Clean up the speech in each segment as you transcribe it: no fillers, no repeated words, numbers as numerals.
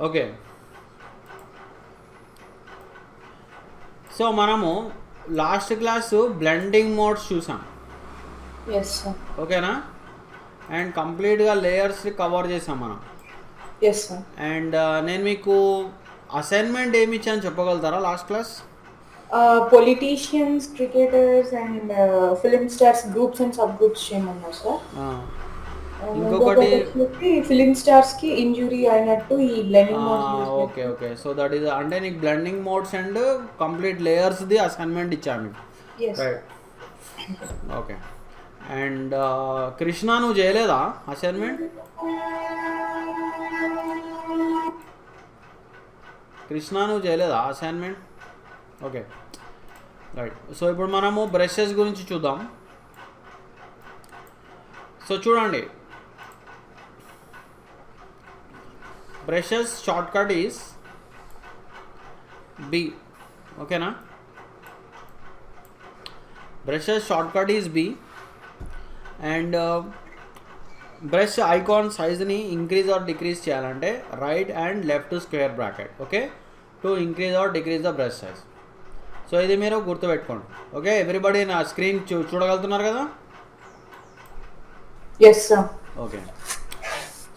Okay. So మనము last class blending modes చూసాం, yes sir. ఓకేనా? అండ్ కంప్లీట్గా లేయర్స్ని కవర్ చేసాం మనం. Yes sir. అండ్ నేను మీకు అసైన్మెంట్ ఏమి ఇచ్చాను చెప్పగలుగుతారా last class? Politicians, cricketers and film stars groups and sub groups చేయమన్నారు సార్. ఇంకొకటి ఇంకొకటి వచ్చేసి ఫిలిం స్టార్స్ కి ఇంజురీ అయినట్టు ఈ blending modes use okay okay. So that is అంటే నీకు బ్లెండింగ్ మోడ్స్ అండ్ కంప్లీట్ లేయర్స్ది అసైన్మెంట్ ఇచ్చాను మీకు, yes. Right? Okay. And Krishna నువ్వు చేయలేదా అసైన్మెంట్? కృష్ణ నువ్వు చేయలేదా అసైన్మెంట్? Okay, right. సో ఇప్పుడు మనము బ్రషెస్ గురించి చూద్దాం. సో చూడండి, brushes short cut is B, ఓకేనా? Brushes short cut is B. And brush icon సైజ్ని ఇంక్రీజ్ ఆర్ డిక్రీజ్ చేయాలంటే right and left square bracket, okay, to increase or decrease the brush size. So ఇది మీరు గుర్తుపెట్టుకోండి, okay? Everybody నా screen చూడగలుగుతున్నారు కదా? Yes sir. Okay.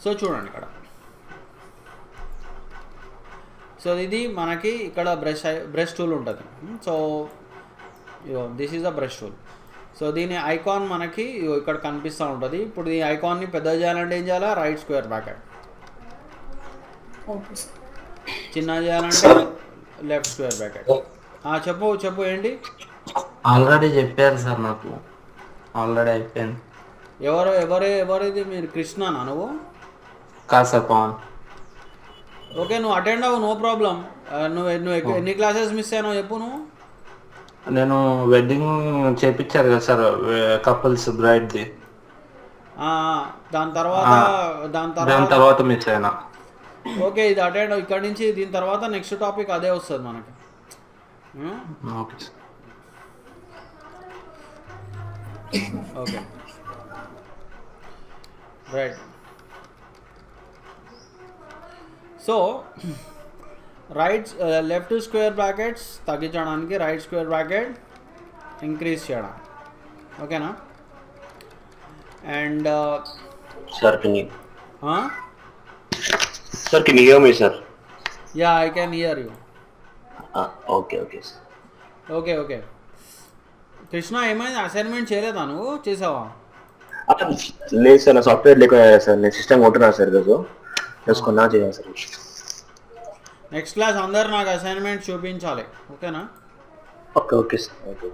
So చూడండి ఇక్కడ, సో ఇది మనకి ఇక్కడ బ్రష్ టూల్ ఉంటుంది. So this is the brush tool. So దీని ఐకాన్ మనకి ఇక్కడ కనిపిస్తూ ఉంటుంది. ఇప్పుడు ఈ ఐకాన్ని పెద్దగా చేయాలంటే ఏం చేయాలా? Right square bracket. Okay sir. చిన్న చేయాలంటే లెఫ్ట్ స్క్వేర్ బ్రాకెట్. చెప్పు చెప్పు, ఏంటి? ఆల్రెడీ చెప్పారు సార్, నాకు ఆల్రెడీ అయిపోయింది. ఎవరిది? మీరు కృష్ణనా నువ్వు? కాదు సార్, పవన్. ఓకే, నువ్వు అటెండ్ అవ్వు, నో ప్రాబ్లం. నువ్వు ఎన్ని క్లాసెస్ మిస్ అయినావు చెప్పు నువ్వు? నేను వెడ్డింగ్ చేపించారు కదా సార్, కపుల్స్ బ్రైడ్ది. దాని తర్వాత మిస్ అయినా. ఓకే, ఇది అటెండ్ ఇక్కడ నుంచి. దీని తర్వాత నెక్స్ట్ టాపిక్ అదే వస్తుంది మనకి. Okay sir. Okay, right. So left square brackets తగ్గించడానికి రైట్ స్క్వేర్ బ్రాకెట్ ఇంక్రీజ్ చేయడం, ఓకేనా? And Sir, can you hear me, sir? Yeah, I can hear you. Okay, sir. Okay okay. Krishna, ఏమైంది? అసైన్మెంట్ చేయలేదా నువ్వు? చేసావా? లేదు సార్, నా సాఫ్ట్వేర్ లేకపోయా సార్. నేను సిస్టమ్ కొంటున్నాను సార్ ఈరోజు. చేసుకున్నా చేయాలి సార్. నెక్స్ట్ క్లాస్ అందరు నాకు అసైన్మెంట్ చూపించాలి, ఓకేనా? Okay sir. Okay.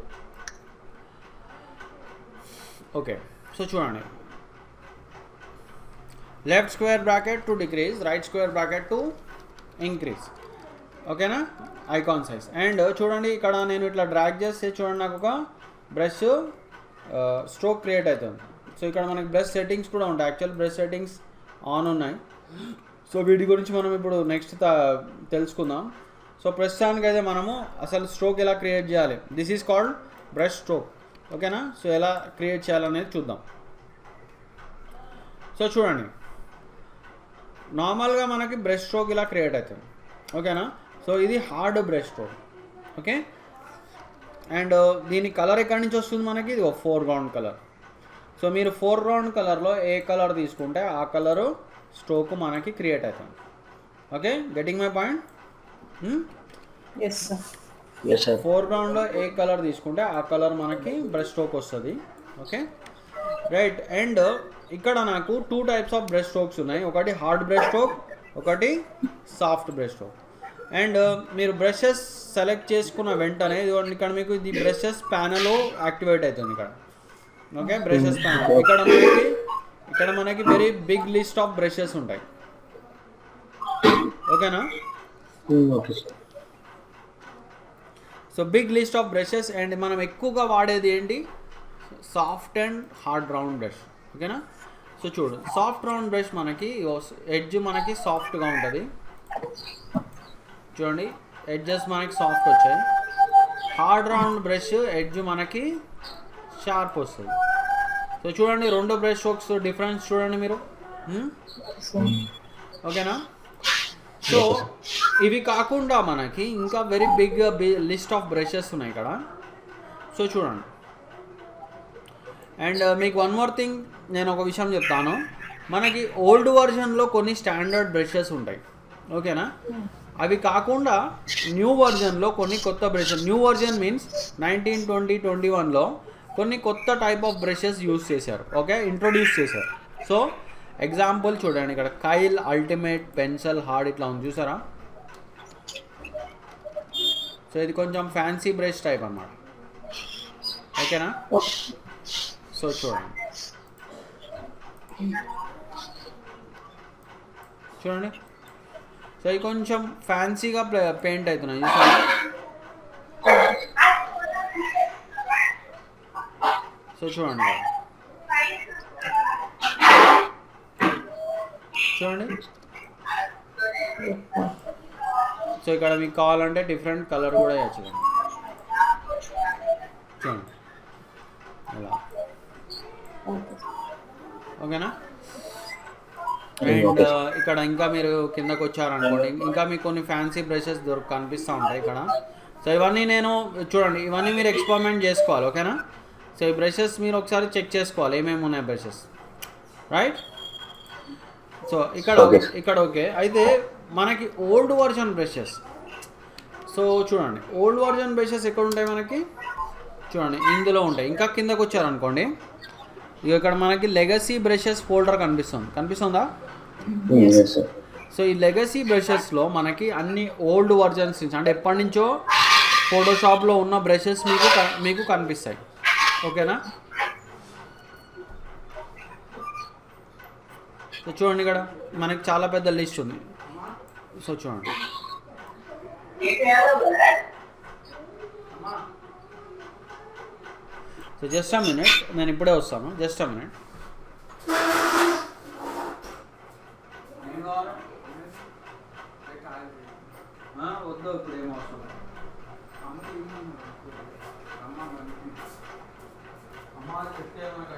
Okay, so చూడండి, left square bracket to decrease, right square bracket to increase, ఓకేనా? Icon size. అండ్ చూడండి, ఇక్కడ నేను ఇట్లా డ్రాగ్ చేస్తే చూడండి, నాకు ఒక బ్రష్ స్ట్రోక్ క్రియేట్ అవుతుంది. సో ఇక్కడ మనకి బ్రష్ సెట్టింగ్స్ కూడా ఉంటాయి. యాక్చువల్ బ్రష్ సెట్టింగ్స్ ఆన్ ఉన్నాయి. సో వీటి గురించి మనం ఇప్పుడు నెక్స్ట్ తెలుసుకుందాం. సో ప్రస్తుతానికి అయితే మనము అసలు స్ట్రోక్ ఎలా క్రియేట్ చేయాలి, this is called brush stroke, ఓకేనా? సో ఎలా క్రియేట్ చేయాలనేది చూద్దాం. సో చూడండి, నార్మల్గా మనకి బ్రష్ స్ట్రోక్ ఇలా క్రియేట్ అవుతుంది, ఓకేనా? సో ఇది hard brush stroke, okay? And దీని కలర్ ఎక్కడి నుంచి వస్తుంది మనకి? ఇది ఫోర్గ్రౌండ్ కలర్. సో మీరు ఫోర్గ్రౌండ్ కలర్లో ఏ కలర్ తీసుకుంటే ఆ కలరు స్ట్రోక్ మనకి క్రియేట్ అవుతుంది, okay? Getting my point? Yes sir. Yes, sir. ఫోర్గ్రౌండ్లో ఏ కలర్ తీసుకుంటే ఆ కలర్ మనకి బ్రష్ స్ట్రోక్ వస్తుంది, ఓకే? రైట్. అండ్ ఇక్కడ నాకు 2 టైప్స్ ఆఫ్ బ్రష్ స్ట్రోక్స్ ఉన్నాయి. ఒకటి హార్డ్ బ్రష్ స్ట్రోక్, ఒకటి సాఫ్ట్ బ్రష్ స్ట్రోక్. అండ్ మీరు బ్రషెస్ సెలెక్ట్ చేసుకున్న వెంటనే ఇక్కడ మీకు ఇది బ్రషెస్ ప్యానల్ యాక్టివేట్ అవుతుంది ఇక్కడ, ఓకే? Brushes panel. ఇక్కడ మనకి very big list of brushes ఉంటాయి, ఓకేనా? Okay sir. So big list of brushes. And మనం ఎక్కువగా వాడేది ఏంటి? Soft and hard round brush, ఓకేనా? సో చూడు, సాఫ్ట్ రౌండ్ బ్రష్ మనకి ఎడ్జ్ మనకి సాఫ్ట్గా ఉంటుంది. చూడండి, ఎడ్జెస్ మనకి సాఫ్ట్ వచ్చాయి. హార్డ్ రౌండ్ బ్రష్ ఎడ్జ్ మనకి షార్ప్ వస్తుంది. సో చూడండి, రెండు బ్రష్ స్ట్రోక్స్ డిఫరెన్స్ చూడండి మీరు, ఓకేనా? సో ఇవి కాకుండా మనకి ఇంకా very big list of brushes ఉన్నాయి ఇక్కడ. సో చూడండి. అండ్ మీకు వన్ మోర్ థింగ్ నేను ఒక విషయం చెప్తాను. మనకి ఓల్డ్ వర్జన్లో కొన్ని స్టాండర్డ్ బ్రషెస్ ఉంటాయి, ఓకేనా? అవి కాకుండా న్యూ వర్జన్లో కొన్ని కొత్త బ్రషెస్, న్యూ వర్జన్ మీన్స్ 19, 20, 21లో కొన్ని కొత్త టైప్ ఆఫ్ బ్రషెస్ యూస్ చేశారు, ఓకే, ఇంట్రొడ్యూస్ చేశారు. సో ఎగ్జాంపుల్ చూడండి, ఇక్కడ కైల్, అల్టిమేట్, పెన్సిల్, హార్డ్ ఇట్లా ఉంది చూసారా? సో ఇది కొంచెం ఫ్యాన్సీ బ్రష్ టైప్ అన్నమాట, ఓకేనా? సో చూడండి చూడండి. సో ఇది కొంచెం ఫ్యాన్సీగా పెయింట్ అవుతున్నాయి చూసారా? సో చూడండి చూడండి. సో ఇక్కడ మీకు కావాలంటే డిఫరెంట్ కలర్ కూడా వేయచ్చు చూడండి అలా, ఓకేనా? అండ్ ఇక్కడ ఇంకా మీరు కిందకు వచ్చారనుకోండి, ఇంకా మీకు కొన్ని ఫ్యాన్సీ బ్రషెస్ కనిపిస్తూ ఉంటాయి ఇక్కడ. సో ఇవన్నీ నేను చూడండి, ఇవన్నీ మీరు ఎక్స్పెరిమెంట్ చేసుకోవాలి, ఓకేనా? సో ఈ బ్రషెస్ మీరు ఒకసారి చెక్ చేసుకోవాలి ఏమేమి ఉన్నాయి బ్రషెస్, రైట్? సో ఇక్కడ ఓకే. అయితే మనకి ఓల్డ్ వర్జన్ బ్రషెస్, సో చూడండి ఓల్డ్ వర్జన్ బ్రషెస్ ఎక్కడ ఉంటాయి మనకి? చూడండి ఇందులో ఉంటాయి. ఇంకా కిందకు వచ్చారనుకోండి, ఇక్కడ మనకి లెగసీ బ్రషెస్ ఫోల్డర్ కనిపిస్తుందా? సో ఈ లెగసీ బ్రషెస్లో మనకి అన్ని ఓల్డ్ వర్జన్స్ నుంచి, అంటే ఎప్పటి నుంచో ఫోటోషాప్లో ఉన్న బ్రషెస్ మీకు కనిపిస్తాయి, ఓకేనా? సో చూడండి ఇక్కడ మనకి చాలా పెద్ద లిస్ట్ ఉంది. సో చూడండి, సో జస్ట్ అ మినిట్, నేను ఇప్పుడే వస్తాను, జస్ట్ అ మినిట్. వద్దు ఇప్పుడు ఏం అవసరం అమ్మ చెప్తే ఒక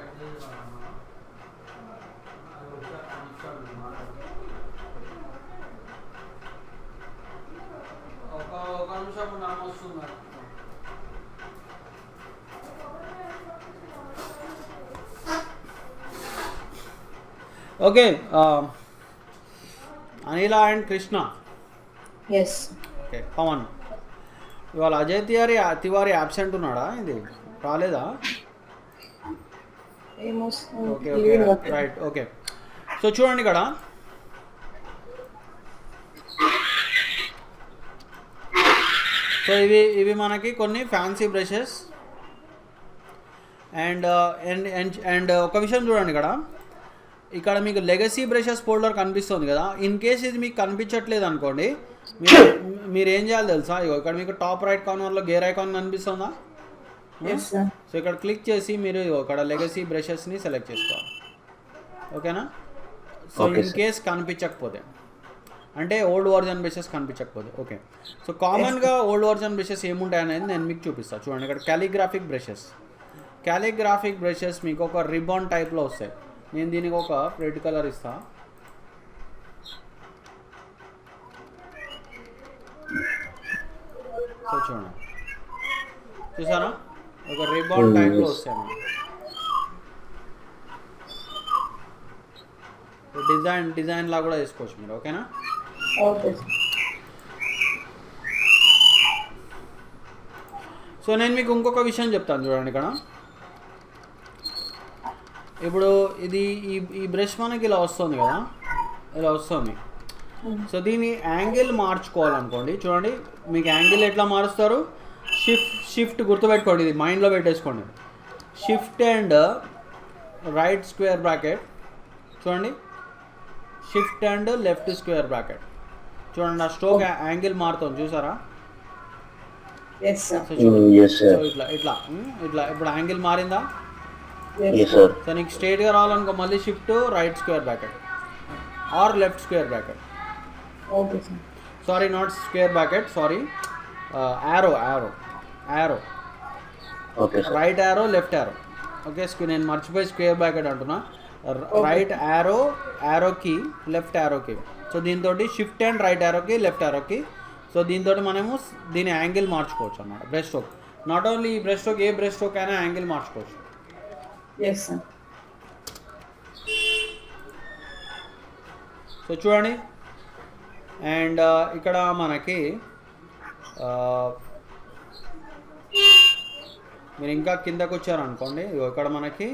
నిమిషం నామ వస్తున్నారు. Okay, Anila and Krishna. Yes. Okay Pavan. ఇవాళ అజయ్ తివారీ అబ్సెంట్ ఉన్నాడా? ఇది రాలేదా? Okay okay right. Okay so చూడండి ఇక్కడ సో ఇవి మనకి కొన్ని ఫ్యాన్సీ బ్రషెస్. అండ్ ఒక విషయం చూడండి, ఇక్కడ మీకు లెగసీ బ్రషెస్ ఫోల్డర్ కనిపిస్తుంది కదా. ఇన్ కేస్ ఇది మీకు కనిపించట్లేదు అనుకోండి, మీరు ఏం చేయాలి తెలుసా? ఇక్కడ మీకు టాప్ రైట్ కార్నర్లో గేర్ ఐకాన్ కనిపిస్తుందా? సో ఇక్కడ క్లిక్ చేసి మీరు ఇక్కడ లెగసీ బ్రషెస్ని సెలెక్ట్ చేసుకోవాలి, ఓకేనా? సో ఇన్ కేస్ కనిపించకపోతే, అంటే ఓల్డ్ వర్జన్ బ్రషెస్ కనిపించకపోతే, ఓకే. సో కామన్గా ఓల్డ్ వర్జన్ బ్రషెస్ ఏముంటాయి అనేది నేను మీకు చూపిస్తాను. చూడండి ఇక్కడ క్యాలిగ్రాఫిక్ బ్రషెస్ మీకు ఒక రిబాన్ టైప్లో వస్తాయి. నేను దీనికి ఒక రెడ్ కలర్ ఇస్తా. సో చూడండి, చూసారా? ఒక రిబాన్ టైప్లో వస్తాయి మనకి. డిజైన్ లా కూడా వేసుకోవచ్చు మీరు, ఓకేనా? సో నేను మీకు ఇంకొక విషయం చెప్తాను చూడండి. ఇక్కడ ఇప్పుడు ఈ బ్రష్ మనకి ఇలా వస్తుంది కదా, ఇలా వస్తుంది. సో దీని యాంగిల్ మార్చుకోవాలనుకోండి, చూడండి మీకు యాంగిల్ ఎట్లా మారుస్తారు? షిఫ్ట్ గుర్తుపెట్టుకోండి, ఇది మైండ్లో పెట్టేసుకోండి. Shift and right square bracket, చూడండి shift and left square bracket. చూడండి ఆ స్ట్రోక్ యాంగిల్ మారుతుంది చూసారా? ఇట్లా ఇప్పుడు యాంగిల్ మారిందా? సో నీకు స్ట్రైట్గా రావాలనుకో మళ్ళీ shift right square bracket or left square bracket. Sorry not square bracket, sorry arrow right arrow left arrow. Okay నేను మర్చిపోయి స్క్వేర్ బ్రాకెట్ అంటున్నా. రైట్ యారోకి లెఫ్ట్ యారోకి సో దీంతో షిఫ్ట్ అండ్ రైట్ యారోకి లెఫ్ట్ యారోకి, సో దీంతో మనము దీని యాంగిల్ మార్చుకోవచ్చు అన్నమాట. బ్రష్ స్ట్రోక్ నాట్ ఓన్లీ ఈ బ్రష్ స్ట్రోక్, ఏ బ్రష్ స్ట్రోక్ అయినా యాంగిల్ మార్చుకోవచ్చు. Yes sir. సో చూడండి, అండ్ ఇక్కడ మనకి మీరు ఇంకా కిందకు వచ్చారనుకోండి, ఇక్కడ మనకి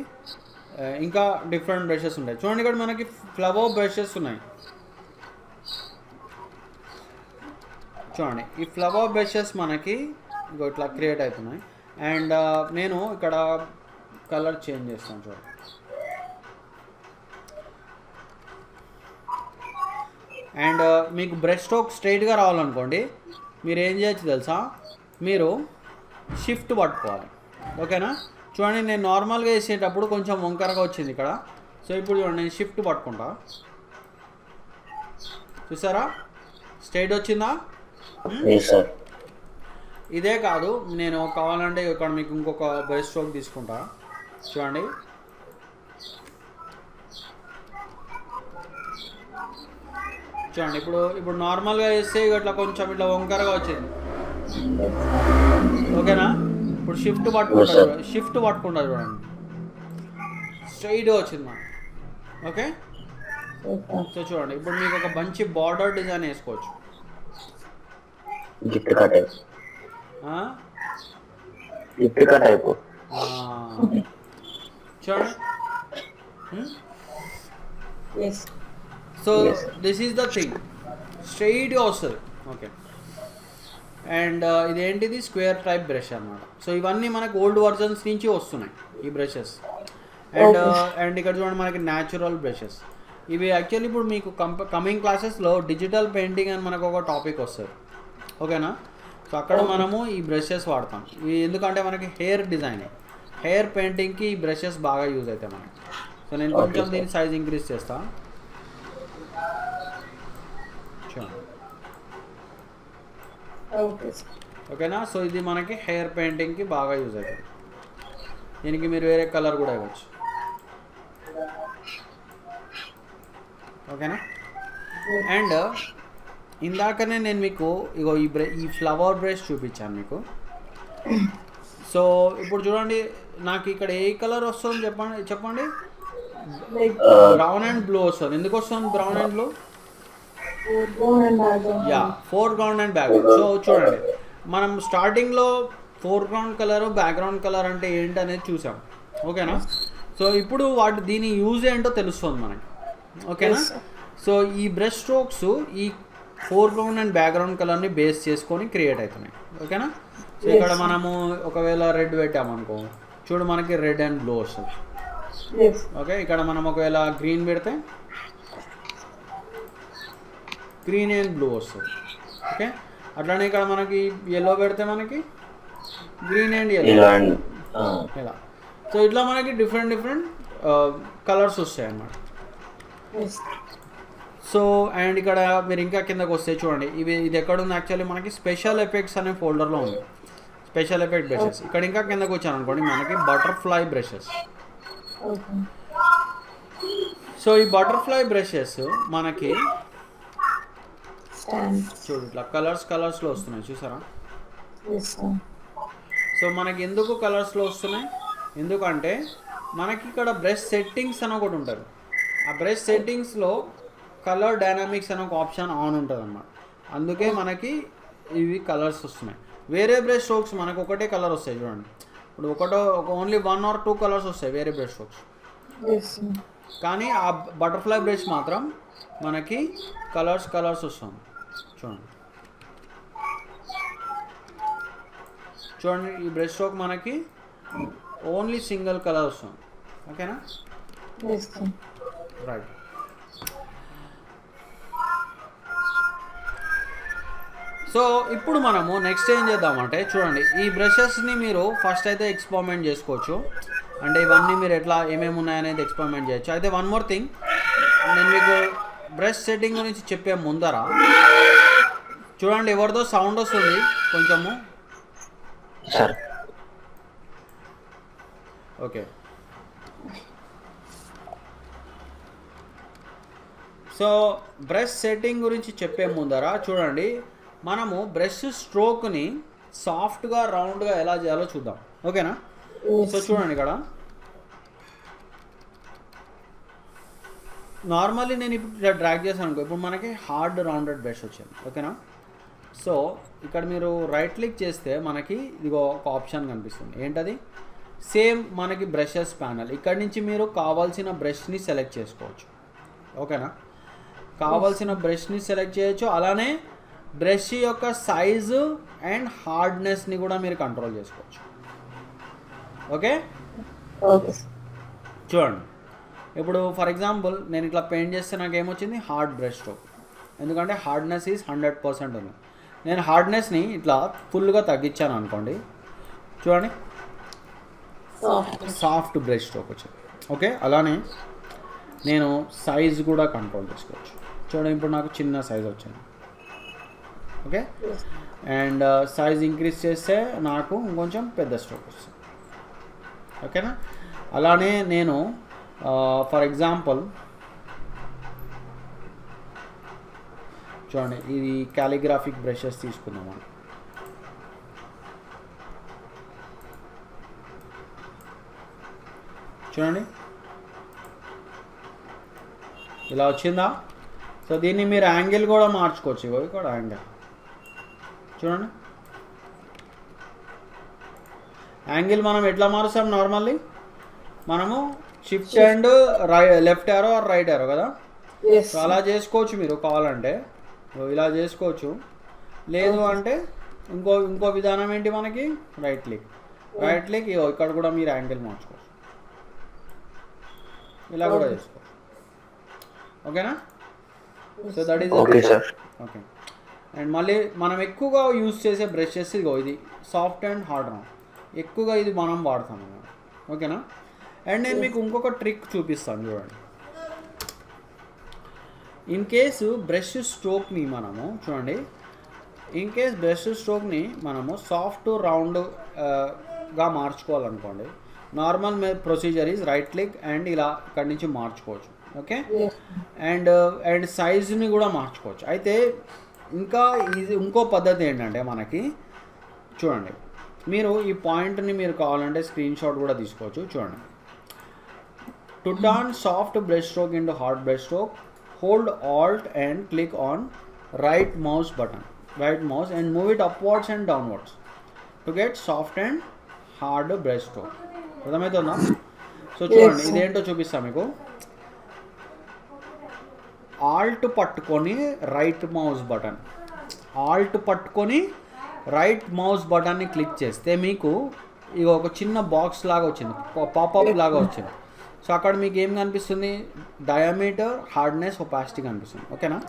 ఇంకా డిఫరెంట్ బ్రషెస్ ఉంటాయి. చూడండి ఇక్కడ మనకి ఫ్లవర్ బ్రషెస్ ఉన్నాయి. చూడండి ఈ ఫ్లవర్ బ్రషెస్ మనకి ఇట్లా క్రియేట్ అవుతున్నాయి. అండ్ నేను ఇక్కడ కలర్ చేంజ్ చేస్తాను. చూడండి అండ్ మీకు బ్రష్ స్ట్రోక్ స్ట్రైట్గా రావాలనుకోండి, మీరు ఏం చేయొచ్చు తెలుసా, మీరు షిఫ్ట్ పట్టుకోవాలి. ఓకేనా? చూడండి నేను నార్మల్గా వేసేటప్పుడు కొంచెం వంకరగా వచ్చింది ఇక్కడ. సో ఇప్పుడు చూడండి నేను షిఫ్ట్ పట్టుకుంటా, చూసారా స్ట్రైట్ వచ్చిందా? ఇదే కాదు, నేను కావాలంటే ఇక్కడ మీకు ఇంకొక బ్రష్ స్ట్రోక్ తీసుకుంటా. చూడండి చూడండి ఇప్పుడు నార్మల్గా వేస్తే ఇట్లా కొంచెం ఇట్లా వంకరగా వచ్చింది. ఓకేనా? ఇప్పుడు షిఫ్ట్ పట్టుకుంటా చూడండి స్ట్రైట్గా వచ్చింది మనం. ఓకే, సో చూడండి ఇప్పుడు మీకు ఒక మంచి బార్డర్ డిజైన్ వేసుకోవచ్చు. చూడండి, so this is the thing, స్ట్రైట్గా వస్తుంది. ఓకే, అండ్ ఇదేంటిది స్క్వేర్ టైప్ బ్రష్ అన్నమాట. సో ఇవన్నీ మనకు ఓల్డ్ వర్జన్స్ నుంచి వస్తున్నాయి ఈ బ్రషెస్. అండ్ ఇక్కడ చూడండి మనకి న్యాచురల్ బ్రషెస్. ఇవి యాక్చువల్లీ ఇప్పుడు మీకు కమింగ్ క్లాసెస్లో డిజిటల్ పెయింటింగ్ అని మనకు ఒక టాపిక్ వస్తుంది. ఓకేనా? సో అక్కడ మనము ఈ బ్రషెస్ వాడతాం. ఇవి ఎందుకంటే మనకి హెయిర్ డిజైన్, హెయిర్ పెయింటింగ్కి ఈ బ్రషెస్ బాగా యూజ్ అవుతాయి మనకి. సో నేను కొంచెం దీని సైజ్ ఇంక్రీజ్ చేస్తాను. ఓకేనా? సో ఇది మనకి హెయిర్ పెయింటింగ్కి బాగా యూజ్ అవుతుంది. దీనికి మీరు వేరే కలర్ కూడా ఇవ్వచ్చు. ఓకేనా? అండ్ ఇందాకనే నేను మీకు ఇగో ఈ ఫ్లవర్ బ్రష్ చూపించాను మీకు. సో ఇప్పుడు చూడండి నాకు ఇక్కడ ఏ కలర్ వస్తుంది చెప్పండి. బ్రౌన్ అండ్ బ్లూ వస్తుంది. ఎందుకు వస్తుంది brown and blue? Yeah, foreground and background. So చూడండి మనం స్టార్టింగ్లో ఫోర్గ్రౌండ్ కలర్ బ్యాక్గ్రౌండ్ కలర్ అంటే ఏంటి అనేది చూసాం. ఓకేనా? సో ఇప్పుడు దీని యూజ్ ఏంటో తెలుస్తుంది మనకి. ఓకేనా? సో ఈ బ్రష్ స్ట్రోక్స్ ఈ ఫోర్గ్రౌండ్ అండ్ బ్యాక్గ్రౌండ్ కలర్ని బేస్ చేసుకొని క్రియేట్ అవుతున్నాయి. ఓకేనా? సో ఇక్కడ మనము ఒకవేళ రెడ్ పెట్టామనుకో, చూడు మనకి రెడ్ అండ్ బ్లూ వస్తుంది. ఓకే, ఇక్కడ మనం ఒకవేళ గ్రీన్ పెడితే గ్రీన్ అండ్ బ్లూ వస్తుంది. ఓకే, అట్లానే ఇక్కడ మనకి ఎల్లో పెడితే మనకి గ్రీన్ అండ్ ఎల్లో ఇలా. సో ఇట్లా మనకి డిఫరెంట్ కలర్స్ వస్తాయి అన్నమాట. సో అండ్ ఇక్కడ మీరు ఇంకా కిందకు వస్తే చూడండి ఇది ఎక్కడ ఉంది, యాక్చువల్లీ మనకి స్పెషల్ ఎఫెక్ట్స్ అనే ఫోల్డర్లో ఉంది. Special effect brushes. ఇక్కడ ఇంకా కిందకు వచ్చాను అనుకోండి మనకి బటర్ఫ్లై బ్రషెస్. సో ఈ బటర్ఫ్లై బ్రషెస్ మనకి చూడు ఇట్లా కలర్స్లో వస్తున్నాయి, చూసారా? సో మనకి ఎందుకు కలర్స్లో వస్తున్నాయి? ఎందుకంటే మనకి ఇక్కడ బ్రష్ సెట్టింగ్స్ అని ఒకటి ఉంటుంది. ఆ బ్రష్ సెట్టింగ్స్లో కలర్ డైనామిక్స్ అనే ఒక ఆప్షన్ ఆన్ ఉంటుంది అన్నమాట. అందుకే మనకి ఇవి కలర్స్ వస్తున్నాయి. వేరే బ్రష్ స్ట్రోక్స్ మనకు ఒకటే కలర్ వస్తాయి చూడండి. ఇప్పుడు ఓన్లీ 1 or 2 కలర్స్ వస్తాయి వేరే బ్రష్ స్ట్రోక్స్. కానీ ఆ బటర్ఫ్లై బ్రష్ మాత్రం మనకి కలర్స్ వస్తుంది. చూడండి ఈ బ్రష్ స్ట్రోక్ మనకి ఓన్లీ సింగిల్ కలర్ వస్తుంది. ఓకేనా? రైట్. సో ఇప్పుడు మనము నెక్స్ట్ ఏం చేద్దామంటే చూడండి ఈ బ్రషెస్ని మీరు ఫస్ట్ అయితే ఎక్స్పెరిమెంట్ చేసుకోవచ్చు. అంటే ఇవన్నీ మీరు ఎట్లా ఏమేమి ఉన్నాయనేది ఎక్స్పెరిమెంట్ చేయొచ్చు. అయితే వన్ మోర్ థింగ్, నేను మీకు బ్రష్ సెట్టింగ్ గురించి చెప్పే ముందర చూడండి ఎవరిదో సౌండ్ వస్తుంది కొంచెము. ఓకే, సో బ్రష్ సెట్టింగ్ గురించి చెప్పే ముందర చూడండి, మనము బ్రష్ స్ట్రోక్ని సాఫ్ట్గా రౌండ్గా ఎలా చేయాలో చూద్దాం. ఓకేనా? సో చూడండి, ఇక్కడ నార్మల్లీ నేను ఇప్పుడు డ్రాగ్ చేశాను అనుకో, ఇప్పుడు మనకి హార్డ్ రౌండెడ్ బ్రష్ వచ్చింది. ఓకేనా? సో ఇక్కడ మీరు రైట్ క్లిక్ చేస్తే మనకి ఇదిగో ఒక ఆప్షన్ కనిపిస్తుంది. ఏంటది? సేమ్ మనకి బ్రషెస్ ప్యానల్. ఇక్కడ నుంచి మీరు కావాల్సిన బ్రష్ని సెలెక్ట్ చేసుకోవచ్చు. ఓకేనా? కావాల్సిన బ్రష్ని సెలెక్ట్ చేయొచ్చు. అలానే బ్రష్ యొక్క సైజు అండ్ హార్డ్నెస్ని కూడా మీరు కంట్రోల్ చేసుకోవచ్చు. ఓకే, చూడండి. ఇప్పుడు ఫర్ ఎగ్జాంపుల్ నేను ఇట్లా పెయింట్ చేస్తే నాకు ఏమొచ్చింది? Hard brush stroke. ఎందుకంటే హార్డ్నెస్ ఈజ్ 100% ఉంది. నేను హార్డ్నెస్ని ఇట్లా ఫుల్గా తగ్గించాను అనుకోండి, చూడండి, సాఫ్ట్ బ్రష్ స్ట్రోక్ వచ్చింది. ఓకే, అలానే నేను సైజ్ కూడా కంట్రోల్ చేసుకోవచ్చు. చూడండి, ఇప్పుడు నాకు చిన్న సైజ్ వచ్చింది. ఓకే, అండ్ సైజ్ ఇంక్రీజ్ చేస్తే నాకు ఇంకొంచెం పెద్ద స్ట్రోక్ వస్తుంది. ఓకేనా? అలానే నేను ఫర్ ఎగ్జాంపుల్ చూడండి, ఇది క్యాలిగ్రాఫిక్ బ్రషెస్ తీసుకుందాం. చూడండి, ఇలా వచ్చిందా? సో దీన్ని మీరు యాంగిల్ కూడా మార్చుకోవచ్చు. ఇగో ఇక్కడ యాంగిల్ చూడండి. యాంగిల్ మనం ఎట్లా మారుస్తాం? నార్మల్లీ మనము shift and left arrow or right arrow కదా. సో అలా చేసుకోవచ్చు మీరు కావాలంటే, ఇలా చేసుకోవచ్చు. లేదు అంటే ఇంకో విధానం ఏంటి మనకి? రైట్ క్లిక్ ఇక్కడ కూడా మీరు యాంగిల్ మార్చుకోవచ్చు. ఇలా కూడా చేసుకోవచ్చు. ఓకేనా? So that is okay sir. Okay, and మళ్ళీ మనం ఎక్కువగా యూజ్ చేసే బ్రషెస్ ఇగో ఇది సాఫ్ట్ అండ్ హార్డ్ రౌండ్, ఎక్కువగా ఇది మనం వాడతాం అన్నమాట. ఓకేనా? అండ్ నేను మీకు ఇంకొక ట్రిక్ చూపిస్తాను, చూడండి. ఇన్ కేసు బ్రష్ స్ట్రోక్ని మనము చూడండి, ఇన్ కేస్ బ్రష్ స్ట్రోక్ని మనము సాఫ్ట్ రౌండ్గా మార్చుకోవాలనుకోండి, normal procedure is right click and ఇలా ఇక్కడి నుంచి మార్చుకోవచ్చు. ఓకే, అండ్ సైజుని కూడా మార్చుకోవచ్చు. అయితే ఇంకా ఇది ఇంకో పద్ధతి ఏంటంటే మనకి చూడండి, మీరు ఈ పాయింట్ని మీరు కావాలంటే స్క్రీన్ షాట్ కూడా తీసుకోవచ్చు. చూడండి, to turn soft brush stroke into hard brush stroke, hold Alt and click on right mouse and move it upwards and downwards to get soft and hard brush stroke. అర్థమవుతుందా? So చూడండి, ఇదేంటో చూపిస్తాను మీకు. Alt పట్టుకొని right mouse బటన్ని click చేస్తే మీకు ఇక ఒక చిన్న బాక్స్ లాగా వచ్చింది, పాపప్ లాగా వచ్చింది. సో అక్కడ మీకు ఏం కనిపిస్తుంది? డయామీటర్, హార్డ్నెస్, ఒపాసిటీ కనిపిస్తుంది. ఓకేనా?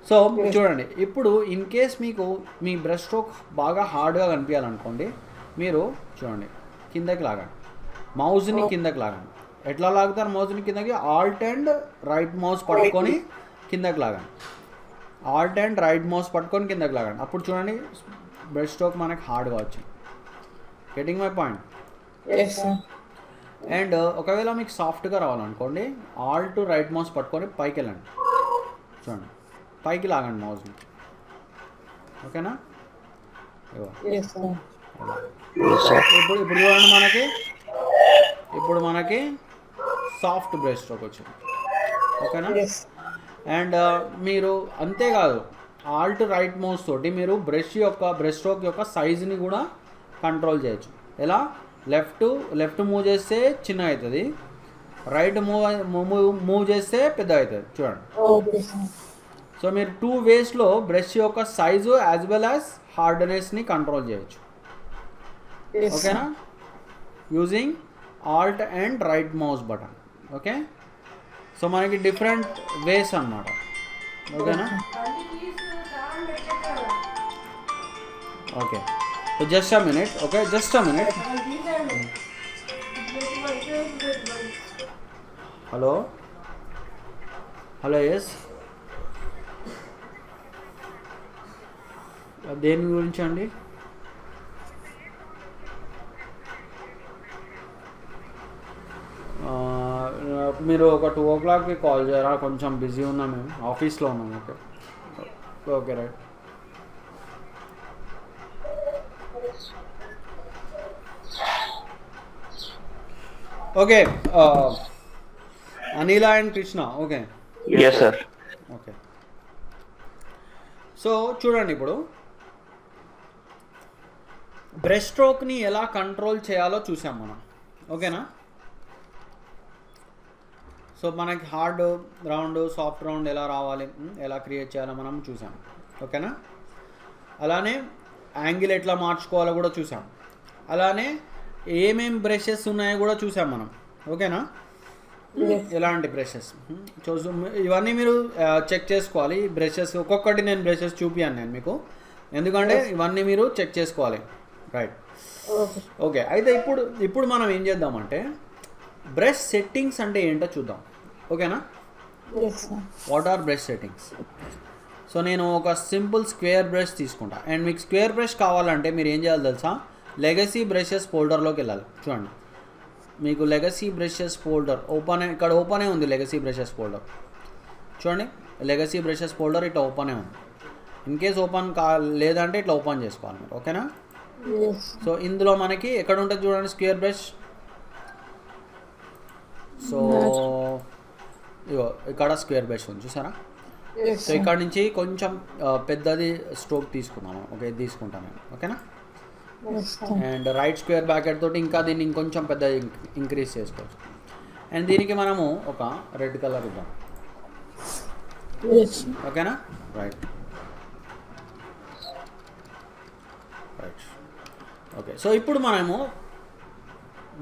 సో చూడండి, ఇప్పుడు ఇన్ కేస్ మీకు మీ బ్రష్ స్ట్రోక్ బాగా హార్డ్గా కనిపించాలనుకోండి, మీరు చూడండి కిందకి లాగండి, మౌస్ని కిందకి లాగండి. ఎట్లా లాగుతారు మౌస్ని కిందకి? ఆల్ట్ అండ్ రైట్ మౌస్ పట్టుకొని కిందకి లాగండి. అప్పుడు చూడండి బ్రష్ స్ట్రోక్ మనకి హార్డ్గా వచ్చింది. Getting my point? అండ్ ఒకవేళ మీకు సాఫ్ట్గా రావాలనుకోండి, ఆల్ట్ రైట్ మౌస్ పట్టుకొని పైకి వెళ్ళండి. చూడండి, పైకి లాగండి మౌస్ని. ఓకేనా? ఇప్పుడు చూడండి, ఇప్పుడు మనకి సాఫ్ట్ బ్రష్ స్ట్రోక్ వచ్చింది. ఓకేనా? అండ్ మీరు అంతేకాదు, ఆల్ట్ రైట్ మౌస్ తోటి మీరు బ్రష్ స్ట్రోక్ యొక్క సైజుని కూడా కంట్రోల్ చేయొచ్చు. ఎలా? లెఫ్ట్ మూవ్ చేస్తే చిన్న అవుతుంది, రైట్ మూవ్ చేస్తే పెద్ద అవుతుంది. చూడండి, సో మీరు 2 వేస్లో బ్రష్ యొక్క సైజు యాజ్ వెల్ యాజ్ హార్డ్నెస్ని కంట్రోల్ చేయొచ్చు. ఓకేనా? Using alt and right mouse button. Okay, so మనకి డిఫరెంట్ వేస్ అన్నమాట. ఓకేనా? Okay, so just a minute. Okay, just a minute. Hello yes, దేని గురించి అండి? మీరు ఒక 2 o'clockకి కాల్ చేయరా, కొంచెం బిజీ ఉన్నాం, మేము ఆఫీస్లో ఉన్నాం. Okay okay right. Okay Anila and Krishna. Okay yes sir. Okay so చూడండి, ఇప్పుడు బ్రెస్ట్ స్ట్రోక్ని ఎలా కంట్రోల్ చేయాలో చూసాం మనం. ఓకేనా? సో మనకి హార్డ్ రౌండ్, సాఫ్ట్ రౌండ్ ఎలా రావాలి, ఎలా క్రియేట్ చేయాలో మనం చూసాం. ఓకేనా? అలానే యాంగిల్ ఎట్లా మార్చుకోవాలో కూడా చూసాం. అలానే ఏమేం బ్రషెస్ ఉన్నాయో కూడా చూసాం మనం. ఓకేనా? ఎలాంటి బ్రషెస్ చూసు, ఇవన్నీ మీరు చెక్ చేసుకోవాలి. బ్రషెస్ ఒక్కొక్కటి నేను బ్రషెస్ చూపియాను నేను మీకు, ఎందుకంటే ఇవన్నీ మీరు చెక్ చేసుకోవాలి. రైట్. ఓకే, అయితే ఇప్పుడు మనం ఏం చేద్దామంటే బ్రష్ సెట్టింగ్స్ అంటే ఏంటో చూద్దాం. ఓకేనా? What are brush settings? So నేను ఒక సింపుల్ స్క్వేర్ బ్రష్ తీసుకుంటా. అండ్ మీకు స్క్వేర్ బ్రష్ కావాలంటే మీరు ఏం చేయాలి తెలుసా? లెగసీ బ్రషెస్ ఫోల్డర్లోకి వెళ్ళాలి. చూడండి, మీకు లెగసీ బ్రషెస్ ఫోల్డర్ ఇక్కడ ఓపెనే ఉంది. లెగసీ బ్రషెస్ ఫోల్డర్ చూడండి, లెగసీ బ్రషెస్ ఫోల్డర్ ఇట్లా ఓపెనే ఉంది. ఇన్ కేస్ ఓపెన్ లేదంటే ఇట్లా ఓపెన్ చేసుకోవాలి మీరు. ఓకేనా? సో ఇందులో మనకి ఎక్కడ ఉంటుంది చూడండి స్క్వేర్ బ్రష్. సో ఇగో ఇక్కడ స్క్వేర్ బ్రష్ ఉంది, చూసారా? సో ఇక్కడ నుంచి కొంచెం పెద్దది స్ట్రోక్ తీసుకున్నాను. ఓకే, తీసుకుంటాను నేను. ఓకేనా? అండ్ రైట్ స్క్వేర్ బ్రాకెట్ తోటి ఇంకా దీన్ని ఇంకొంచెం పెద్ద ఇంక్రీజ్ చేసుకోవచ్చు. అండ్ దీనికి మనము ఒక రెడ్ కలర్ ఇద్దాం. ఓకేనా? రైట్. ఓకే, సో ఇప్పుడు మనము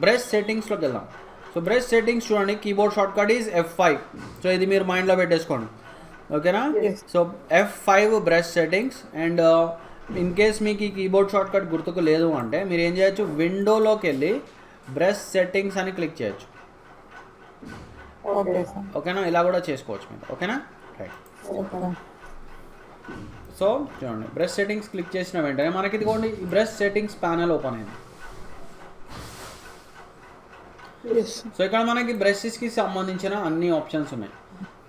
బ్రష్ సెట్టింగ్స్లోకి వెళ్దాం. సో బ్రష్ సెట్టింగ్స్ చూడండి, keyboard shortcut is F5. So ఇది మీరు మైండ్లో పెట్టేసుకోండి. ఓకేనా? So F5 brush settings. And in case మీకు ఈ కీబోర్డ్ షార్ట్ కట్ గుర్తుకు లేదు అంటే మీరు ఏం చేయొచ్చు, విండోలోకి వెళ్ళి బ్రష్ సెట్టింగ్స్ అని క్లిక్ చేయొచ్చు. ఓకేనా? ఇలా కూడా చేసుకోవచ్చు మీరు. ఓకేనా? రైట్. సో చూడండి, బ్రష్ సెట్టింగ్స్ క్లిక్ చేసిన వెంటనే మనకి ఇదిగోండి ఈ బ్రష్ సెట్టింగ్స్ ప్యానల్ ఓపెన్ అయింది. సో ఇక్కడ మనకి బ్రషెస్కి సంబంధించిన అన్ని ఆప్షన్స్ ఉన్నాయి.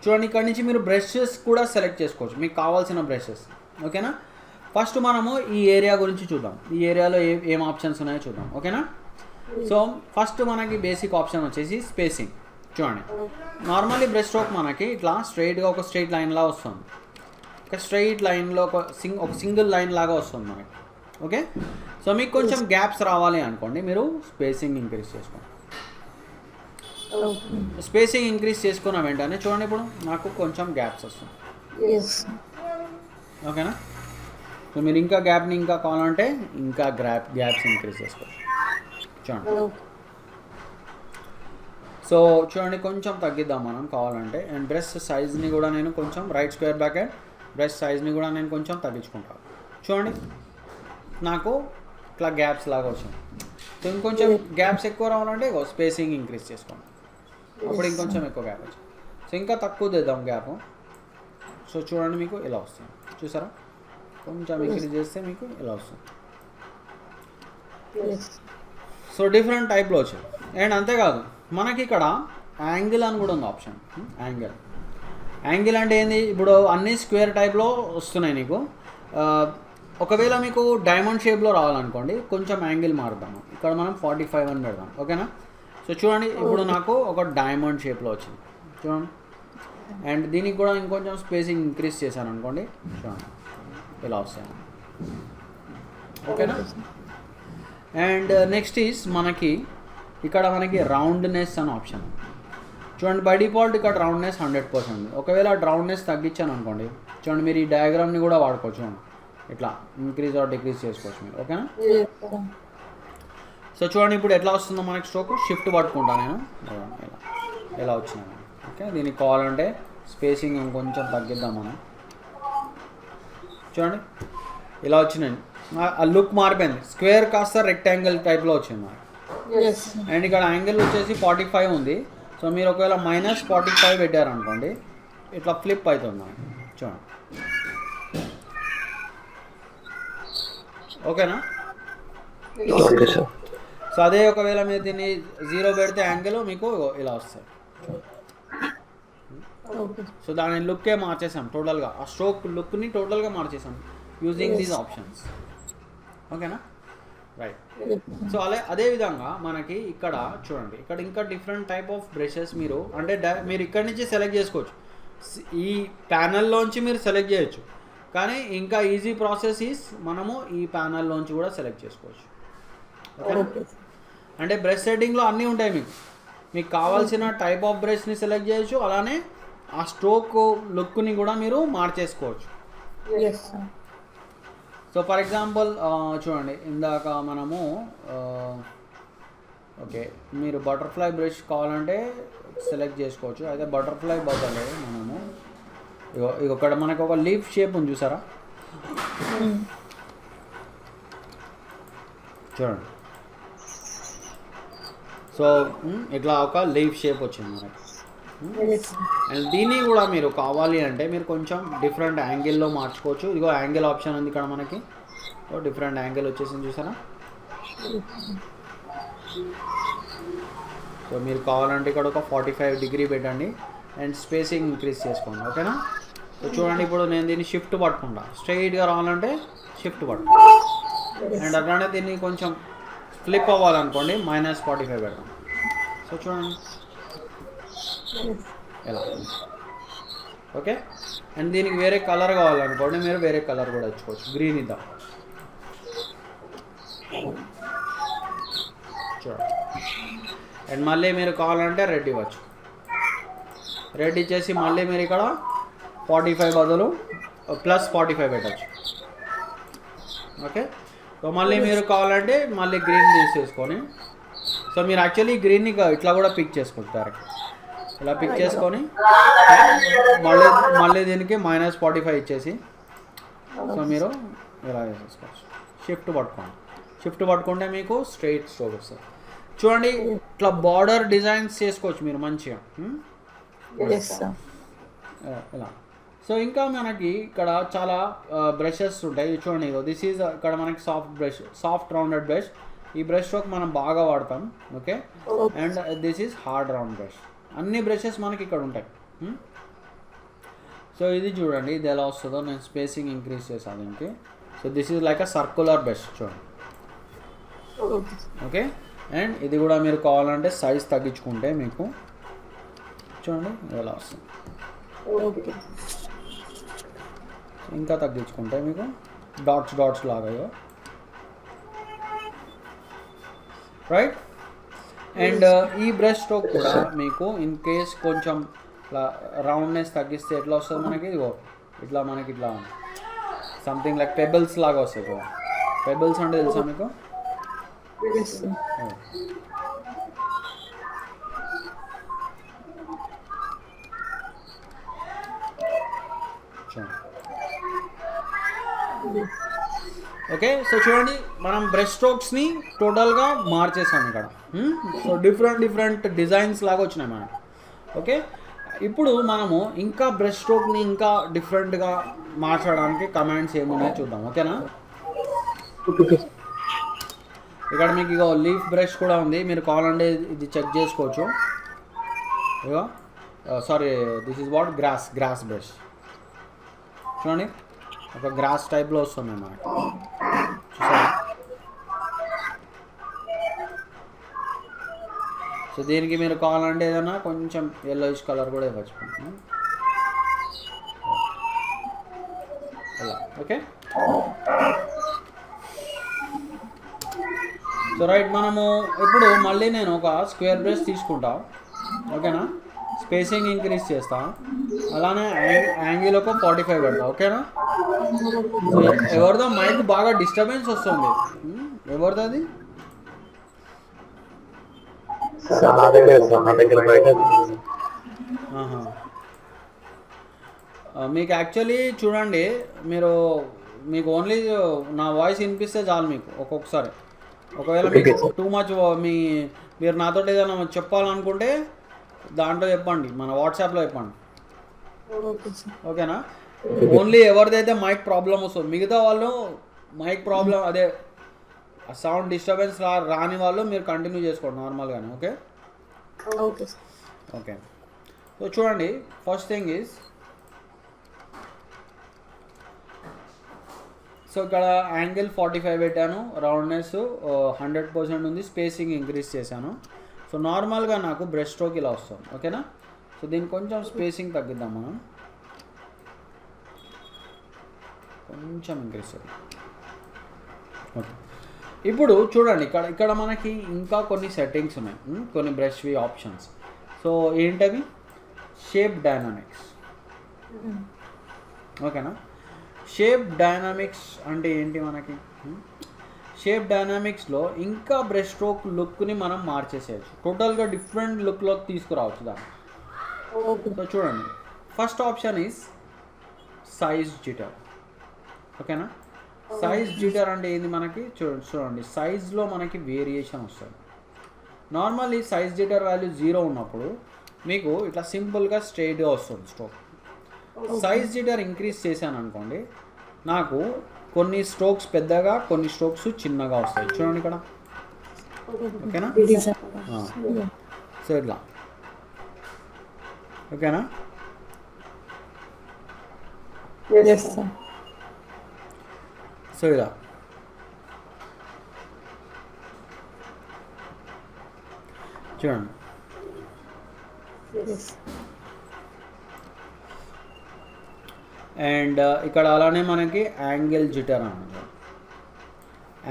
చూడండి, ఇక్కడ నుంచి మీరు బ్రషెస్ కూడా సెలెక్ట్ చేసుకోవచ్చు, మీకు కావాల్సిన బ్రషెస్. ఓకేనా? ఫస్ట్ మనము ఈ ఏరియా గురించి చూద్దాం. ఈ ఏరియాలో ఏం ఆప్షన్స్ ఉన్నాయో చూద్దాం. ఓకేనా? సో ఫస్ట్ మనకి బేసిక్ ఆప్షన్ వచ్చేసి స్పేసింగ్. చూడండి, నార్మల్లీ బ్రష్ స్ట్రోక్ మనకి ఇట్లా స్ట్రైట్గా ఒక స్ట్రైట్ లైన్లా వస్తుంది. ఒక స్ట్రైట్ లైన్లో ఒక సింగిల్ లైన్ లాగా వస్తుంది మనకి. ఓకే, సో మీకు కొంచెం గ్యాప్స్ రావాలి అనుకోండి, మీరు స్పేసింగ్ ఇంక్రీజ్ చేసుకోండి. స్పేసింగ్ ఇంక్రీజ్ చేసుకున్న వెంటనే చూడండి ఇప్పుడు నాకు కొంచెం గ్యాప్స్ వస్తుంది. ఓకేనా? సో మీరు ఇంకా గ్యాప్ని ఇంకా కావాలంటే ఇంకా గ్యాప్స్ ఇంక్రీజ్ చేసుకోండి. చూడండి, సో చూడండి కొంచెం తగ్గిద్దాం మనం కావాలంటే. అండ్ బ్రష్ సైజ్ని కూడా నేను కొంచెం రైట్ స్క్వేర్ బ్రాకెట్ బ్రష్ సైజ్ని కూడా నేను కొంచెం తగ్గించుకుంటాను. చూడండి, నాకు ఇట్లా గ్యాప్స్ లాగా వచ్చింది. సో ఇంకొంచెం గ్యాప్స్ ఎక్కువ రావాలంటే స్పేసింగ్ ఇంక్రీజ్ చేసుకోండి, అప్పుడు ఇంకొంచెం ఎక్కువ గ్యాప్ వచ్చింది. సో ఇంకా తక్కువ తెద్దాం గ్యాప్. సో చూడండి, మీకు ఇలా వస్తుంది. చూసారా? కొంచెం ఇంక్రీజ్ చేస్తే మీకు ఇలా వస్తుంది. సో డిఫరెంట్ టైప్లో వచ్చింది. అండ్ అంతేకాదు మనకి ఇక్కడ యాంగిల్ అని కూడా ఉంది ఆప్షన్. యాంగిల్ అంటే ఏంది? ఇప్పుడు అన్ని స్క్వేర్ టైప్లో వస్తున్నాయి నీకు. ఒకవేళ మీకు డైమండ్ షేప్లో రావాలనుకోండి, కొంచెం యాంగిల్ మారుద్దాము. ఇక్కడ మనం 45 అని పెడదాం. ఓకేనా? సో చూడండి, ఇప్పుడు నాకు ఒక డైమండ్ షేప్లో వచ్చింది. చూడండి, అండ్ దీనికి కూడా ఇంకొంచెం స్పేసింగ్ ఇంక్రీజ్ చేశాను అనుకోండి, చూడండి ఇలా వస్తాయి. ఓకేనా? అండ్ నెక్స్ట్ ఈజ్ మనకి ఇక్కడ రౌండ్నెస్ అని ఆప్షన్. చూడండి, బై డిఫాల్ట్ ఇక్కడ రౌండ్నెస్ 100% ఉంది. ఒకవేళ రౌండ్నెస్ తగ్గించాను అనుకోండి, చూడండి మీరు ఈ డయాగ్రామ్ని కూడా వాడుకోవచ్చు. చూడండి, ఇట్లా ఇంక్రీజ్ ఆర్ డిక్రీజ్ చేసుకోవచ్చు మీరు. ఓకేనా? సో చూడండి ఇప్పుడు ఎట్లా వస్తుందో మనకి స్ట్రోక్. షిఫ్ట్ పట్టుకుంటా నేను, ఎలా వచ్చినా. ఓకే, దీనికి కావాలంటే స్పేసింగ్ ఇంకొంచెం తగ్గిద్దాం మనం. చూడండి ఇలా వచ్చినాయి. ఆ లుక్ మారిపోయింది, స్క్వేర్ కాస్త రెక్టాంగిల్ టైప్లో వచ్చింది మనకి. అండ్ ఇక్కడ యాంగిల్ వచ్చేసి 45 ఉంది. సో మీరు ఒకవేళ -45 పెట్టారనుకోండి, ఇట్లా ఫ్లిప్ అవుతుంది మనకి. చూడండి, ఓకేనా? సో అదే ఒకవేళ మీరు దీన్ని 0 పెడితే యాంగిల్ మీకు ఇలా వస్తాయి. ఓకే సో దాని లుక్కే మార్చేసాం టోటల్గా, ఆ స్ట్రోక్ లుక్ని టోటల్గా మార్చేసాం యూజింగ్ దీస్ ఆప్షన్స్. ఓకేనా, రైట్. సో అదే విధంగా మనకి ఇక్కడ చూడండి, ఇక్కడ ఇంకా డిఫరెంట్ టైప్ ఆఫ్ బ్రషెస్ మీరు అంటే మీరు ఇక్కడ నుంచి సెలెక్ట్ చేసుకోవచ్చు, ఈ ప్యానల్లోంచి మీరు సెలెక్ట్ చేయొచ్చు. కానీ ఇంకా ఈజీ ప్రాసెస్ ఈస్ మనము ఈ ప్యానల్లోంచి కూడా సెలెక్ట్ చేసుకోవచ్చు. ఓకేనా, అంటే బ్రష్ సెట్టింగ్లో అన్నీ ఉంటాయి మీకు కావాల్సిన టైప్ ఆఫ్ బ్రష్ని సెలెక్ట్ చేయొచ్చు, అలానే ఆ స్ట్రోక్ లుక్ని కూడా మీరు మార్చేసుకోవచ్చు. సో ఫర్ ఎగ్జాంపుల్ చూడండి, ఇందాక మనము ఓకే మీరు బటర్ఫ్లై బ్రష్ కావాలంటే సెలెక్ట్ చేసుకోవచ్చు. అయితే బటర్ఫ్లై బదులు మనము ఇక్కడ మనకు ఒక లీఫ్ షేప్ ఉంది చూసారా, చూడండి. సో ఇట్లా ఒక లీఫ్ షేప్ వచ్చింది మనకి. అండ్ దీన్ని కూడా మీరు కావాలి అంటే మీరు కొంచెం డిఫరెంట్ యాంగిల్లో మార్చుకోవచ్చు. ఇదిగో యాంగిల్ ఆప్షన్ ఉంది ఇక్కడ మనకి, డిఫరెంట్ యాంగిల్ వచ్చేసింది చూసారా. సో మీరు కావాలంటే ఇక్కడ ఒక 45 డిగ్రీ పెట్టండి అండ్ స్పేసింగ్ ఇంక్రీజ్ చేసుకోండి. ఓకేనా, సో చూడండి ఇప్పుడు నేను దీన్ని షిఫ్ట్ పట్టుకుంటా, స్ట్రైట్గా రావాలంటే షిఫ్ట్ పట్టుకుంటా. అండ్ అట్లానే దీన్ని కొంచెం ఫ్లిప్ అవ్వాలనుకోండి -45 పెడతాం. సో చూడండి ఎలా, ఓకే. అండ్ దీనికి వేరే కలర్ కావాలనుకోండి మీరు వేరే కలర్ కూడా ఇచ్చుకోవచ్చు, గ్రీన్ ఇద్దాం చూడండి. అండ్ మళ్ళీ మీరు కావాలంటే రెడ్ ఇవ్వచ్చు, రెడ్ ఇచ్చేసి మళ్ళీ మీరు ఇక్కడ 45 బదులు +45 పెట్టచ్చు. ఓకే, సో మళ్ళీ మీరు కావాలంటే మళ్ళీ గ్రీన్ తీసేసుకొని, సో మీరు యాక్చువల్లీ గ్రీన్ని ఇట్లా కూడా పిక్ చేసుకుంటారు, ఇలా పిక్ చేసుకొని మళ్ళీ దీనికి -45 ఇచ్చేసి, సో మీరు ఇలా వేసేసుకోవచ్చు. షిఫ్ట్ పట్టుకోండి, షిఫ్ట్ పట్టుకుంటే మీకు స్ట్రైట్ స్ట్రోక్ వస్తుంది. చూడండి ఇట్లా బార్డర్ డిజైన్స్ చేసుకోవచ్చు మీరు మంచిగా ఇలా. సో ఇంకా మనకి ఇక్కడ చాలా బ్రషెస్ ఉంటాయి చూడండి. దిస్ ఈజ్ ఇక్కడ మనకి సాఫ్ట్ రౌండెడ్ బ్రష్. ఈ బ్రష్ స్ట్రోక్ మనం బాగా వాడతాం. Okay, and this is hard round brush. అన్ని బ్రషెస్ మనకి ఇక్కడ ఉంటాయి. సో ఇది చూడండి ఇది ఎలా వస్తుందో, నేను స్పేసింగ్ ఇంక్రీజ్ చేశాను దీనికి. So this is like a circular brush చూడండి. ఓకే, అండ్ ఇది కూడా మీరు కావాలంటే సైజ్ తగ్గించుకుంటే మీకు చూడండి ఎలా వస్తుంది. ఇంకా తగ్గించుకుంటే మీకు డాట్స్ లాగా, రైట్. అండ్ ఈ బ్రష్ స్ట్రోక్ కూడా మీకు ఇన్ కేస్ కొంచెం ఇట్లా రౌండ్నెస్ తగ్గిస్తే ఎట్లా వస్తుంది మనకి, ఇదిగో ఇట్లా మనకి ఇట్లా సంథింగ్ లైక్ పెబుల్స్ లాగా వస్తాయి చూడండి. పెబుల్స్ అంటే తెలుసా మీకు? ఓకే, సో చూడండి మనం బ్రష్ స్ట్రోక్స్ని టోటల్గా మార్చేసాం ఇక్కడ. సో డిఫరెంట్ డిజైన్స్ లాగా వచ్చినాయి మనకి. ఓకే, ఇప్పుడు మనము ఇంకా బ్రష్ స్ట్రోక్ని ఇంకా డిఫరెంట్గా మార్చడానికి కమాండ్స్ ఏమున్నాయో చూద్దాం. ఓకేనా, ఇక్కడ మీకు ఇక లీఫ్ బ్రష్ కూడా ఉంది, మీరు కావాలంటే ఇది చెక్ చేసుకోవచ్చు. ఇగో sorry, this is what grass brush. చూడండి ఒక గ్రాస్ టైప్లో వస్తుంది మనకి, చూసారా. సో దీనికి మీరు కావాలంటే ఏదైనా కొంచెం yellowish కలర్ కూడా ఇవ్వచ్చు అలా. Okay, so right. మనము ఇప్పుడు మళ్ళీ నేను ఒక స్క్వేర్ బ్రష్ తీసుకుంటా. ఓకేనా, స్పేసింగ్ ఇంక్రీజ్ చేస్తా, అలానే యాంగిల్ ఒక 45 పెడతా. ఓకేనా, ఎవరిదో మైక్ బాగా డిస్టర్బెన్స్ వస్తుంది, ఎవరిదో అది? మీకు యాక్చువల్లీ చూడండి, మీకు ఓన్లీ నా వాయిస్ వినిపిస్తే చాలు మీకు. ఒక్కొక్కసారి ఒకవేళ మీకు టూ మచ్ మీరు నాతో ఏదైనా చెప్పాలనుకుంటే దాంట్లో చెప్పండి, మన వాట్సాప్లో చెప్పండి. ఓకేనా, ఓన్లీ ఎవరిదైతే మైక్ ప్రాబ్లం వస్తుంది, మిగతా వాళ్ళు మైక్ ప్రాబ్లం అదే సౌండ్ డిస్టర్బెన్స్ రాని వాళ్ళు మీరు కంటిన్యూ చేసుకోండి నార్మల్గానే. Okay, okay. సో సో చూడండి, ఫస్ట్ థింగ్ ఈజ్, సో ఇక్కడ యాంగిల్ 45 పెట్టాను, రౌండ్నెస్ 100% ఉంది, స్పేసింగ్ ఇంక్రీజ్ చేశాను. సో నార్మల్గా నాకు బ్రష్ స్ట్రోక్ ఇలా వస్తుంది. ఓకేనా? సో దీన్ని కొంచెం స్పేసింగ్ తగ్గిద్దాం మనం, కొంచెం ఇంక్రీజ్ చేద్దాం. ఓకే, ఇప్పుడు చూడండి ఇక్కడ మనకి ఇంకా కొన్ని సెట్టింగ్స్ ఉన్నాయి, కొన్ని బ్రష్వి ఆప్షన్స్. సో ఏంటవి? Shape dynamics. ఓకేనా? షేప్ డైనామిక్స్ అంటే ఏంటి మనకి? షేప్ డైనామిక్స్లో ఇంకా బ్రష్ స్ట్రోక్ లుక్ని మనం మార్చేసేయచ్చు, టోటల్గా డిఫరెంట్ లుక్లోకి తీసుకురావచ్చు దాన్ని. సో చూడండి, first option is size jitter. ఓకేనా? సైజ్ జిటర్ అంటే ఏంది మనకి? చూడండి, సైజ్లో మనకి వేరియేషన్ వస్తుంది. నార్మల్లీ సైజ్ జిటర్ వాల్యూ 0 ఉన్నప్పుడు మీకు ఇట్లా సింపుల్గా స్ట్రైట్గా వస్తుంది స్ట్రోక్. సైజ్ జిటర్ ఇంక్రీజ్ చేశాను అనుకోండి, నాకు కొన్ని స్ట్రోక్స్ పెద్దగా, కొన్ని స్ట్రోక్స్ చిన్నగా వస్తాయి. చూడండి ఇక్కడ. ఓకేనా? సో ఇట్లా. ఓకేనా? సో ఇలా చూడండి. అండ్ ఇక్కడ అలానే మనకి యాంగిల్ జిటర్ అన్నమాట.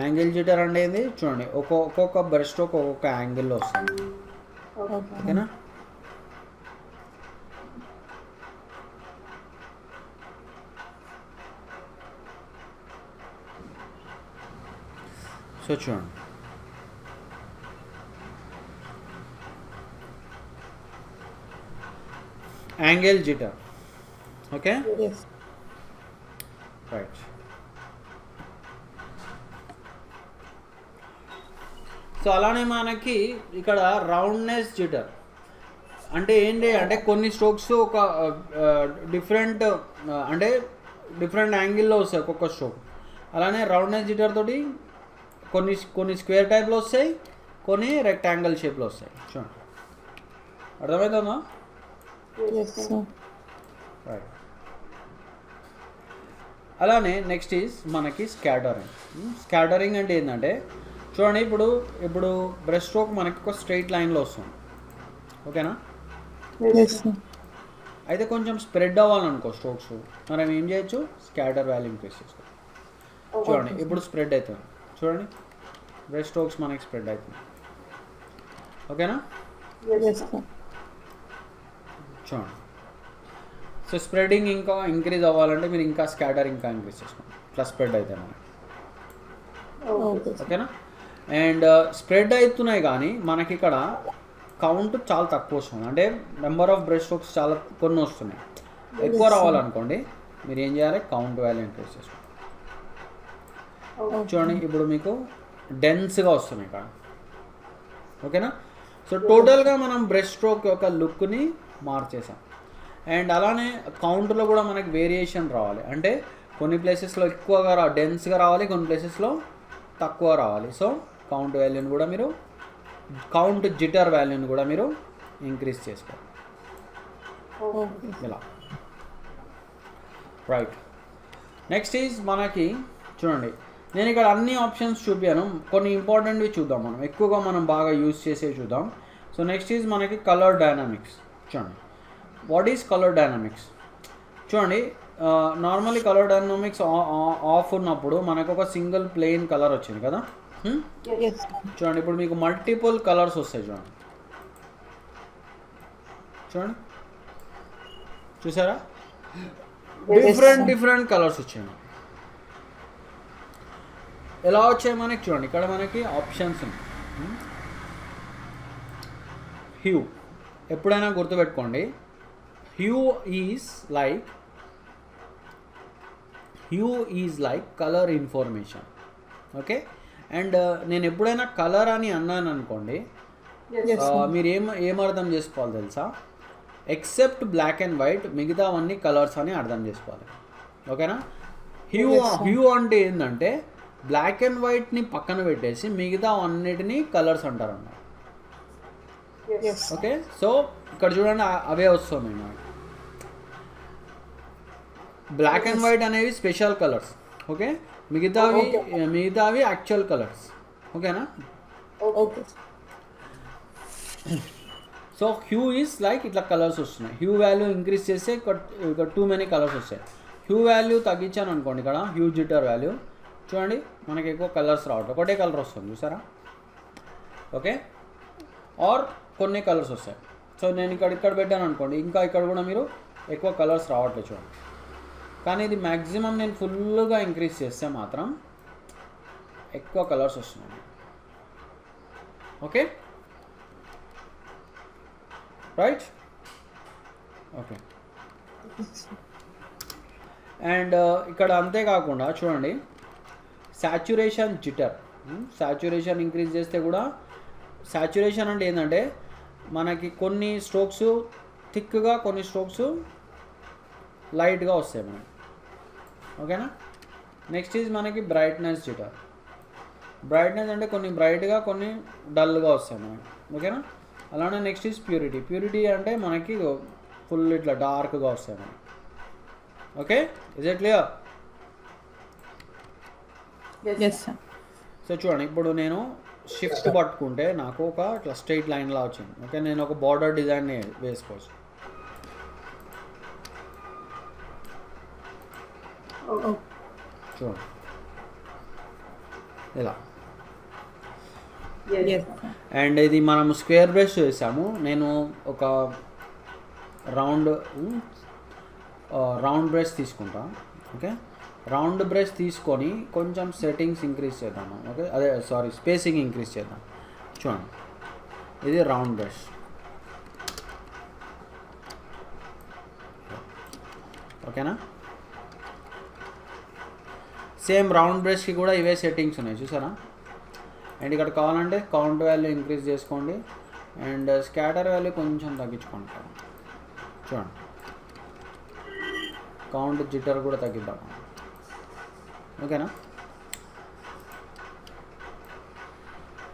యాంగిల్ జిటర్ అంటే ఏంది? చూడండి, ఒక్కొక్క బ్రష్ స్ట్రోక్ ఒక్కొక్క యాంగిల్లో వస్తుంది. ఓకేనా? సో చూడండి, angle jitter. Okay, right. So అలానే మనకి ఇక్కడ రౌండ్నెస్ జిటర్ అంటే ఏంటి అంటే కొన్ని స్ట్రోక్స్ ఒక డిఫరెంట్ అంటే డిఫరెంట్ యాంగిల్లో వస్తాయి ఒక్కొక్క స్ట్రోక్. అలానే రౌండ్నెస్ జిటర్ తోటి కొన్ని స్క్వేర్ టైప్లో వస్తాయి, కొన్ని రెక్టాంగిల్ షేప్లో వస్తాయి. చూడండి, అర్థమవుతుందా? రైట్. అలానే నెక్స్ట్ ఈజ్ మనకి స్కాటరింగ్. స్కాటరింగ్ అంటే ఏంటంటే చూడండి, ఇప్పుడు బ్రష్ స్ట్రోక్ మనకి ఒక స్ట్రైట్ లైన్లో వస్తుంది. ఓకేనా? అయితే కొంచెం స్ప్రెడ్ అవ్వాలనుకో స్ట్రోక్స్, మనం ఏం చేయొచ్చు? స్కాటర్ వాల్యూ ఇంక్రీజ్ చేసుకోవాలి. చూడండి, ఇప్పుడు స్ప్రెడ్ అవుతుంది. చూడండి, బ్రష్ స్ట్రోక్స్ మనకి స్ప్రెడ్ అవుతుంది. ఓకేనా? చూడండి, సో స్ప్రెడింగ్ ఇంకా ఇంక్రీజ్ అవ్వాలంటే మీరు ఇంకా స్కాటర్ ఇంకా ఇంక్రీజ్ చేసుకోండి, ఇట్లా స్ప్రెడ్ అవుతాయి మనకి. ఓకేనా? అండ్ స్ప్రెడ్ అవుతున్నాయి కానీ మనకి ఇక్కడ కౌంట్ చాలా తక్కువ వస్తుంది, అంటే నెంబర్ ఆఫ్ బ్రష్ స్ట్రోక్స్ చాలా కొన్ని వస్తున్నాయి. ఎక్కువ రావాలనుకోండి మీరు ఏం చేయాలి? కౌంట్ వాల్యూ ఇంక్రీజ్ చేసుకోండి. చూడండి, ఇప్పుడు మీకు డెన్స్గా వస్తున్నాయి ఇక్కడ. ఓకేనా? సో టోటల్గా మనం బ్రష్ స్ట్రోక్ యొక్క లుక్ని మార్చేసాం. అండ్ అలానే కౌంట్లో కూడా మనకి వేరియేషన్ రావాలి, అంటే కొన్ని ప్లేసెస్లో ఎక్కువగా డెన్స్గా రావాలి, కొన్ని ప్లేసెస్లో తక్కువ రావాలి. సో కౌంట్ వాల్యూని కూడా మీరు కౌంట్ జిటర్ వాల్యూని కూడా మీరు ఇంక్రీజ్ చేసుకోవాలి ఇలా. రైట్. నెక్స్ట్ ఈజ్ మనకి చూడండి, నేను ఇక్కడ అన్ని ఆప్షన్స్ చూపాను, కొన్ని ఇంపార్టెంట్వి చూద్దాం మనం, ఎక్కువగా మనం బాగా యూజ్ చేసేవి చూద్దాం. సో నెక్స్ట్ ఈజ్ మనకి కలర్ డైనామిక్స్. చూడండి, వాట్ ఈజ్ కలర్ డైనామిక్స్? చూడండి, నార్మల్లీ కలర్ డైనామిక్స్ ఆఫ్ ఉన్నప్పుడు మనకు ఒక సింగిల్ ప్లెయిన్ కలర్ వచ్చింది కదా. చూడండి, ఇప్పుడు మీకు మల్టిపుల్ కలర్స్ వస్తాయి. చూడండి, చూసారా? డిఫరెంట్ కలర్స్ వచ్చాయి. ఎలా వచ్చాయి మనకి? చూడండి, ఇక్కడ మనకి ఆప్షన్స్ ఉన్నాయి. హ్యూ, ఎప్పుడైనా గుర్తుపెట్టుకోండి, hue is like colour information. Okay, and నేను ఎప్పుడైనా కలర్ అని అన్నాను అనుకోండి, మీరు ఏమర్థం చేసుకోవాలి తెలుసా? ఎక్సెప్ట్ బ్లాక్ అండ్ వైట్, మిగతావన్నీ కలర్స్ అని అర్థం చేసుకోవాలి. ఓకేనా? హ్యూ అంటే ఏంటంటే బ్లాక్ అండ్ వైట్ని పక్కన పెట్టేసి మిగతా అన్నిటినీ కలర్స్ అంటారు అన్నమాట. Yes. ఓకే. సో ఇక్కడ చూడండి అవే వస్తున్నాయి నాకు. బ్లాక్ అండ్ వైట్ అనేవి స్పెషల్ కలర్స్. ఓకే, మిగతావి యాక్చువల్ కలర్స్. ఓకేనా. Okay. So hue is like ఇట్లా కలర్స్ వస్తున్నాయి. హ్యూ వాల్యూ ఇంక్రీజ్ చేస్తే ఇక్కడ టూ మెనీ కలర్స్ వస్తాయి. హ్యూ వాల్యూ తగ్గించాను అనుకోండి, ఇక్కడ హ్యూ జిటర్ వాల్యూ చూడండి మనకి ఎక్కువ కలర్స్ రావట్లేదు, ఒకటే కలర్ వస్తుంది చూసారా. ఓకే, ఆర్ కొన్ని కలర్స్ వస్తాయి. సో నేను ఇక్కడ పెట్టాను అనుకోండి, ఇంకా ఇక్కడ కూడా మీరు ఎక్కువ కలర్స్ రావట్లేదు చూడండి. కానీ ఇది మ్యాక్సిమం నేను ఫుల్గా ఇంక్రీజ్ చేస్తే మాత్రం ఎక్కువ కలర్స్ వస్తున్నాయి. Okay, right. ఓకే, అండ్ ఇక్కడ అంతేకాకుండా చూడండి సాచురేషన్ జిటర్. సాచురేషన్ ఇంక్రీజ్ చేస్తే కూడా, సాచురేషన్ అంటే ఏంటంటే మనకి కొన్ని స్ట్రోక్స్ థిక్గా, కొన్ని స్ట్రోక్స్ లైట్గా వస్తాయి మనకి. ఓకేనా. నెక్స్ట్ ఈజ్ మనకి బ్రైట్నెస్ జిటర్. బ్రైట్నెస్ అంటే కొన్ని బ్రైట్గా, కొన్ని డల్గా వస్తాయి మనకి. ఓకేనా. అలానే నెక్స్ట్ ఈజ్ ప్యూరిటీ. ప్యూరిటీ అంటే మనకి ఫుల్ ఇట్లా డార్క్గా వస్తాయి మనకి. Okay, is it clear? Yes, sir. So చూడండి ఇప్పుడు నేను షిఫ్ట్ పట్టుకుంటే నాకు ఒక ఇట్లా స్ట్రైట్ లైన్లా వచ్చింది. ఓకే, నేను ఒక బార్డర్ డిజైన్ వేసుకోవచ్చు. చూడండి ఇలా. Yes. అండ్ ఇది మనం స్క్వేర్ బ్రష్ చేసాము. నేను ఒక రౌండ్ బ్రష్ తీసుకుంటా. ఓకే, రౌండ్ బ్రష్ తీసుకొని కొంచెం సెట్టింగ్స్ ఇంక్రీజ్ చేద్దాము. ఓకే, స్పేసింగ్ ఇంక్రీజ్ చేద్దాం. చూడండి ఇది రౌండ్ బ్రష్. ఓకేనా. సేమ్ రౌండ్ బ్రష్కి కూడా ఇవే సెట్టింగ్స్ ఉన్నాయి చూసారా. అండ్ ఇక్కడ కావాలంటే కౌంట్ వాల్యూ ఇంక్రీజ్ చేసుకోండి అండ్ స్కాటర్ వాల్యూ కొంచెం తగ్గించుకోండి. చూడండి కౌంట్ జిటర్ కూడా తగ్గిద్దాం. ఓకేనా.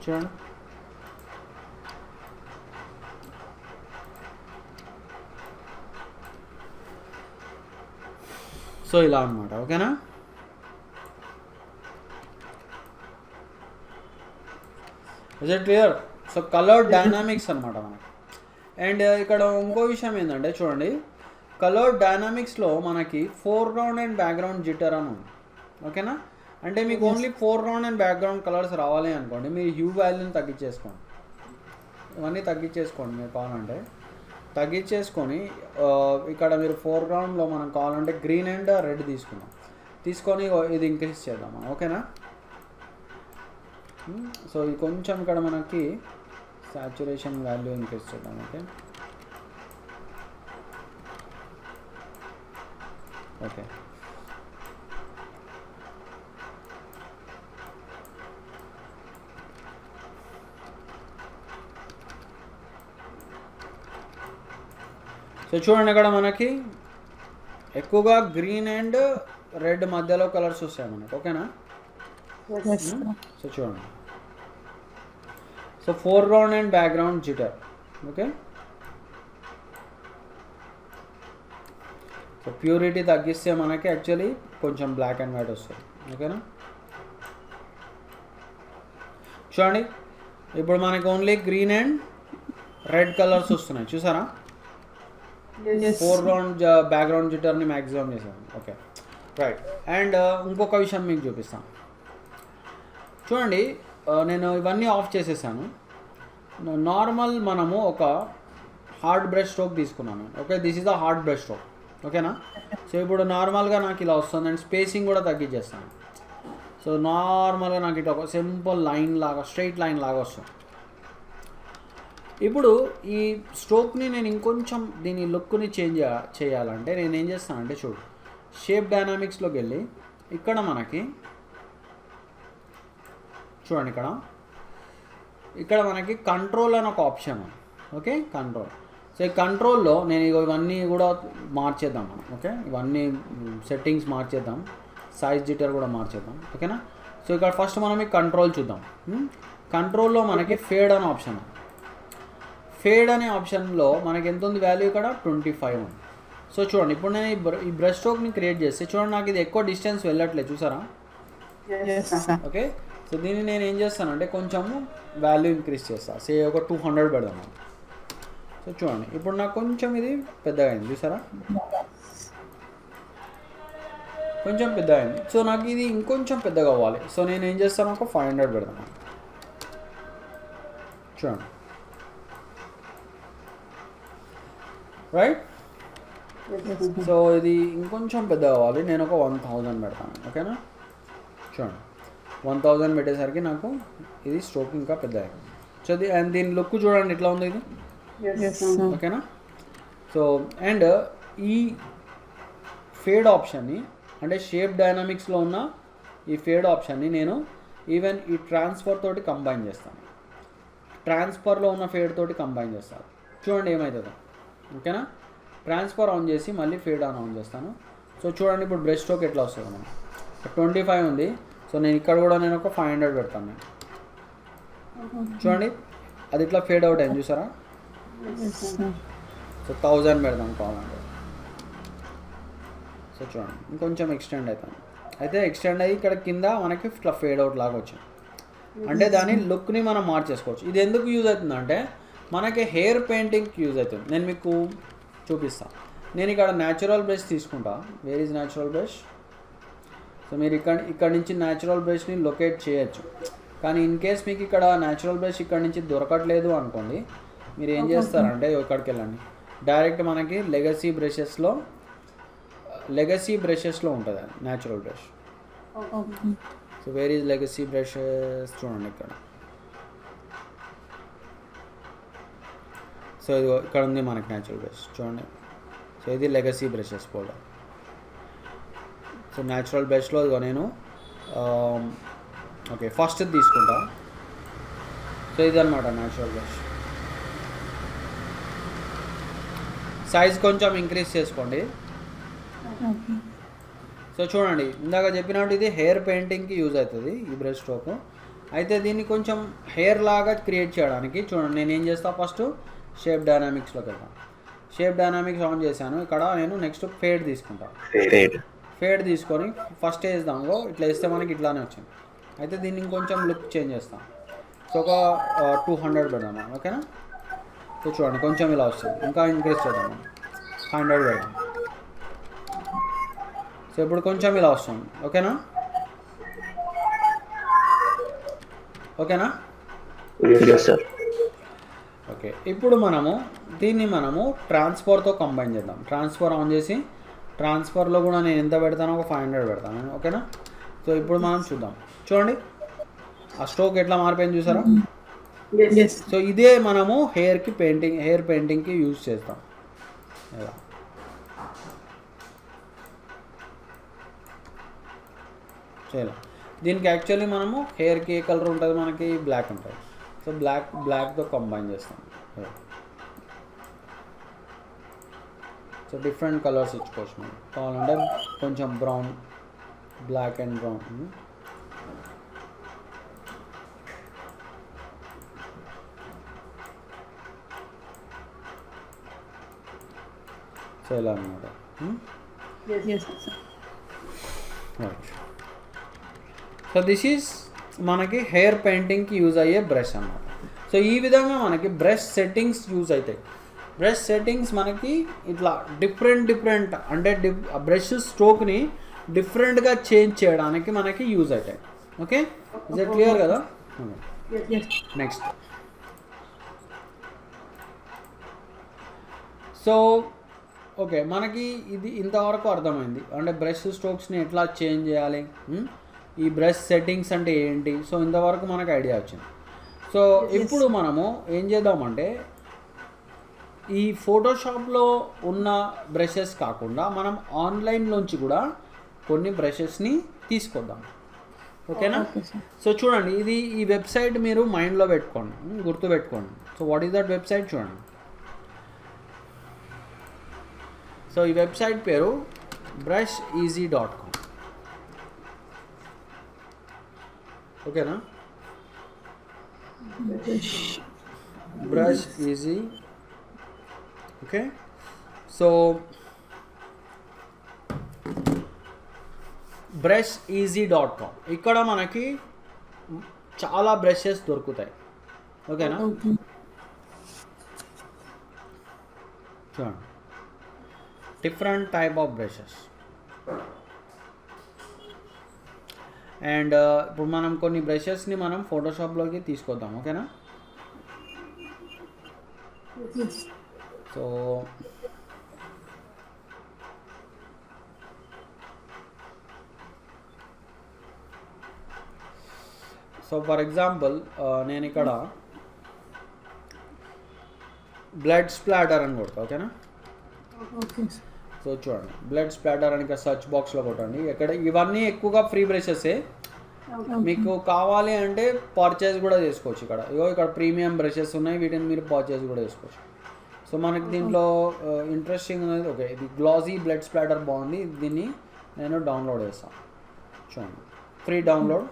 చూడండి సో ఇలా అన్నమాట. ఓకేనా. Is it clear? So colour dynamics అనమాట మనకి. అండ్ ఇక్కడ ఇంకో విషయం ఏంటంటే చూడండి, కలర్ డైనామిక్స్లో మనకి ఫోర్గ్రౌండ్ అండ్ బ్యాక్గ్రౌండ్ జిటర్ అని ఉంది. ఓకేనా. అంటే మీకు only foreground and background colours రావాలి అనుకోండి, మీరు హ్యూ వాల్యూని తగ్గించేసుకోండి. ఇవన్నీ తగ్గించేసుకోండి మీరు కావాలంటే. తగ్గించేసుకొని ఇక్కడ మీరు ఫోర్గ్రౌండ్లో మనం కావాలంటే గ్రీన్ అండ్ రెడ్ తీసుకొని ఇది ఇంక్రీజ్ చేద్దాం మనం. ఓకేనా. సో ఇది కొంచెం ఇక్కడ మనకి సాచురేషన్ వాల్యూ ఇంక్రీజ్ చేద్దాం. Okay, okay. సో చూడండి ఇక్కడ మనకి ఎక్కువగా గ్రీన్ అండ్ రెడ్ మధ్యలో కలర్స్ వస్తాయి మనకి. ఓకేనా. సో చూడండి, so foreground and background jitter. Okay, so purity తగ్గిస్తే మనకి యాక్చువల్లీ కొంచెం బ్లాక్ అండ్ వైట్ వస్తుంది. ఓకేనా. చూడండి ఇప్పుడు మనకి only green and red colours వస్తున్నాయి చూసారా. ఫోర్గ్రౌండ్ బ్యాక్గ్రౌండ్ జిటర్ని మ్యాక్సిమం చేసాను. Okay, right. అండ్ ఇంకొక విషయం మీకు చూపిస్తాను చూడండి. నేను ఇవన్నీ ఆఫ్ చేసేసాను. నార్మల్ మనము ఒక హార్డ్ బ్రష్ స్ట్రోక్ తీసుకున్నాను. Okay, this is the hard brush stroke. ఓకేనా. సో ఇప్పుడు నార్మల్గా నాకు ఇలా వస్తుంది అండ్ స్పేసింగ్ కూడా తగ్గించేస్తాను. సో నార్మల్గా నాకు ఇట్లా ఒక సింపుల్ లైన్ లాగా, స్ట్రైట్ లైన్ లాగా వస్తుంది. ఇప్పుడు ఈ స్ట్రోక్ని నేను ఇంకొంచెం దీని లుక్ని చేంజ్ చేయాలంటే నేను ఏం చేస్తానంటే చూడు, షేప్ డైనామిక్స్లోకి వెళ్ళి ఇక్కడ మనకి చూడండి, ఇక్కడ మనకి కంట్రోల్ అని ఒక ఆప్షన్ ఉంది. Okay, control. సో ఈ కంట్రోల్లో నేను ఇవన్నీ కూడా మార్చేద్దాం మనం. ఓకే, ఇవన్నీ సెట్టింగ్స్ మార్చేద్దాం, సైజ్ జిటర్ కూడా మార్చేద్దాం. ఓకేనా. సో ఇక్కడ ఫస్ట్ మనం ఈ కంట్రోల్ చూద్దాం. కంట్రోల్లో మనకి ఫేడ్ అని ఆప్షన్ ఉంది. ఫేడ్ అనే ఆప్షన్లో మనకి ఎంత ఉంది వాల్యూ ఇక్కడ 25 ఉంది. సో చూడండి ఇప్పుడు నేను ఈ బ్రష్ స్ట్రోక్ని క్రియేట్ చేస్తే చూడండి నాకు ఇది ఎక్కువ డిస్టెన్స్ వెళ్ళట్లేదు చూసారా. ఓకే, సో దీన్ని నేను ఏం చేస్తానంటే కొంచెము వాల్యూ ఇంక్రీజ్ చేస్తాను, సే ఒక 200 పెడదాము. సో చూడండి ఇప్పుడు నాకు కొంచెం ఇది పెద్దగా అయింది చూసారా, కొంచెం పెద్ద అయింది. సో నాకు ఇది ఇంకొంచెం పెద్దగా అవ్వాలి. సో నేను ఏం చేస్తాను, ఒక 500 పెడతాను చూడండి, రైట్. సో ఇది ఇంకొంచెం పెద్దగా అవ్వాలి, నేను ఒక 1000 పెడతాను. ఓకేనా, చూడండి 1000 పెట్టేసరికి నాకు ఇది స్ట్రోక్ ఇంకా పెద్ద అయింది. సో అండ్ దీని లుక్ చూడండి ఎట్లా ఉంది ఇది. ఓకేనా, సో అండ్ ఈ ఫేడ్ ఆప్షన్ని అంటే షేప్ డైనామిక్స్లో ఉన్న ఈ ఫేడ్ ఆప్షన్ని నేను ఈవెన్ ఈ ట్రాన్స్ఫర్ తోటి కంబైన్ చేస్తాను, ట్రాన్స్ఫర్లో ఉన్న ఫేడ్ తోటి కంబైన్ చేస్తాను. చూడండి ఏమవుతుందో. ఓకేనా, ట్రాన్స్ఫర్ ఆన్ చేసి మళ్ళీ ఫేడ్ ఆన్ చేస్తాను. సో చూడండి ఇప్పుడు బ్రష్ స్ట్రోక్ ఎట్లా వస్తుంది మనం 25 ఉంది. సో నేను ఇక్కడ కూడా నేను ఒక 500 పెడతాను నేను. చూడండి అది ఇట్లా ఫేడ్ అవుట్ అయింది చూసారా. సో 1000 పెడతాం కావాలంటే. సో చూడండి ఇంకొంచెం ఎక్స్టెండ్ అవుతాను, అయితే ఎక్స్టెండ్ అయ్యి ఇక్కడ కింద మనకి ఇట్లా ఫేడ్ అవుట్ లాగా వచ్చింది. అంటే దాని లుక్ని మనం మార్చేసుకోవచ్చు. ఇది ఎందుకు యూజ్ అవుతుందంటే మనకి హెయిర్ పెయింటింగ్కి యూజ్ అవుతుంది. నేను మీకు చూపిస్తాను. నేను ఇక్కడ న్యాచురల్ బ్రష్ తీసుకుంటా. Where is natural brush? So మీరు ఇక్కడ నుంచి న్యాచురల్ బ్రష్ని లొకేట్ చేయొచ్చు. కానీ ఇన్ కేస్ మీకు ఇక్కడ న్యాచురల్ బ్రష్ ఇక్కడ నుంచి దొరకట్లేదు అనుకోండి, మీరు ఏం చేస్తారంటే ఇక్కడికి వెళ్ళండి, డైరెక్ట్ మనకి లెగసీ బ్రషెస్లో ఉంటుంది natural brush. So where is legacy brushes చూడండి ఇక్కడ. సో ఇది ఇక్కడ ఉంది మనకి న్యాచురల్ బ్రష్ చూడండి. సో ఇది legacy brushes folder. So natural బ్రష్లో ఇదిగో నేను ఓకే ఫస్ట్ తీసుకుంటా. సో ఇది అనమాట న్యాచురల్ బ్రష్. సైజ్ కొంచెం ఇంక్రీజ్ చేసుకోండి. సో చూడండి ఇందాక చెప్పినట్టు ఇది హెయిర్ పెయింటింగ్కి యూజ్ అవుతుంది ఈ బ్రష్ స్ట్రోక్. అయితే దీన్ని కొంచెం హెయిర్ లాగా క్రియేట్ చేయడానికి చూడండి నేను ఏం చేస్తాను, ఫస్ట్ షేప్ డైనామిక్స్లోకి వెళ్తాను. షేప్ డైనామిక్స్ ఆన్ చేశాను. ఇక్కడ నేను నెక్స్ట్ ఫేడ్ తీసుకుంటాను. ఫేడ్ తీసుకొని ఫస్ట్ వేద్దాము, ఇట్లా వేస్తే మనకి ఇట్లానే వచ్చింది. అయితే దీన్ని ఇంకొంచెం లుక్ చేంజ్ చేస్తాం. సో ఒక 200 పెడదాము. ఓకేనా, సో చూడండి కొంచెం ఇలా వస్తుంది. ఇంకా ఇంక్రీజ్ చేద్దాము, 100 పెడదాం. సో ఇప్పుడు కొంచెం ఇలా వస్తుంది. ఓకేనా, ఓకే. ఇప్పుడు దీన్ని మనము ట్రాన్స్ఫర్తో కంబైన్ చేద్దాం. ట్రాన్స్ఫర్ ఆన్ చేసి ట్రాన్స్ఫర్లో కూడా నేను ఎంత పెడతానో ఒక 500 పెడతాను. ఓకేనా, సో ఇప్పుడు మనం చూద్దాం. చూడండి ఆ స్ట్రోక్ ఎట్లా మారిపోయింది చూసారా. సో ఇదే మనము హెయిర్ పెయింటింగ్కి యూజ్ చేస్తాం. ఇలా చేయాలి. దీనికి యాక్చువల్లీ మనము హెయిర్కి ఏ కలర్ ఉంటుంది, మనకి బ్లాక్ ఉంటుంది. సో బ్లాక్తో కంబైన్ చేస్తాం. సో డిఫరెంట్ కలర్స్ ఇచ్చుకోవచ్చు మనం కావాలంటే, కొంచెం brown, black and brown. So ఇలా అన్నమాట. సో దిస్ ఈజ్ మనకి హెయిర్ పెయింటింగ్కి యూజ్ అయ్యే బ్రష్ అన్నమాట. సో ఈ విధంగా మనకి బ్రష్ సెట్టింగ్స్ యూజ్ అవుతాయి. బ్రష్ సెట్టింగ్స్ మనకి ఇట్లా డిఫరెంట్ అంటే బ్రష్ స్ట్రోక్ని డిఫరెంట్గా చేంజ్ చేయడానికి మనకి యూజ్ అవుతాయి. ఓకే, ఇస్ ఇట్ క్లియర్ కదా? నెక్స్ట్ సో ఓకే, మనకి ఇది ఇంతవరకు అర్థమైంది. అంటే బ్రష్ స్ట్రోక్స్ని ఎట్లా చేంజ్ చేయాలి, ఈ బ్రష్ సెట్టింగ్స్ అంటే ఏంటి. సో ఇంతవరకు మనకు ఐడియా వచ్చింది. సో ఇప్పుడు మనము ఏం చేద్దామంటే ఈ ఫోటోషాప్లో ఉన్న బ్రషెస్ కాకుండా మనం ఆన్లైన్లోంచి కూడా కొన్ని బ్రషెస్ని తీసుకొద్దాం. ఓకేనా? సో చూడండి, ఈ వెబ్సైట్ మీరు మైండ్లో పెట్టుకోండి, గుర్తుపెట్టుకోండి. So what is that website చూడండి. సో ఈ వెబ్సైట్ పేరు brusheasy.com. ఓకేనా? Brush easy. Okay, so brusheasy.com ఇక్కడ మనకి చాలా బ్రషెస్ దొరుకుతాయి. ఓకేనా, చూడండి different type of brushes. And ఇప్పుడు మనం కొన్ని బ్రషెస్ని మనం ఫోటోషాప్లోకి తీసుకొద్దాం. ఓకేనా, సో ఫర్ ఎగ్జాంపుల్ నేను ఇక్కడ బ్లడ్ స్ప్లాటర్ అని కొడతా. ఓకేనా, సో చూడండి బ్లడ్ స్ప్లాటర్ అని ఇక్కడ సర్చ్ బాక్స్లో కొట్టండి. ఇక్కడ ఇవన్నీ ఎక్కువగా ఫ్రీ బ్రషెసే, మీకు కావాలి అంటే పర్చేస్ కూడా చేసుకోవచ్చు. ఇక్కడ ప్రీమియం బ్రషెస్ ఉన్నాయి, వీటిని మీరు పర్చేస్ కూడా చేసుకోవచ్చు. సో మనకి దీంట్లో ఇంట్రెస్టింగ్ అనేది ఓకే, ఇది గ్లాసీ బ్లడ్ స్ప్లాటర్ బాగుంది, దీన్ని నేను డౌన్లోడ్ చేస్తాను. చూడండి ఫ్రీ డౌన్లోడ్.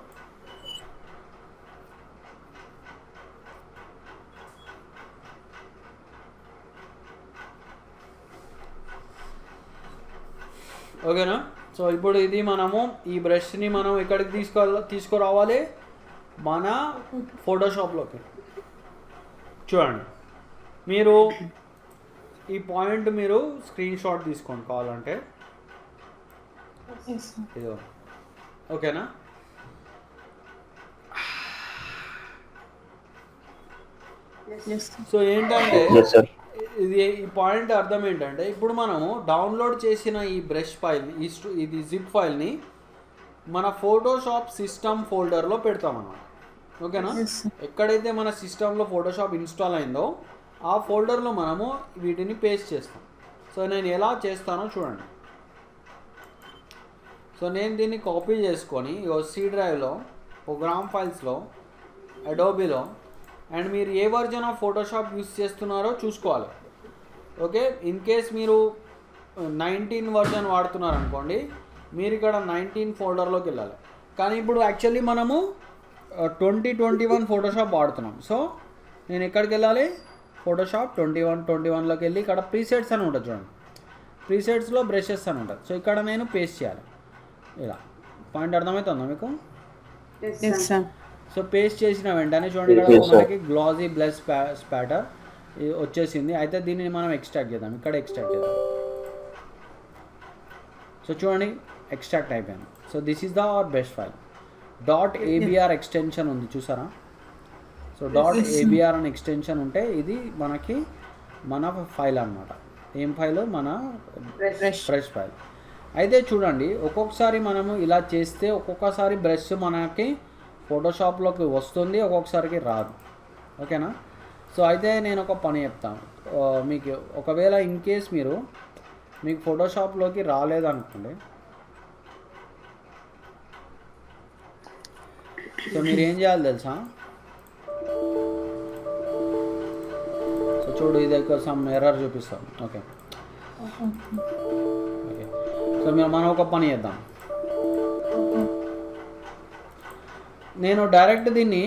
ఓకేనా, సో ఇప్పుడు ఇది మనము ఈ బ్రష్ని మనం ఎక్కడికి తీసుకురావాలి, మన ఫోటోషాప్లోకి. చూడండి మీరు ఈ పాయింట్ మీరు స్క్రీన్ షాట్ తీసుకోండి కావాలంటే. ఇదో ఓకేనా, సో ఏంటంటే ఇది ఈ పాయింట్ అర్థం ఏంటంటే ఇప్పుడు మనము డౌన్లోడ్ చేసిన ఈ బ్రష్ ఫైల్ ఇది జిప్ ఫైల్ని మన ఫోటోషాప్ సిస్టమ్ ఫోల్డర్లో పెడతామన్నమాట. ఓకేనా, ఎక్కడైతే మన సిస్టంలో ఫోటోషాప్ ఇన్స్టాల్ అయిందో ఆ ఫోల్డర్లో మనము వీటిని పేస్ట్ చేస్తాం. సో నేను ఎలా చేస్తానో చూడండి. సో నేను దీన్ని కాపీ చేసుకొని సి డ్రైవ్లో, ప్రోగ్రామ్ ఫైల్స్లో, అడోబీలో, అండ్ మీరు ఏ వర్జన్ ఆఫ్ ఫోటోషాప్ యూస్ చేస్తున్నారో చూసుకోవాలి. ఓకే, ఇన్ కేస్ మీరు 19 వర్జన్ వాడుతున్నారు అనుకోండి, మీరు ఇక్కడ 19 ఫోల్డర్లోకి వెళ్ళాలి. కానీ ఇప్పుడు యాక్చువల్లీ మనము 2021 ఫోటోషాప్ వాడుతున్నాం. సో నేను ఎక్కడికి వెళ్ళాలి, ఫోటోషాప్ 21లోకి వెళ్ళి ఇక్కడ ప్రీసెట్స్ అని ఉంటుంది చూడండి, ప్రీసెట్స్లో బ్రషెస్ అని ఉంటుంది. సో ఇక్కడ నేను పేస్ట్ చేయాలి. ఇలా పాయింట్ అర్థమవుతుందా మీకు? సో పేస్ట్ చేసిన వెంటనే చూడండి ఇక్కడ మనకి గ్లాసీ బ్లష్ స్పాటర్ వచ్చేసింది. అయితే దీన్ని మనం ఎక్స్ట్రాక్ట్ చేద్దాం. ఇక్కడ ఎక్స్ట్రాక్ట్ చేద్దాం. సో చూడండి ఎక్స్ట్రాక్ట్ అయిపోయాను. So this is the our brush file. .abr extension ఉంది చూసారా? సో .abr అని ఎక్స్టెన్షన్ ఉంటే ఇది మనకి మన ఫైల్ అన్నమాట. ఏం ఫైల్? మన బ్రష్ ఫైల్. అయితే చూడండి ఒక్కొక్కసారి మనము ఇలా చేస్తే ఒక్కొక్కసారి బ్రష్ మనకి ఫోటోషాప్లోకి వస్తుంది, ఒక్కొక్కసారికి రాదు. ఓకేనా, సో అయితే నేను ఒక పని చెప్తాను మీకు. ఒకవేళ ఇన్ కేస్ మీకు ఫోటోషాప్లోకి రాలేదనుకోండి, సో మీరు ఏం చేయాలి తెలుసా? సో చూడు ఇది సమ్ ఎర్రర్ చూపిస్తాను. ఓకే ఓకే, సో మనం ఒక పని చేద్దాం. నేను డైరెక్ట్ దీన్ని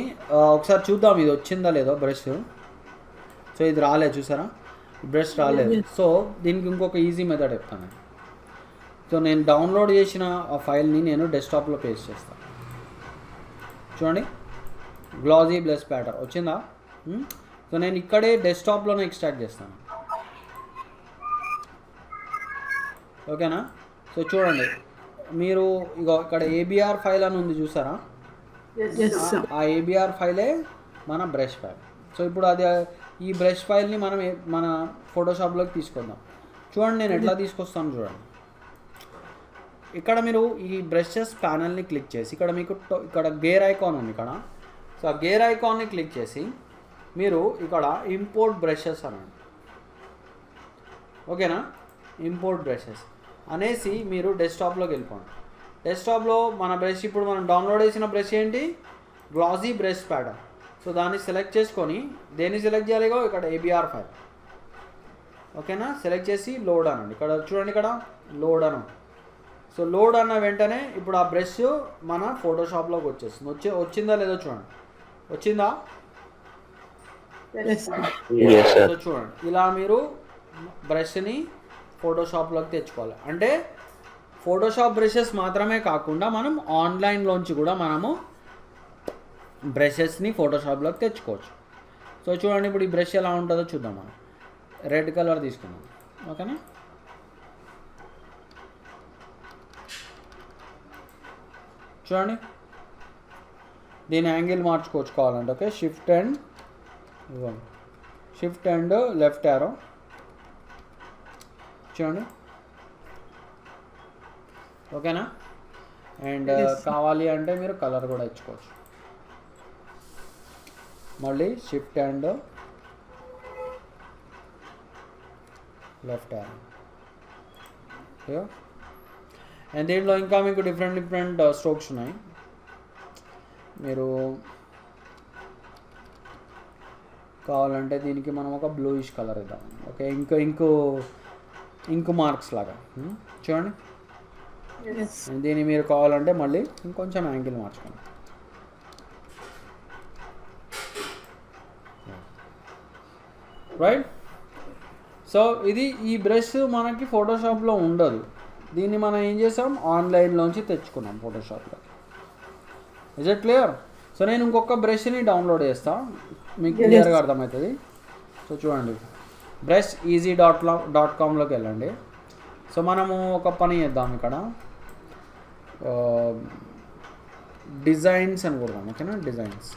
ఒకసారి చూద్దాం ఇది వచ్చిందా లేదో బ్రష్. సో ఇది రాలేదు చూసారా, బ్రష్ రాలేదు. సో దీనికి ఇంకొక ఈజీ మెథడ్ చెప్తాను. సో నేను డౌన్లోడ్ చేసిన ఆ ఫైల్ని నేను డెస్క్టాప్లో పేస్ట్ చేస్తాను. చూడండి గ్లాసీ బ్లష్ స్పాటర్ వచ్చిందా? సో నేను ఇక్కడే డెస్క్టాప్లోనే ఎక్స్ట్రాక్ట్ చేస్తాను. ఓకేనా, సో చూడండి మీరు ఇగో ఇక్కడ ఏబిఆర్ ఫైల్ అని ఉంది చూసారా? ఆ ఏబిఆర్ ఫైలే మన బ్రష్ ఫైల్. సో ఇప్పుడు అది ఈ బ్రష్ ఫైల్ని మనం మన ఫోటోషాప్లోకి తీసుకొద్దాం. చూడండి నేను ఎట్లా తీసుకొస్తాను చూడండి. ఇక్కడ మీరు ఈ బ్రషెస్ ప్యానల్ని క్లిక్ చేసి ఇక్కడ మీకు ఇక్కడ గేర్ ఐకాన్ ఉంది ఇక్కడ. సో ఆ గేర్ ఐకాన్ని క్లిక్ చేసి మీరు ఇక్కడ ఇంపోర్ట్ బ్రషెస్ అనండి. ఓకేనా, ఇంపోర్ట్ బ్రషెస్ అనేసి మీరు డెస్క్టాప్లోకి వెళ్ళిపోండి. డెస్క్టాప్లో మన బ్రష్ ఇప్పుడు మనం డౌన్లోడ్ చేసిన బ్రష్ ఏంటి? Glossy brush pattern. సో దాన్ని సెలెక్ట్ చేసుకొని దేన్ని సెలెక్ట్ చేయాలిగో ఇక్కడ ఏబిఆర్ ఫైల్. ఓకేనా, సెలెక్ట్ చేసి లోడ్ అనండి. ఇక్కడ చూడండి ఇక్కడ లోడ్ అను. సో లోడ్ అన్న వెంటనే ఇప్పుడు ఆ బ్రష్ మన ఫోటోషాప్లోకి వచ్చేస్తుంది. వచ్చిందా లేదో చూడండి. వచ్చిందా? Yes, sir. Yes, sir. So చూడండి ఇలా మీరు బ్రష్ని ఫోటోషాప్లోకి తెచ్చుకోవాలి. అంటే ఫోటోషాప్ బ్రషెస్ మాత్రమే కాకుండా మనం ఆన్లైన్లోంచి కూడా మనము బ్రషెస్ని ఫోటోషాప్లోకి తెచ్చుకోవచ్చు. సో చూడండి ఇప్పుడు ఈ బ్రష్ ఎలా ఉంటుందో చూద్దాం. మనం రెడ్ కలర్ తీసుకున్నాం, ఓకేనా. చూడండి దీని యాంగిల్ మార్చుకోవచ్చు కావాలంటే. Okay, shift and left arrow చూడండి, ఓకేనా. అండ్ కావాలి అంటే మీరు కలర్ కూడా ఇచ్చుకోవచ్చు. మళ్ళీ shift and left arrow. And దీంట్లో ఇంకా మీకు డిఫరెంట్ స్ట్రోక్స్ ఉన్నాయి. మీరు కావాలంటే దీనికి మనం ఒక బ్లూయిష్ కలర్ ఇద్దాం. ఓకే, ఇంకు మార్క్స్ లాగా చూడండి. Yes. దీన్ని మీరు కావాలంటే మళ్ళీ ఇంకొంచెం యాంగిల్ మార్చుకోండి. రైట్. సో ఇది ఈ బ్రష్ మనకి ఫోటోషాప్లో ఉండదు. దీన్ని మనం ఏం చేసాం, ఆన్లైన్లోంచి తెచ్చుకున్నాం ఫోటోషాప్లో. Is it clear? సో నేను ఇంకొక బ్రష్ని డౌన్లోడ్ చేస్తాను, మీకు క్లియర్గా అర్థమవుతుంది. సో చూడండి, brushEasy.com వెళ్ళండి. సో మనము ఒక పని చేద్దాం, ఇక్కడ డిజైన్స్ అని కొడదాం. ఓకేనా, డిజైన్స్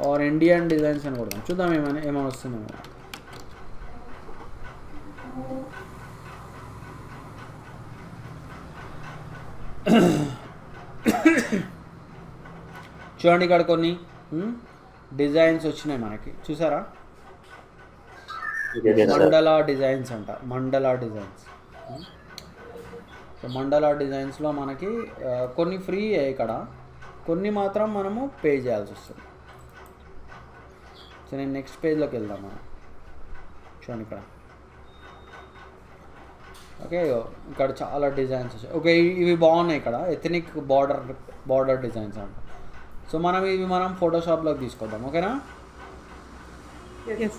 ఆర్ ఇండియన్ డిజైన్స్ అని కొడదాం. చూద్దాం ఏమైనా వస్తుందేమో. చూడండి ఇక్కడ కొన్ని డిజైన్స్ వచ్చినాయి మనకి, చూసారా. Yes, sir. మండలా డిజైన్స్ అంట, మండలా డిజైన్స్. సో మండలా డిజైన్స్లో మనకి కొన్ని ఫ్రీ ఇక్కడ, కొన్ని మాత్రం మనము పే చేయాల్సి వస్తుంది. సో నేను నెక్స్ట్ పేజ్లోకి వెళ్దాం మనం. చూడండి ఇక్కడ, ఓకే ఇక్కడ చాలా డిజైన్స్ వచ్చాయి. ఓకే ఇవి బాగున్నాయి ఇక్కడ, ఎథనిక్ బార్డర్ డిజైన్స్ అంట. సో మనం ఇవి ఫోటోషాప్లోకి తీసుకొద్దాం. ఓకేనా. Yes.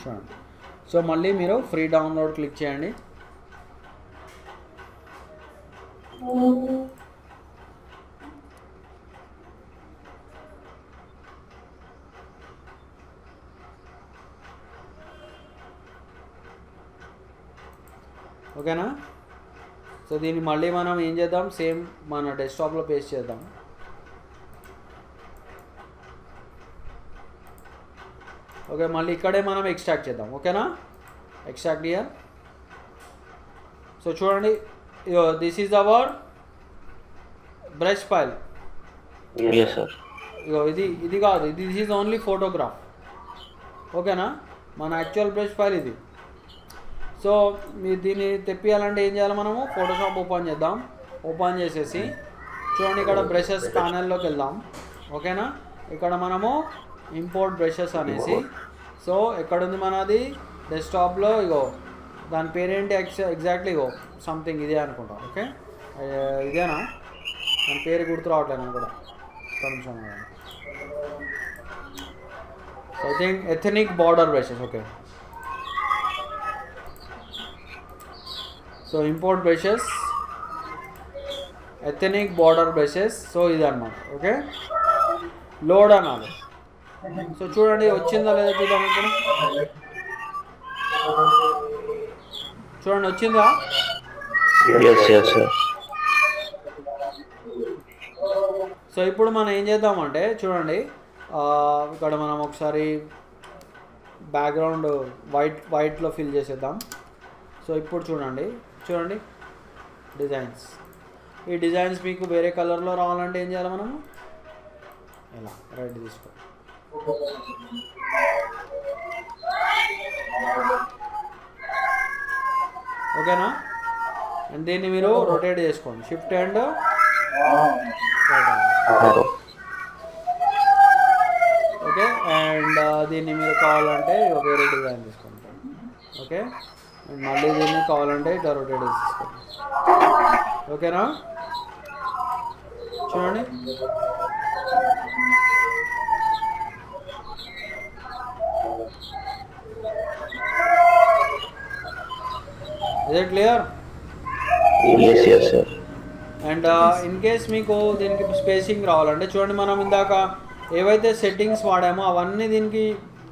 చూడండి, సో మళ్ళీ మీరు ఫ్రీ డౌన్లోడ్ క్లిక్ చేయండి. ఓకేనా. సో దీన్ని మళ్ళీ మనం ఏం చేద్దాం, సేమ్ మన డెస్క్టాప్లో పేస్ట్ చేద్దాం. ఓకే, మళ్ళీ ఇక్కడే మనం ఎక్స్ట్రాక్ట్ చేద్దాం. ఓకేనా, ఎక్స్ట్రాక్ట్ హియర్. సో చూడండి, this is our brush file. Yes, sir. ఇగో ఇది కాదు, దిస్ ఈజ్ ఓన్లీ ఫోటోగ్రాఫ్. ఓకేనా, మన యాక్చువల్ బ్రష్ ఫైల్ ఇది. సో మీరు దీన్ని తెప్పియాలంటే ఏం చేయాలి, మనము ఫోటోషాప్ ఓపెన్ చేద్దాం. ఓపెన్ చేసేసి చూడండి ఇక్కడ బ్రషెస్ ప్యానెల్లోకి వెళ్దాం. ఓకేనా, ఇక్కడ మనము ఇంపోర్ట్ బ్రషెస్ అనేసి. సో ఎక్కడుంది మనది డెస్క్టాప్లో, ఇగో దాని పేరేంటి ఎగ్జాక్ట్లీ, ఇగో సంథింగ్ ఇదే అనుకుంటా. ఓకే, ఇదేనా, దాని పేరు గుర్తు రావట్లేదు నాకు కూడా, కొంచెం. So I think ethnic border brushes. Okay, so import brushes, ethnic border brushes. So ఇది అనమాట. ఓకే, లోడ్ అనాలి. సో చూడండి వచ్చిందా లేదా చూద్దాం. ఇప్పుడు చూడండి వచ్చిందా. Yes, yes, sir. సో ఇప్పుడు మనం ఏం చేద్దామంటే చూడండి, ఇక్కడ మనం ఒకసారి బ్యాక్గ్రౌండ్ వైట్లో ఫిల్ చేసేద్దాం. సో ఇప్పుడు చూడండి డిజైన్స్. ఈ డిజైన్స్ మీకు వేరే కలర్లో రావాలంటే ఏం చేయాలి, మనము ఇలా రెడ్ తీసుకో. ఓకేనా, అండ్ దీన్ని మీరు రొటేట్ చేసుకోండి, షిఫ్ట్ అండ్ ఓకే. అండ్ దీన్ని మీరు కావాలంటే వేరే డిజైన్ తీసుకుంటాం. ఓకే, అండ్ మళ్ళీ దీన్ని కావాలంటే ఇట్లా రొటేట్ చేసుకోండి. ఓకేనా, చూడండి is it clear? yes sir. And in case మీకు దీనికి స్పేసింగ్ రావాలంటే చూడండి, మనం ఇందాక ఏవైతే సెట్టింగ్స్ వాడామో అవన్నీ దీనికి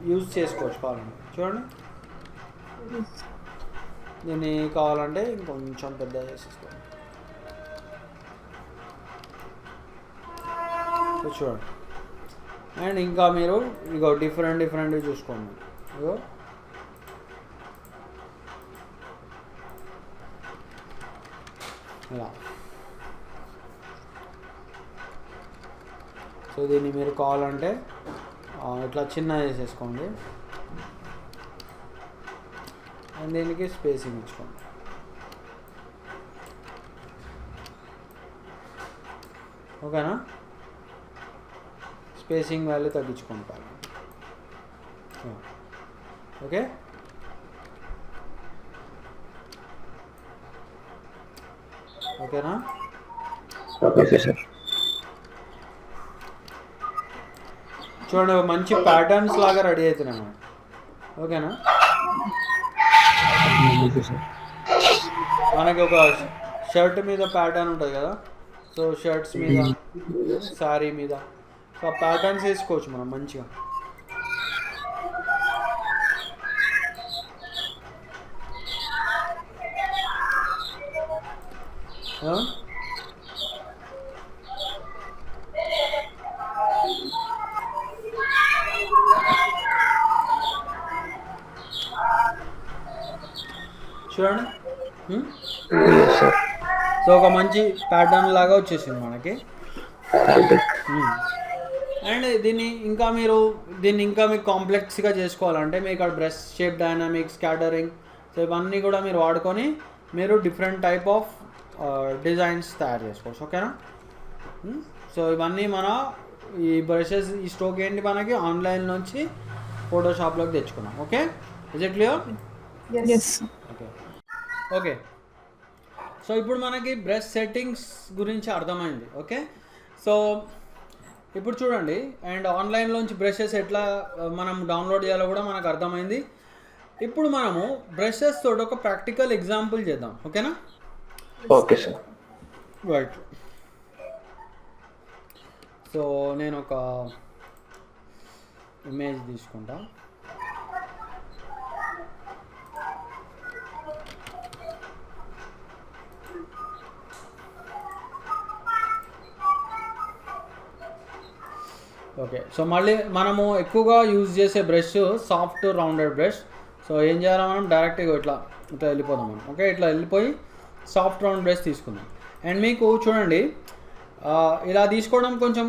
యూజ్ చేసుకోవచ్చు కావాలంటే. చూడండి, దీన్ని కావాలంటే ఇంకొంచెం పెద్ద చేసేసుకోండి. చూడండి, అండ్ ఇంకా మీరు ఇగో డిఫరెంట్ చూసుకోండి. ఇగో ఇలా. సో దీన్ని మీరు కావాలంటే ఇట్లా చిన్న చేసేసుకోండి అండ్ దీనికి స్పేసింగ్ ఇచ్చుకోండి. ఓకేనా? స్పేసింగ్ వాల్యూ తగ్గించుకుంటాను. ఓకే, ఓకేనా? Okay sir. చూడండి, ఒక మంచి ప్యాటర్న్స్ లాగా రెడీ అవుతున్నాయి అన్నమాట. ఓకేనా? Okay sir. మనకి ఒక షర్ట్ మీద ప్యాటర్న్ ఉంటుంది కదా, సో షర్ట్స్ మీద, శారీ మీద, సో ఆ ప్యాటర్న్స్ వేసుకోవచ్చు మనం మంచిగా. చూడండి, Yes sir. సో ఒక మంచి ప్యాటర్న్ లాగా వచ్చేసింది మనకి. Okay. అండ్ దీన్ని ఇంకా మీకు కాంప్లెక్స్గా చేసుకోవాలంటే మీకు ఇక్కడ brush shape dynamics, scattering, so ఇవన్నీ కూడా మీరు వాడుకొని మీరు డిఫరెంట్ టైప్ ఆఫ్ డిజైన్స్ తయారు చేసుకోవచ్చు. ఓకేనా? సో ఇవన్నీ ఈ బ్రషెస్, ఈ స్ట్రోక్ ఏంటి మనకి ఆన్లైన్ నుంచి ఫోటోషాప్లోకి తెచ్చుకున్నాం. Okay, is it clear? Yes. Okay, so ఇప్పుడు మనకి బ్రష్ సెట్టింగ్స్ గురించి అర్థమైంది. ఓకే, సో ఇప్పుడు చూడండి, అండ్ ఆన్లైన్లోంచి బ్రషెస్ ఎట్లా మనం డౌన్లోడ్ చేయాలో కూడా మనకు అర్థమైంది. ఇప్పుడు మనము బ్రషెస్ తోటి ఒక ప్రాక్టికల్ ఎగ్జాంపుల్ చేద్దాం. ఓకేనా? Okay sir. రైట్. సో నేను ఒక ఇమేజ్ తీసుకుంటా. ఓకే, సో మళ్ళీ మనము ఎక్కువగా యూజ్ చేసే brush soft rounded brush. So ఏం చేయాలి, మనం డైరెక్ట్గా ఇట్లా వెళ్ళిపోదాం మనం. ఓకే, ఇట్లా వెళ్ళిపోయి సాఫ్ట్ రౌండ్ బ్రష్ తీసుకుందాం. అండ్ మీకు చూడండి, ఇలా తీసుకోవడం కొంచెం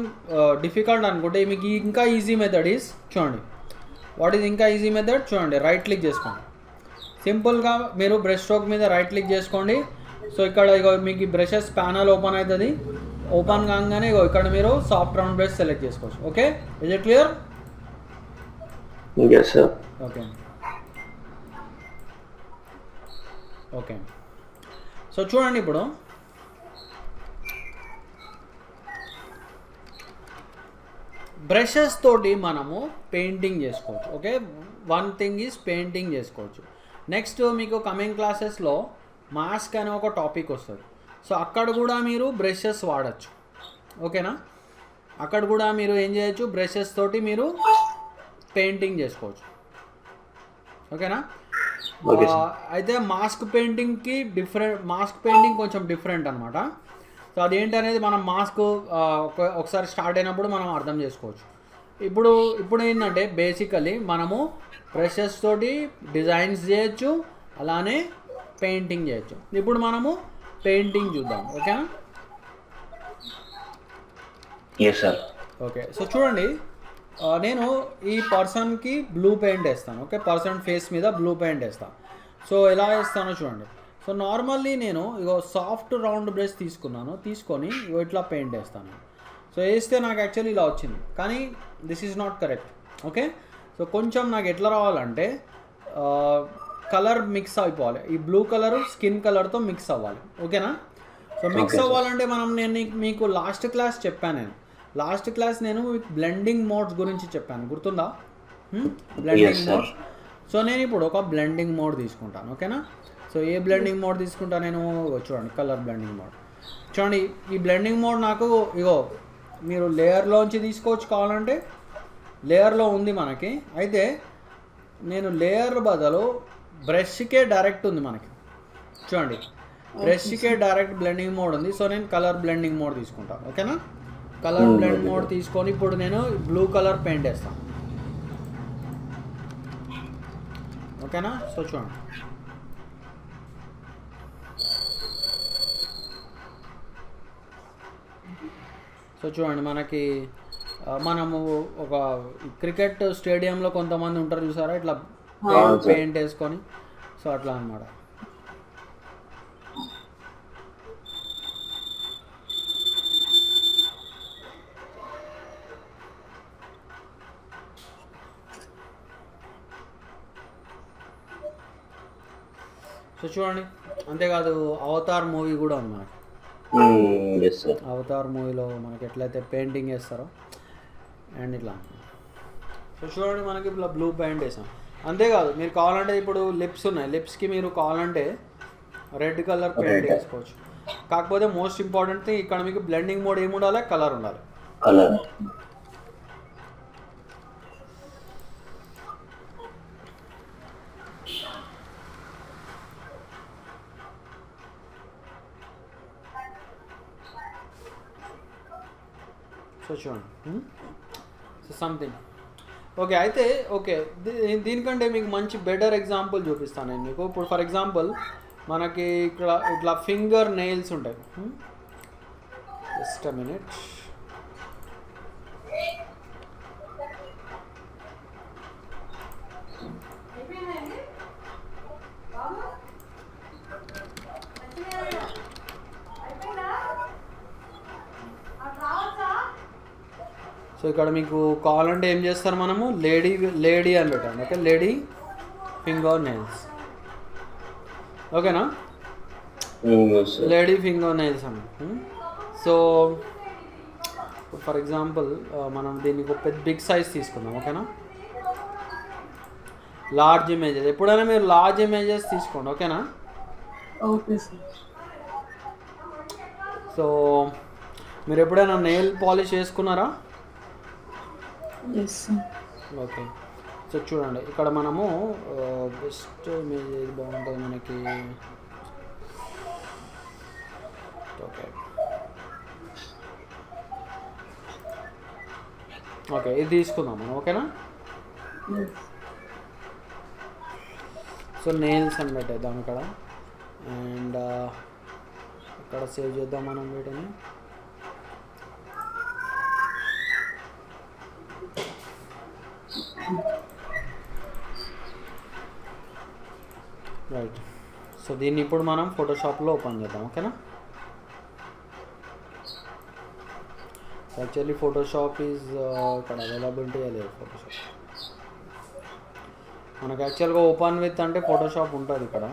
డిఫికల్ట్ అనుకుంటే మీకు ఇంకా ఈజీ మెథడ్ ఈజ్, చూడండి, వాట్ ఈజ్ ఇంకా ఈజీ మెథడ్? చూడండి, రైట్ క్లిక్ చేసుకోండి. సింపుల్గా మీరు బ్రష్ స్ట్రోక్ మీద రైట్ క్లిక్ చేసుకోండి. సో ఇక్కడ ఇగో మీకు ఈ బ్రషెస్ ప్యానల్ ఓపెన్ అవుతుంది. ఓపెన్ కాగానే ఇగో ఇక్కడ మీరు సాఫ్ట్ రౌండ్ బ్రష్ సెలెక్ట్ చేసుకోవచ్చు. Okay, is it clear? Yes sir. Okay, okay. So చూడండి, ఇప్పుడు బ్రషెస్ తోటి మనము పెయింటింగ్ చేసుకోవచ్చు. Okay, one thing is painting చేసుకోవచ్చు. నెక్స్ట్ మీకు కమింగ్ క్లాసెస్లో మాస్క్ అనే ఒక టాపిక్ వస్తుంది. సో అక్కడ కూడా మీరు బ్రషెస్ వాడచ్చు. ఓకేనా? అక్కడ కూడా మీరు ఏం చేయొచ్చు, బ్రషెస్ తోటి మీరు పెయింటింగ్ చేసుకోవచ్చు. ఓకేనా? అయితే మాస్క్ పెయింటింగ్ కొంచెం డిఫరెంట్ అనమాట. సో అదేంటి అనేది మనం మాస్క్ ఒకసారి స్టార్ట్ అయినప్పుడు మనం అర్థం చేసుకోవచ్చు. ఇప్పుడు ఏంటంటే బేసికలీ మనము బ్రషెస్ తోటి డిజైన్స్ చేయొచ్చు, అలానే పెయింటింగ్ చేయొచ్చు. ఇప్పుడు మనము పెయింటింగ్ చూద్దాం. ఓకేనా? Yes sir. ఓకే, సో చూడండి, నేను ఈ పర్సన్కి బ్లూ పెయింట్ వేస్తాను. ఓకే, పర్సన్ ఫేస్ మీద బ్లూ పెయింట్ వేస్తాను. సో ఎలా వేస్తానో చూడండి. సో నార్మల్లీ నేను ఇగో సాఫ్ట్ రౌండ్ బ్రష్ తీసుకొని ఇగో ఇట్లా పెయింట్ వేస్తాను. సో వేస్తే నాకు యాక్చువల్లీ ఇలా వచ్చింది, కానీ this is not correct. Okay, so కొంచెం నాకు ఎట్లా రావాలంటే కలర్ మిక్స్ అయిపోవాలి. ఈ బ్లూ కలర్ స్కిన్ కలర్తో మిక్స్ అవ్వాలి. ఓకేనా? సో మిక్స్ అవ్వాలంటే నేను మీకు లాస్ట్ క్లాస్ నేను బ్లెండింగ్ మోడ్స్ గురించి చెప్పాను, గుర్తుందా? Blending modes. సో నేను ఇప్పుడు ఒక బ్లెండింగ్ మోడ్ తీసుకుంటాను. ఓకేనా? సో ఏ బ్లెండింగ్ మోడ్ తీసుకుంటా నేను? చూడండి కలర్ బ్లెండింగ్ మోడ్. చూడండి ఈ బ్లెండింగ్ మోడ్ నాకు ఇగో మీరు లేయర్లోంచి తీసుకోవచ్చు కావాలంటే, లేయర్లో ఉంది మనకి. అయితే నేను లేయర్ బదులు బ్రష్కే డైరెక్ట్ ఉంది మనకి. చూడండి బ్రష్కే డైరెక్ట్ బ్లెండింగ్ మోడ్ ఉంది. సో నేను కలర్ బ్లెండింగ్ మోడ్ తీసుకుంటాను. ఓకేనా? కలర్ బ్లెండ్ మోడ్ తీసుకొని ఇప్పుడు నేను బ్లూ కలర్ పెయింట్ వేస్తాను. ఓకేనా? సో చూడండి మనకి మనము ఒక క్రికెట్ స్టేడియంలో కొంతమంది ఉంటారు చూసారా, ఇట్లా పెయింట్ వేసుకొని. సో అట్లా అన్నమాట. సో చూడండి, అంతేకాదు అవతార్ మూవీ కూడా ఉంది మనకి. అవతార్ మూవీలో మనకి ఎట్లయితే పెయింటింగ్ వేస్తారో అండ్ ఇట్లా. సో చూడండి మనకి ఇట్లా బ్లూ పెయింట్ వేసాం. అంతేకాదు మీరు కావాలంటే ఇప్పుడు లిప్స్ ఉన్నాయి, లిప్స్కి మీరు కావాలంటే రెడ్ కలర్ పెయింట్ వేసుకోవచ్చు. కాకపోతే మోస్ట్ ఇంపార్టెంట్ థింగ్ ఇక్కడ మీకు బ్లెండింగ్ మోడ్ ఏమి ఉండాలి? కలర్ ఉండాలి. సో చూడండి సంథింగ్ ఓకే. అయితే ఓకే, దీనికంటే మీకు మంచి బెటర్ ఎగ్జాంపుల్ చూపిస్తాను నేను మీకు. ఇప్పుడు ఫర్ ఎగ్జాంపుల్ మనకి ఇక్కడ ఇట్లా ఫింగర్ నెయిల్స్ ఉంటాయి. Just a minute. సో ఇక్కడ మీకు కావాలంటే ఏం చేస్తారు, మనము లేడీ అని పెట్టాము. Okay, lady finger nails. ఓకేనా? లేడీ ఫింగర్ నెయిల్స్ అని. సో ఫర్ ఎగ్జాంపుల్ మనం దీనికి ఒక బిగ్ సైజ్ తీసుకుందాం. ఓకేనా? లార్జ్ ఇమేజెస్, ఎప్పుడైనా మీరు లార్జ్ ఇమేజెస్ తీసుకోండి. ఓకేనా? Okay sir. సో మీరు ఎప్పుడైనా నెయిల్ పాలిష్ చేసుకున్నారా? ఓకే. సో చూడండి ఇక్కడ మనము బెస్ట్ ఇమేజ్ ఏది బాగుంటుంది మనకి. ఓకే ఓకే ఇది తీసుకుందాం మనం. ఓకేనా? సో నెయిల్స్ అని పెట్టేద్దాం ఇక్కడ. అండ్ ఇక్కడ సేవ్ చేద్దాం మనం వీటిని. రైట్. సో దీన్ని ఇప్పుడు మనం ఫోటోషాప్లో ఓపెన్ చేద్దాం. ఓకేనా? యాక్చువల్లీ ఫోటోషాప్ ఈజ్ ఇక్కడ అవైలబిలిటీ లేదు. ఫోటోషాప్ మనకు యాక్చువల్గా ఓపెన్ విత్ అంటే ఫోటోషాప్ ఉంటుంది ఇక్కడ.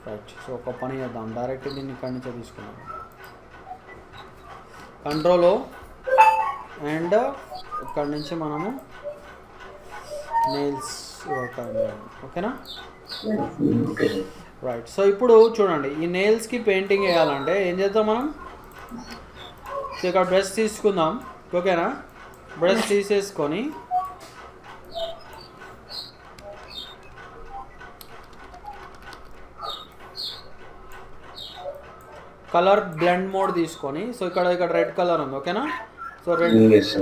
రైట్. సో ఒక పని చేద్దాం, డైరెక్ట్ దీన్ని ఇక్కడి నుంచే తీసుకున్నాం. కంట్రోల్ అండ్ ఇక్కడ నుంచి మనము నెయిల్స్ ఓకేనా? రైట్. సో ఇప్పుడు చూడండి ఈ నెయిల్స్కి పెయింటింగ్ వేయాలంటే ఏం చేద్దాం మనం? సో ఇక్కడ బ్రష్ తీసుకుందాం. ఓకేనా? బ్రష్ తీసేసుకొని కలర్ బ్లెండ్ మోడ్ తీసుకొని, సో ఇక్కడ రెడ్ కలర్ ఉంది. ఓకేనా? సో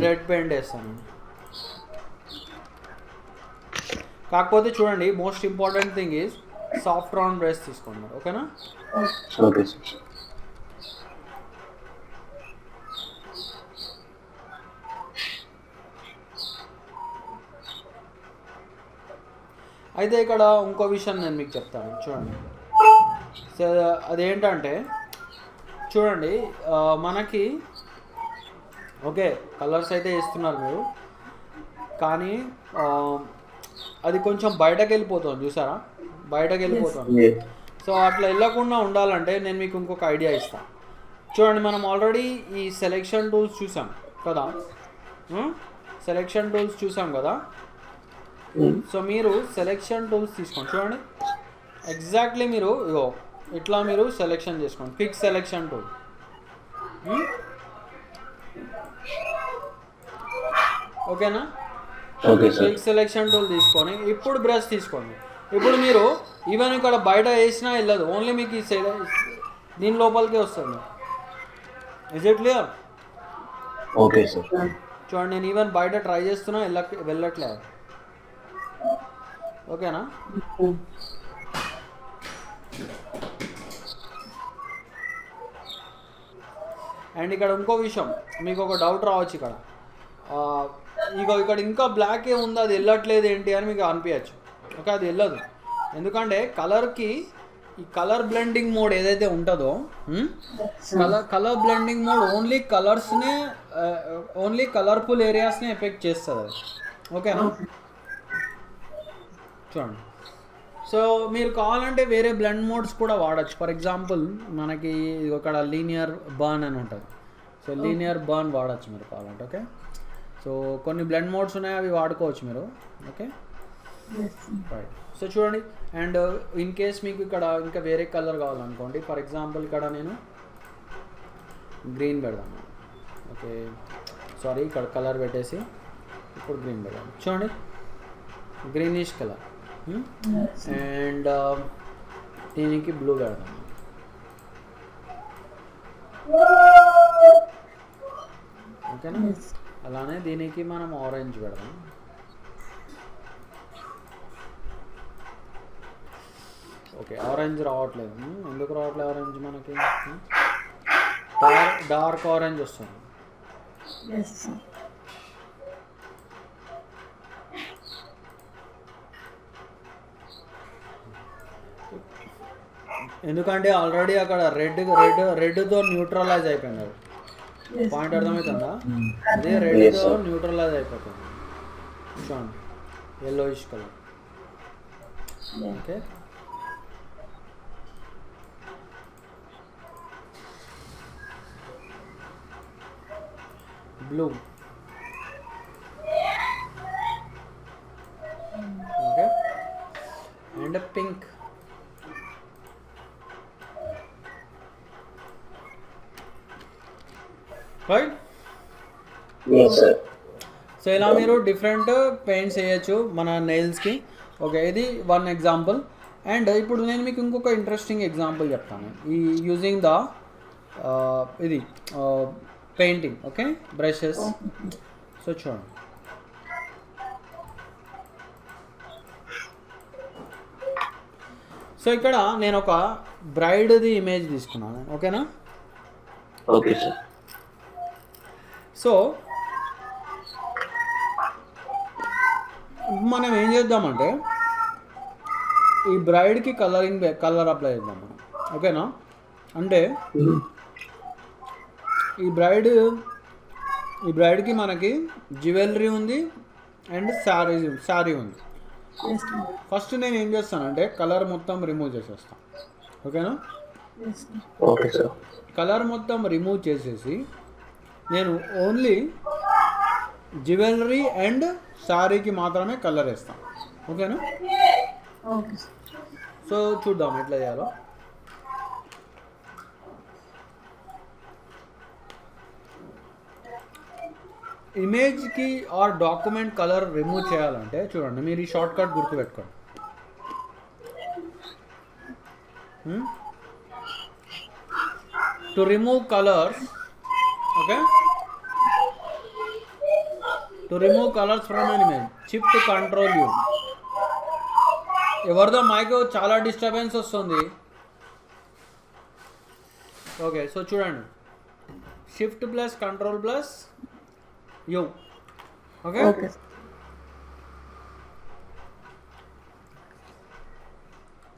రెడ్ పెయింట్ వేస్తాను. కాకపోతే చూడండి most important thing is soft round brush తీసుకోండి. ఓకేనా? ఓకే. అయితే ఇక్కడ ఇంకో విషయం నేను మీకు చెప్తాను చూడండి. సో అదేంటంటే చూడండి మనకి ఓకే కలర్స్ అయితే వేస్తున్నారు మీరు, కానీ అది కొంచెం బయటకు వెళ్ళిపోతుంది చూసారా, బయటకు వెళ్ళిపోతుంది. సో అట్లా వెళ్ళకుండా ఉండాలంటే నేను మీకు ఇంకొక ఐడియా ఇస్తాను. చూడండి మనం ఆల్రెడీ ఈ సెలెక్షన్ టూల్స్ చూసాం కదా, సెలెక్షన్ టూల్స్ చూసాం కదా. సో మీరు సెలెక్షన్ టూల్స్ తీసుకోండి, చూడండి ఎగ్జాక్ట్లీ మీరు ఇగో ఇట్లా మీరు సెలెక్షన్ చేసుకోండి, క్విక్ సెలెక్షన్ టూల్. ఓకేనా? Okay sir. Quick selection tool తీసుకొని ఇప్పుడు బ్రష్ తీసుకోండి. ఇప్పుడు మీరు ఈవెన్ ఇక్కడ బయట వేసినా వెళ్ళదు, ఓన్లీ మీకు ఈ సైడ్ దీని లోపలికే వస్తుంది. Is it clear? Okay sir. చూడండి నేను ఈవెన్ బయట ట్రై చేస్తున్నా వెళ్ళట్లేదు. ఓకేనా? అండ్ ఇక్కడ ఇంకో విషయం, మీకు ఒక డౌట్ రావచ్చు ఇక్కడ, ఇక్కడ ఇంకా బ్లాకే ఉంది అది వెళ్ళట్లేదు ఏంటి అని మీకు అనిపించచ్చు. ఓకే, అది వెళ్ళదు. ఎందుకంటే కలర్కి ఈ కలర్ బ్లెండింగ్ మోడ్ ఏదైతే ఉంటుందో, కలర్ బ్లెండింగ్ మోడ్ ఓన్లీ కలర్స్నే, ఓన్లీ కలర్ఫుల్ ఏరియాస్ని ఎఫెక్ట్ చేస్తుంది అది. ఓకేనా? చూడండి. సో మీరు కావాలంటే వేరే బ్లెండ్ మోడ్స్ కూడా వాడచ్చు. ఫర్ ఎగ్జాంపుల్ మనకి ఇక్కడ లీనియర్ బర్న్ అని ఉంటుంది. సో లీనియర్ బర్న్ వాడచ్చు మీరు కావాలంటే. ఓకే, సో కొన్ని బ్లెండ్ మోడ్స్ ఉన్నాయి, అవి వాడుకోవచ్చు మీరు. Okay, right. సో చూడండి, అండ్ ఇన్ కేస్ మీకు ఇక్కడ ఇంకా వేరే కలర్ కావాలనుకోండి, ఫర్ ఎగ్జాంపుల్ ఇక్కడ నేను గ్రీన్ పెడదాను. ఓకే, సారీ, ఇక్కడ కలర్ పెట్టేసి ఇప్పుడు గ్రీన్ పెడదాం. చూడండి, గ్రీనిష్ కలర్. అండ్ దీనికి బ్లూ పెడదాం. ఓకేనా? అలానే దీనికి మనం ఆరెంజ్ పెడదాం. ఓకే, ఆరెంజ్ రావట్లేదు. ఎందుకు రావట్లేదు ఆరెంజ్? మనకి డార్క్ ఆరెంజ్ వస్తుంది. ఎందుకంటే ఆల్రెడీ అక్కడ రెడ్తో న్యూట్రలైజ్ అయిపోయింది. అది పాయింట్ అర్థమవుతుందా? అదే రెడ్తో న్యూట్రలైజ్ అయిపోతుంది. చూడండి, yellowish colour. Okay, blue. Okay, and pink. Right? So ఇలా మీరు డిఫరెంట్ పెయింట్స్ వేయచ్చు మన నెయిల్స్కి. ఓకే, ఇది వన్ ఎగ్జాంపుల్. అండ్ ఇప్పుడు నేను మీకు ఇంకొక ఇంట్రెస్టింగ్ ఎగ్జాంపుల్ చెప్తాను ఈ యూజింగ్ ద ఇది పెయింటింగ్. Okay, brushes. సో చూడండి, సో ఇక్కడ నేను ఒక బ్రైడ్ది ఇమేజ్ తీసుకున్నాను. ఓకేనా? Okay sir. సో మనం ఏం చేద్దామంటే ఈ బ్రైడ్కి కలర్ అప్లై చేద్దాం మనం. ఓకేనా? అంటే ఈ బ్రైడ్కి మనకి జ్యువెలరీ ఉంది అండ్ శారీ ఉంది. ఫస్ట్ నేను ఏం చేస్తానంటే కలర్ మొత్తం రిమూవ్ చేసేస్తాను. ఓకేనా? Okay sir. కలర్ మొత్తం రిమూవ్ చేసేసి నేను ఓన్లీ జ్యువెలరీ అండ్ శారీకి మాత్రమే కలర్ వేస్తాను. ఓకేనా? సో చూద్దాం ఎట్లా చేయాలో. ఇమేజ్కి ఆర్ డాక్యుమెంట్ కలర్ రిమూవ్ చేయాలంటే చూడండి, మీరు ఈ షార్ట్ కట్ గుర్తుపెట్టుకోండి. To remove colours, okay, to remove colours from an image, shift control you. ఎవరిదో మైక్ చాలా డిస్టర్బెన్స్ వస్తుంది. ఓకే, సో చూడండి, shift plus control plus you. Okay,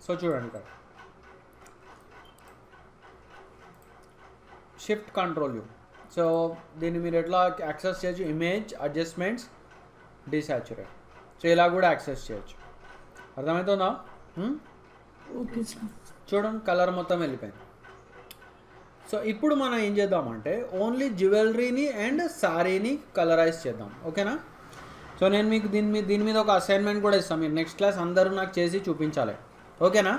so చూడండి ఇక్కడ షిఫ్ట్ కంట్రోల్ యూ. సో దీన్ని మీరు ఎట్లా యాక్సెస్ చేయొచ్చు? Image, adjustments, డిసాచురేట్. సో ఇలా కూడా యాక్సెస్ చేయొచ్చు. అర్థమవుతుందా? చూడండి, కలర్ మొత్తం వెళ్ళిపోయింది. సో ఇప్పుడు మనం ఏం చేద్దామంటే ఓన్లీ జ్యువెలరీని అండ్ శారీని కలరైజ్ చేద్దాం. ఓకేనా? సో నేను మీకు దీని మీద ఒక అసైన్మెంట్ కూడా ఇస్తాను. మీరు నెక్స్ట్ క్లాస్ అందరూ నాకు చేసి చూపించాలి. ఓకేనా?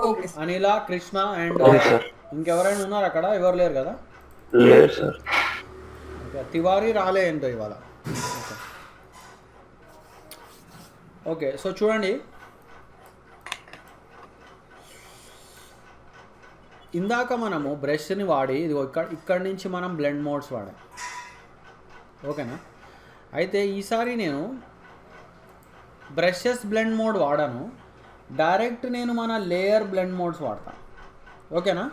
ఓకే అనిల, కృష్ణ అండ్ ఓకే సార్. ఇంకెవరైనా ఉన్నారు అక్కడ? ఎవరు లేరు కదా? లేదు సార్. ఓకే, తివారీ రాలే ఏంటో ఇవాళ. ఓకే సో చూడండి, ఇందాక మనము బ్రష్ని వాడి ఇదిగో ఇక్కడి నుంచి మనం బ్లెండ్ మోడ్స్ వాడాం. ఓకేనా? అయితే ఈసారి నేను బ్రషెస్ బ్లెండ్ మోడ్ వాడాను, డైరెక్ట్ నేను మన లేయర్ బ్లెండ్ మోడ్స్ వాడతాను. ఓకేనా?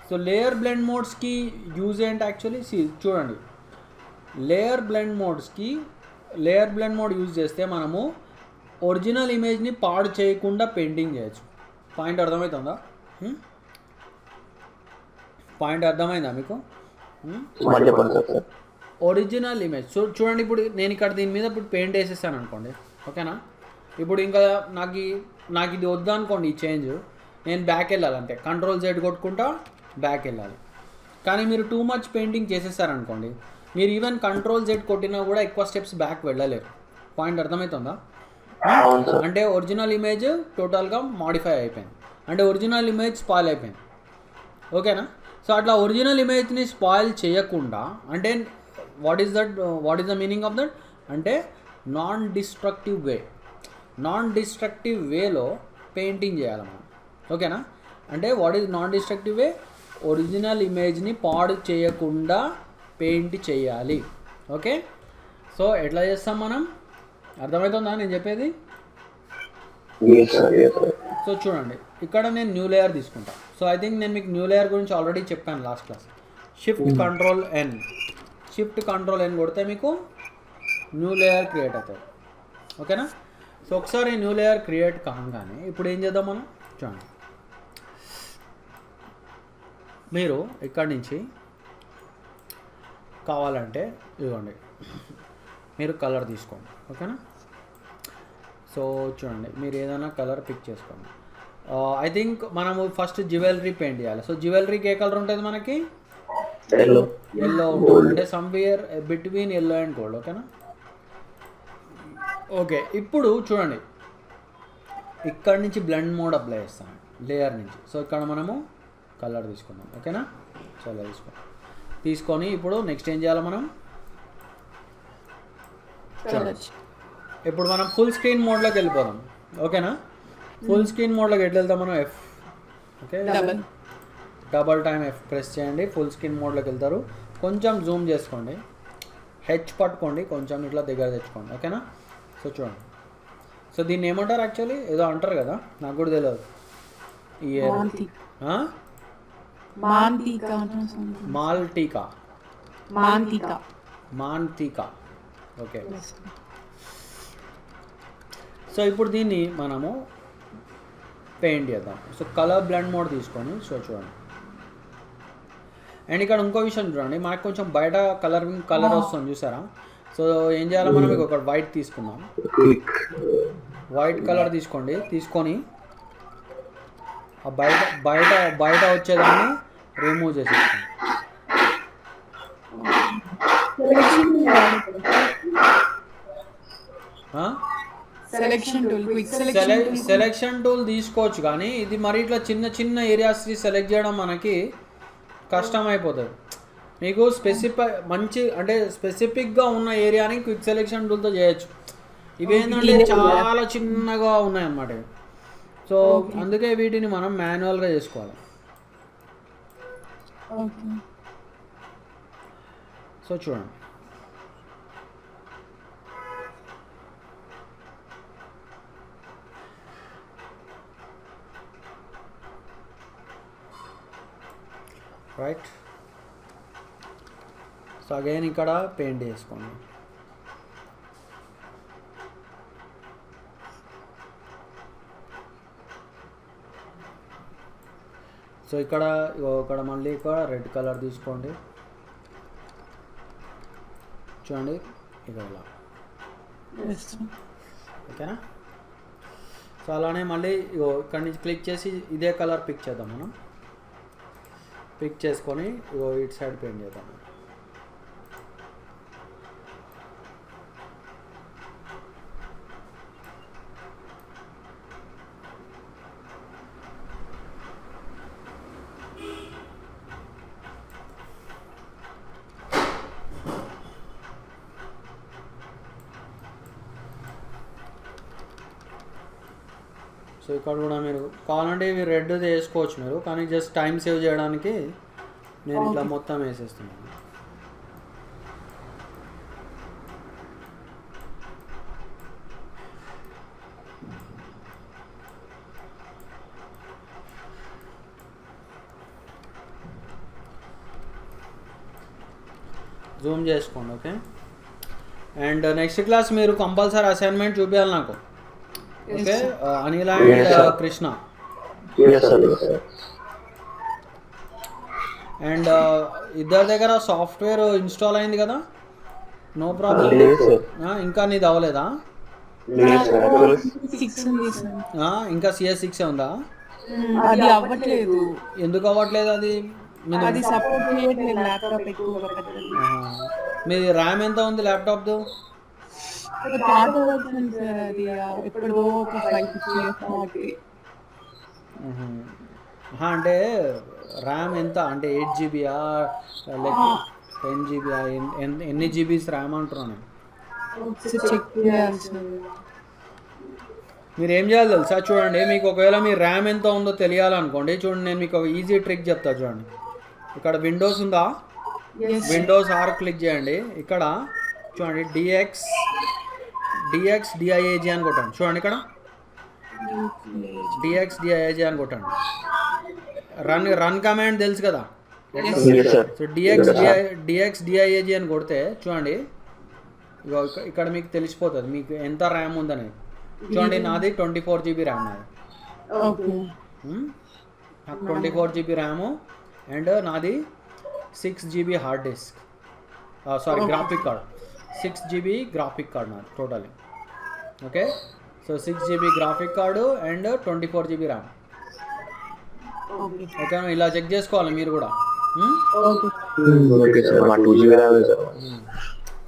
సో లేయర్ బ్లెండ్ మోడ్స్కి యూజ్ ఏంటి యాక్చువల్లీ? చూడండి, లేయర్ బ్లెండ్ మోడ్ యూజ్ చేస్తే మనము ఒరిజినల్ ఇమేజ్ని పాడు చేయకుండా పెయింటింగ్ చేయొచ్చు. పాయింట్ అర్థమవుతుందా? పాయింట్ అర్థమైందా మీకు? మళ్ళీ చెప్పండి సార్. ఒరిజినల్ ఇమేజ్ చూడండి, ఇప్పుడు నేను ఇక్కడ దీని మీద ఇప్పుడు పెయింట్ వేసేసాను అనుకోండి. ఓకేనా? ఇప్పుడు ఇంకా నాకు ఇది వద్దు అనుకోండి, ఈ చేంజ్, నేను బ్యాక్ వెళ్ళాలి అంతే. కంట్రోల్ Z కొట్టుకుంటా బ్యాక్ వెళ్ళాలి. కానీ మీరు టూ మచ్ పెయింటింగ్ చేసేసారనుకోండి, మీరు ఈవెన్ కంట్రోల్ Z కొట్టినా కూడా ఎక్కువ స్టెప్స్ బ్యాక్ వెళ్ళలేరు. పాయింట్ అర్థమవుతుందా? అంటే ఒరిజినల్ ఇమేజ్ టోటల్గా మాడిఫై అయిపోయింది, అంటే ఒరిజినల్ ఇమేజ్ స్పాయిల్ అయిపోయింది. ఓకేనా? సో అట్లా ఒరిజినల్ ఇమేజ్ని స్పాయిల్ చేయకుండా, అంటే what is the meaning of that అంటే నాన్ డిస్ట్రక్టివ్ వేలో పెయింటింగ్ చేయాలి మనం. ఓకేనా? అంటే what is non destructive way? Original ఇమేజ్ని పాడు చేయకుండా పెయింట్ చేయాలి. ఓకే, సో ఎట్లా చేస్తాం మనం? అర్థమవుతుందా నేను చెప్పేది? సో చూడండి, ఇక్కడ నేను న్యూ లేయర్ తీసుకుంటా. సో ఐ థింక్ నేను మీకు న్యూ లేయర్ గురించి ఆల్రెడీ చెప్పాను last class. Shift control N కొడితే మీకు న్యూ లేయర్ క్రియేట్ అవుతుంది. ఓకేనా? సో ఒకసారి న్యూ లేయర్ క్రియేట్ కాగానే ఇప్పుడు ఏం చేద్దాం మనం? చూడండి, మీరు ఇక్కడి నుంచి కావాలంటే ఇదిగోండి, మీరు కలర్ తీసుకోండి. ఓకేనా? సో చూడండి, మీరు ఏదైనా కలర్ పిక్ చేసుకోండి. ఐ థింక్ మనము ఫస్ట్ జ్యువెలరీ పెయింట్ చేయాలి. సో జ్యువెలరీకి ఏ కలర్ ఉంటుంది మనకి? ఎల్లో ఉంటుంది, అంటే somewhere between yellow and gold. ఓకేనా? ఓకే, ఇప్పుడు చూడండి, ఇక్కడ నుంచి బ్లెండ్ మోడ్ అప్లై చేస్తాను లేయర్ నుంచి. సో ఇక్కడ మనము కలర్ తీసుకుందాం. ఓకేనా? చాలా తీసుకొని ఇప్పుడు నెక్స్ట్ ఏం చేయాలి మనం? ఇప్పుడు మనం ఫుల్ స్క్రీన్ మోడ్లోకి వెళ్ళిపోదాం. ఓకేనా? ఫుల్ స్క్రీన్ మోడ్లోకి ఎట్లా వెళ్తాం మనం? F. Okay, double time F press చేయండి, ఫుల్ స్క్రీన్ మోడ్లోకి వెళ్తారు. కొంచెం జూమ్ చేసుకోండి, H పట్టుకోండి, కొంచెం ఇట్లా దగ్గర తెచ్చుకోండి. ఓకేనా? సో చూడండి, సో దీన్ని ఏమంటారు యాక్చువల్లీ? ఏదో అంటారు కదా, నాకు కూడా తెలియదు. మాంతికా. ఓకే, సో ఇప్పుడు దీన్ని మనము పెయింట్ చేద్దాం. సో కలర్ బ్లెండ్ మోడ్ తీసుకొని, సో చూడండి, అండ్ ఇక్కడ ఇంకో విషయం చూడండి, మనకు కొంచెం బయట కలర్ వస్తుంది చూసారా? సో ఏం చేయాలి మనం? ఒక వైట్ తీసుకుందాం, వైట్ కలర్ తీసుకొని ఆ బయట వచ్చేదాన్ని రిమూవ్ చేసేస్తాం. సెలెక్షన్ టూల్ తీసుకోవచ్చు, కానీ ఇది మరి ఇట్లా చిన్న ఏరియాస్ సెలెక్ట్ చేయడం మనకి కష్టం అయిపోతుంది. మీకు స్పెసిఫిక్గా ఉన్న ఏరియాని క్విక్ సెలెక్షన్ టూల్తో చేయొచ్చు. ఇవేంటంటే చాలా చిన్నగా ఉన్నాయన్నమాట. సో అందుకే వీటిని మనం మాన్యువల్గా చేసుకోవాలి. సో చూడండి, రైట్. సో అగైన్ ఇక్కడ పెయింట్ చేసుకోండి. సో ఇక్కడ మళ్ళీ ఇక్కడ రెడ్ కలర్ తీసుకోండి. చూడండి ఇక్కడ ఇలా. ఓకేనా? సో అలానే మళ్ళీ ఇక్కడ నుంచి క్లిక్ చేసి ఇదే కలర్ పిక్ చేద్దాం. మనం పిక్ చేసుకొని ఇటు సైడ్ పెయింట్ చేద్దాం. సో ఇక్కడ కూడా మీరు కావాలంటే ఇవి రెడ్ చేసుకోవచ్చు మీరు, కానీ జస్ట్ టైం సేవ్ చేయడానికి నేను ఇట్లా మొత్తం వేసేస్తున్నాను. జూమ్ చేసుకోండి. ఓకే, అండ్ నెక్స్ట్ క్లాస్ మీరు కంపల్సరీ అసైన్మెంట్ చూపించాలి నాకు. Okay, Anil and Krishna. And ఇద్దరి దగ్గర సాఫ్ట్వేర్ ఇన్స్టాల్ అయింది కదా, నో ప్రాబ్లం. ఇంకా నీది అవ్వలేదా? ఇంకా CS6 ఉందా? అది అవ్వట్లేదు. ఎందుకు అవ్వట్లేదు? అది అది సపోర్ట్ చేయట్లేదు ల్యాప్టాప్ ఎక్కువగా పెద్దది. మీ ర్యామ్ ఎంత ఉంది ల్యాప్టాప్ది? అది పాత వర్షన్ సార్, అది ఎప్పుడో ఒక 5-6 years అవుతుంది. అంటే ర్యామ్ ఎంత అంటే 8 జీబీయా లేక 10 జీబీయా? ఎన్ని జీబీస్ ర్యామ్ అంటున్నాను నేను. చెక్ చేయాలి సార్. మీరు ఏం చేయాలి తెలుసా? చూడండి, మీకు ఒకవేళ మీ ర్యామ్ ఎంత ఉందో తెలియాలనుకోండి, చూడండి నేను మీకు ఒక ఈజీ ట్రిక్ చెప్తా. చూడండి, ఇక్కడ విండోస్ ఉందా? విండోస్ R క్లిక్ చేయండి. ఇక్కడ చూడండి DXDIAG అని కొట్టండి. చూడండి ఇక్కడ DXDIAG అని కొట్టండి. రన్ కమాండ్ తెలుసు కదా. సో DXDIAG అని కొడితే చూడండి, ఇక్కడ మీకు తెలిసిపోతుంది మీకు ఎంత ర్యామ్ ఉందనేది. చూడండి, నాది 24 GB ర్యామ్. నాది 24 GB ర్యాము, అండ్ నాది 6 GB hard disk, sorry graphic card. 6 GB graphic card నాది totally. Okay, so 6 GB graphic card and 24 GB RAM. Okay, ఇలా చెక్ చేసుకోవాలి మీరు కూడా.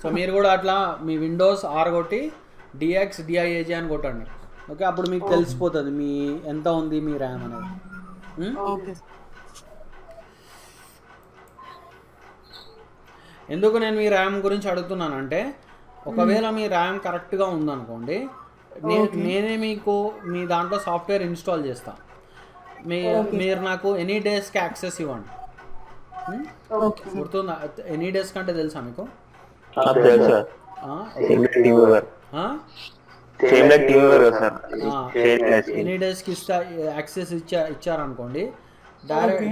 సో మీరు కూడా అట్లా మీ విండోస్ R కొట్టి DXDIAG అని కొట్టండి. ఓకే, అప్పుడు మీకు తెలిసిపోతుంది మీ ఎంత ఉంది మీ ర్యామ్ అనేది. ఎందుకు నేను మీ ర్యామ్ గురించి అడుగుతున్నానంటే, ఒకవేళ మీ ర్యామ్ కరెక్ట్గా ఉందనుకోండి, నేనే మీకు మీ దాంట్లో సాఫ్ట్వేర్ ఇన్స్టాల్ చేస్తా. మీరు నాకు ఎనీ డేస్కి యాక్సెస్ ఇవ్వండి. గుర్తుందా? ఎనీ డేస్ కంటే తెలుసా మీకు? ఎనీ డేస్కి యాక్సెస్ ఇచ్చారనుకోండి,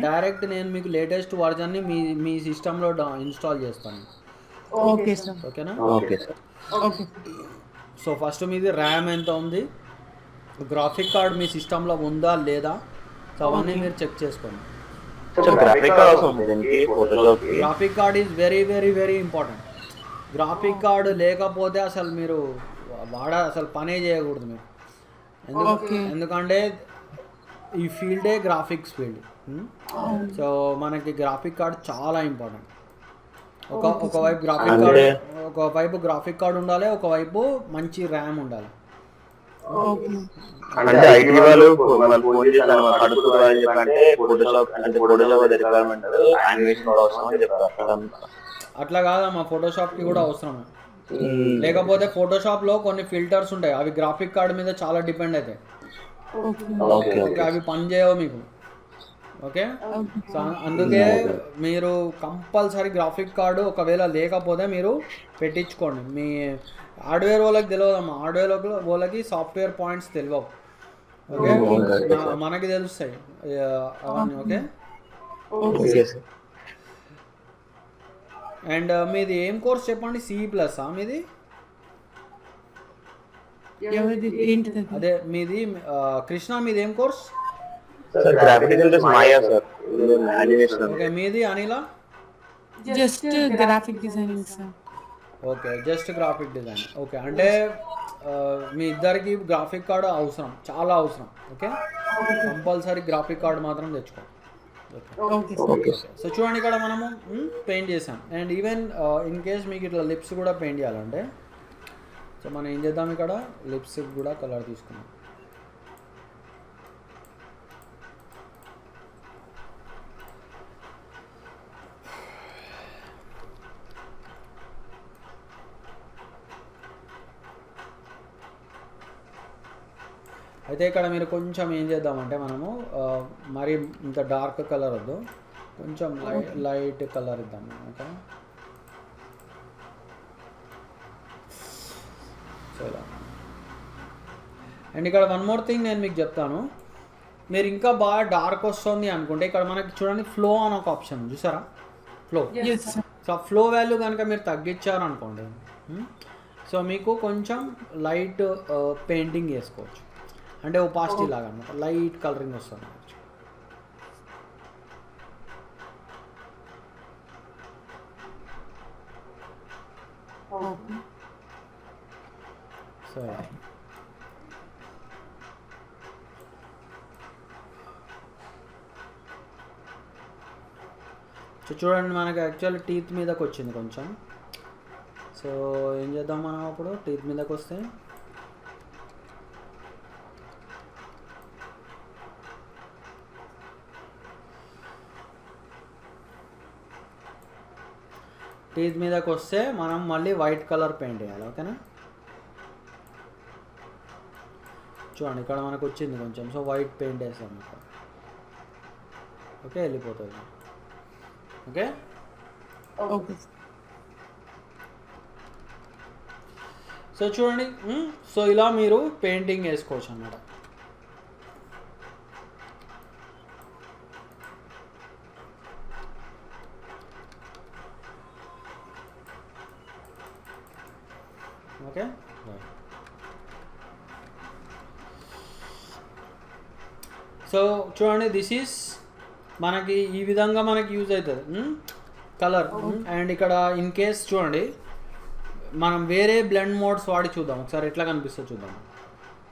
డైరెక్ట్ నేను మీకు లేటెస్ట్ వర్జన్ని మీ సిస్టంలో ఇన్స్టాల్ చేస్తాను. ఓకేనా? సో ఫస్ట్ మీది ర్యామ్ ఎంత ఉంది, గ్రాఫిక్ కార్డ్ మీ సిస్టంలో ఉందా లేదా, సో అవన్నీ మీరు చెక్ చేసుకోండి. Graphic card is very very very important. Graphic card లేకపోతే అసలు మీరు అసలు పనే చేయకూడదు మీరు. ఎందుకంటే ఈ ఫీల్డే గ్రాఫిక్స్ ఫీల్డ్. సో మనకి గ్రాఫిక్ కార్డ్ చాలా ఇంపార్టెంట్. ఒకవైపు గ్రాఫిక్ కార్డ్ ఉండాలి, ఒకవైపు మంచి ర్యామ్ ఉండాలి. అంటే ఐటీ వాళ్ళు ఫోన్ చేశారు అడుగుతున్నారని చెప్పంటే ఫోటోషాప్ రిక్వైర్మెంట్ యానిమేషన్ కూడా అవసరం అని చెప్తారు. అట్లా కాదమ్మా, ఫోటోషాప్కి కూడా అవసరమే. లేకపోతే ఫోటోషాప్లో కొన్ని ఫిల్టర్స్ ఉంటాయి, అవి గ్రాఫిక్ కార్డ్ మీద చాలా డిపెండ్ అవుతాయి. అవి పని చేయవు మీకు. ఓకే, సో అందుకే మీరు కంపల్సరీ గ్రాఫిక్ కార్డు ఒకవేళ లేకపోతే మీరు పెట్టించుకోండి. మీ హార్డ్వేర్ వాళ్ళకి తెలియదమ్మా, హార్డ్వేర్ వాళ్ళకి సాఫ్ట్వేర్ పాయింట్స్ తెలియవు. ఓకే, మనకి తెలుస్తాయి అవన్నీ. ఓకే, అండ్ మీది ఏం కోర్స్ చెప్పండి? C++? మీది అదే మీది కృష్ణ, మీది ఏం కోర్స్? ఓకే, మీది అనిలా? Just graphic designing sir. Okay, just graphic design. Okay, అంటే మీ ఇద్దరికి గ్రాఫిక్ కార్డు అవసరం, చాలా అవసరం. ఓకే, కంపల్సరీ గ్రాఫిక్ కార్డు మాత్రం తెచ్చుకోండి. ఓకే, సో చూడండి, ఇక్కడ మనము పెయింట్ చేసాం. అండ్ ఈవెన్ ఇన్ కేస్ మీకు ఇట్లా లిప్స్ కూడా పెయింట్ చేయాలంటే, సో మనం ఏం చేద్దాం, ఇక్కడ లిప్స్ కూడా కలర్ తీసుకున్నాం. అయితే ఇక్కడ మీరు కొంచెం ఏం చేద్దామంటే మనము మరి ఇంత డార్క్ కలర్ వద్దు, కొంచెం లైట్ కలర్ ఇద్దాం. ఓకే, సో ఇలా. అండ్ ఇక్కడ వన్ మోర్ థింగ్ నేను మీకు చెప్తాను, మీరు ఇంకా బాగా డార్క్ వస్తుంది అనుకుంటే ఇక్కడ మనకి చూడండి ఫ్లో అని ఒక ఆప్షన్ ఉంది, చూసారా? ఫ్లో. సో ఆ ఫ్లో వాల్యూ కనుక మీరు తగ్గించారు అనుకోండి, సో మీకు కొంచెం లైట్ పెయింటింగ్ వేసుకోవచ్చు, అంటే ఒపాసిటీ లాగా అనమాట, లైట్ కలరింగ్ వస్తుంది. సో సో చూడండి మనకి యాక్చువల్ టీత్ మీదకి వచ్చింది కొంచెం. సో ఏం చేద్దాం మనం అప్పుడు టీత్ మీదకి వస్తే, టీత్ మీదకి వస్తే మనం మళ్ళీ వైట్ కలర్ పెయింట్ వేయాలి. ఓకేనా? చూడండి ఇక్కడ మనకు వచ్చింది కొంచెం, సో వైట్ పెయింట్ వేస్తాం ఇక్కడ. ఓకే, వెళ్ళిపోతుంది. ఓకే, సో చూడండి, సో ఇలా మీరు పెయింటింగ్ వేసుకోవచ్చు అన్నమాట. ఓకే, సో చూడండి దిస్ ఈస్ మనకి ఈ విధంగా మనకి యూజ్ అవుతుంది కలర్. అండ్ ఇక్కడ ఇన్ కేస్ చూడండి మనం వేరే బ్లెండ్ మోడ్స్ వాడి చూద్దాం ఒకసారి ఎట్లా కనిపిస్తుంది చూద్దాం.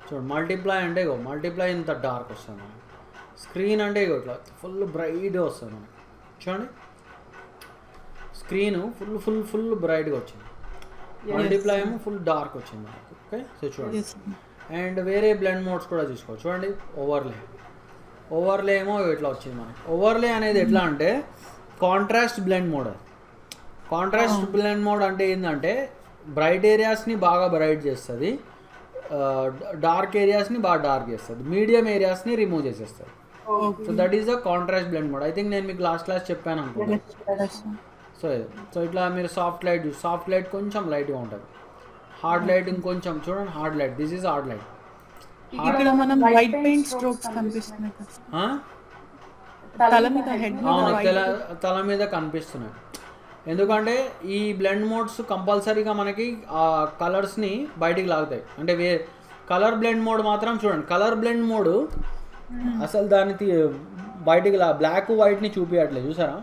చూడండి మల్టిప్లై అంటే ఇగో మల్టిప్లై ఇంత డార్క్ వస్తుంది మనకి, స్క్రీన్ అంటే ఇగో ఇట్లా ఫుల్ బ్రైట్గా వస్తుంది మనకి. చూడండి స్క్రీన్ ఫుల్ ఫుల్ ఫుల్ బ్రైట్గా వచ్చింది, మల్టిప్లై ఏమో ఫుల్ డార్క్ వచ్చింది మనకి. ఓకే, సో చూడండి. అండ్ వేరే బ్లెండ్ మోడ్స్ కూడా తీసుకోవచ్చు. చూడండి ఓవర్లే ఏమో ఇట్లా వచ్చింది మనకి. ఓవర్లే అనేది ఎట్లా అంటే contrast blend mode. Contrast blend mode అంటే ఏంటంటే బ్రైట్ ఏరియాస్ని బాగా బ్రైట్ చేస్తుంది, డార్క్ ఏరియాస్ని బాగా డార్క్ చేస్తుంది, మీడియం ఏరియాస్ని రిమూవ్ చేసేస్తుంది. So that is the contrast blend mode. I think నేను మీకు లాస్ట్ క్లాస్ చెప్పాను అనుకుంటున్నాను. సో ఇట్లా మీరు సాఫ్ట్ లైట్ కొంచెం లైట్గా ఉంటుంది, హార్డ్ లైట్ ఇంకొంచెం చూడండి, hard light, this is hard light. ఇక్కడ మనం వైట్ పెయింట్ స్ట్రోక్స్ కనిపిస్తున్నాయి కదా, తల మీద హెడ్ మీద అవును, తల మీద కనిపిస్తున్నాయి. ఎందుకంటే ఈ బ్లెండ్ మోడ్స్ కంపల్సరీగా మనకి ఆ కలర్స్ని బయటికి లాగుతాయి. అంటే కలర్ బ్లెండ్ మోడ్ మాత్రం చూడండి, కలర్ బ్లెండ్ మోడ్ అసలు దాన్ని బయటికి బ్లాక్ వైట్ని చూపించట్లేదు చూసారా,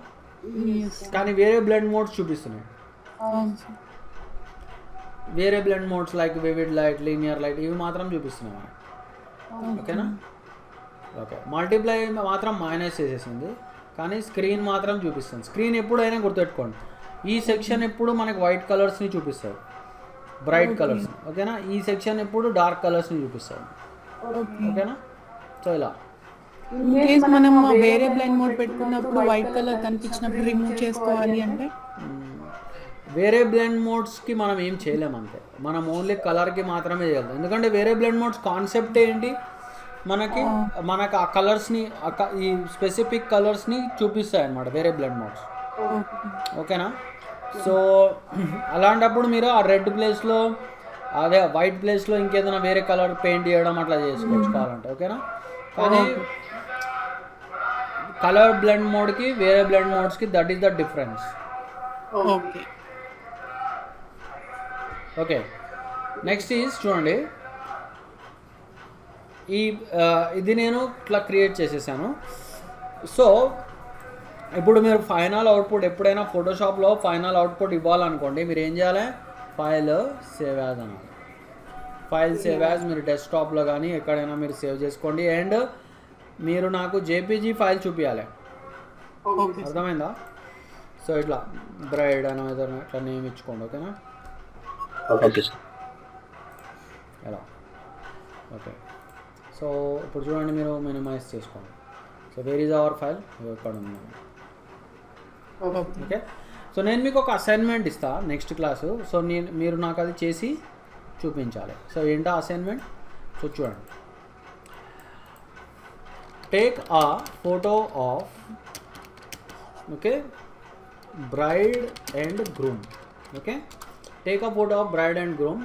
కానీ వేరే బ్లెండ్ మోడ్స్ చూపిస్తున్నాయి. వేరే blend modes like vivid light, linear light, ఇవి మాత్రం చూపిస్తున్నాయి మనకి. ఓకేనా? ఓకే, మల్టిప్లై మాత్రం మైనస్ చేసేసింది, కానీ స్క్రీన్ మాత్రం చూపిస్తుంది. స్క్రీన్ ఎప్పుడైనా గుర్తుపెట్టుకోండి, ఈ సెక్షన్ ఎప్పుడు మనకి వైట్ కలర్స్ని చూపిస్తుంది, బ్రైట్ కలర్స్. ఓకేనా? ఈ సెక్షన్ ఎప్పుడు డార్క్ కలర్స్ని చూపిస్తుంది. ఓకేనా? సో ఇలా మనం వేరే బ్లెండ్ మోడ్ పెట్టుకున్నప్పుడు వైట్ కలర్ కనిపించినప్పుడు రిమూవ్ చేసుకోవాలి అంటే వేరే బ్లెండ్ మోడ్స్కి మనం ఏం చేయలేము, అంతే. మనం ఓన్లీ కలర్కి మాత్రమే చేయగలం. ఎందుకంటే వేరే బ్లెండ్ మోడ్స్ కాన్సెప్ట్ ఏంటి, మనకు ఆ కలర్స్ని, ఈ స్పెసిఫిక్ కలర్స్ని చూపిస్తాయి అన్నమాట వేరే బ్లెండ్ మోడ్స్. ఓకేనా? సో అలాంటప్పుడు మీరు ఆ రెడ్ ప్లేస్లో, అదే వైట్ ప్లేస్లో ఇంకేదైనా వేరే కలర్ పెయింట్ చేయడం అట్లా చేసుకోవచ్చు కావాలంటే. ఓకేనా? కానీ కలర్ బ్లెండ్ మోడ్కి వేరే బ్లెండ్ మోడ్స్కి that is the difference. Okay, next is చూడండి, ఇది నేను ఇట్లా క్రియేట్ చేసేసాను. సో ఇప్పుడు మీరు ఫైనల్ అవుట్పుట్ ఎప్పుడైనా ఫోటోషాప్లో ఫైనల్ అవుట్పుట్ ఇవ్వాలనుకోండి, మీరు ఏం చేయాలి, ఫైల్ సేవ్ యాజ్ అనాలి. ఫైల్ సేవ్ యాజ్ మీరు డెస్క్టాప్లో కానీ ఎక్కడైనా మీరు సేవ్ చేసుకోండి. అండ్ మీరు నాకు జేపీజీ ఫైల్ చూపించాలి, అర్థమైందా? సో ఇట్లా బ్రైడ్ అని ఏదైనా ఇట్లా నేమ్ ఇచ్చుకోండి. ఓకేనా? Okay sir. ఎలా? ఓకే, సో ఇప్పుడు చూడండి, మీరు మినిమైజ్ చేసుకోండి. So where is our file, ఇక్కడ ఉంది. ఓకే, సో నేను మీకు ఒక అసైన్మెంట్ ఇస్తాను నెక్స్ట్ క్లాసు. సో మీరు నాకు అది చేసి చూపించాలి. సో ఏంటో అసైన్మెంట్? సో చూడండి, take a photo of okay bride and groom. Okay, take a photo of bride and groom.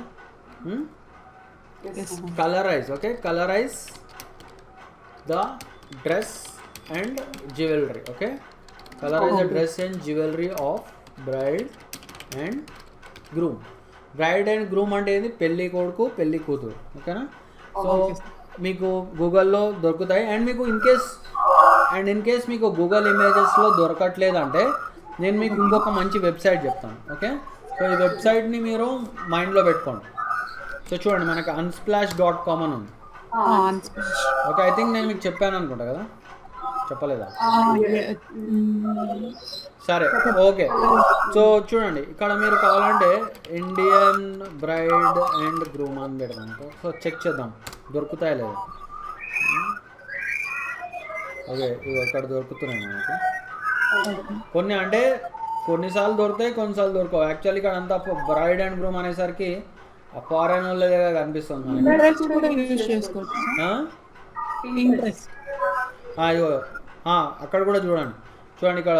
Yes, sir. Colorize. Okay, colorize the dress and jewelry. Okay, colorize the dress and jewelry of bride and groom. Bride and groom అంటే ఏంది, పెళ్ళి కొడుకు పెళ్ళి కూతురు. ఓకేనా? So మీకు గూగుల్లో దొరుకుతాయి. అండ్ మీకు ఇన్ కేస్ మీకు గూగుల్ ఇమేజెస్లో దొరకట్లేదంటే నేను మీకు ఇంకొక మంచి వెబ్సైట్ చెప్తాను. ఓకే, సో ఈ వెబ్సైట్ని మీరు మైండ్లో పెట్టుకోండి. సో చూడండి, మనకి unsplash.com అని ఉంది. ఓకే, ఐ థింక్ నేను మీకు చెప్పాను అనుకుంటా కదా, చెప్పలేదా? సరే, ఓకే. సో చూడండి, ఇక్కడ మీరు కావాలంటే ఇండియన్ బ్రైడ్ అండ్ గ్రూమ్ అని పెడదాం. సో చెక్ చేద్దాం దొరుకుతాయా లేదా. ఓకే, ఇవి ఇక్కడ దొరుకుతున్నాయి మనకి. కొన్ని అంటే కొన్నిసార్లు దొరుకుతాయి, కొన్నిసార్లు దొరకవు. యాక్చువల్లీ ఇక్కడ అంతా బ్రైడ్ అండ్ గ్రూమ్ అనేసరికి ఫారెన్ వాళ్ళే కనిపిస్తుంది మనకి. అక్కడ కూడా చూడండి ఇక్కడ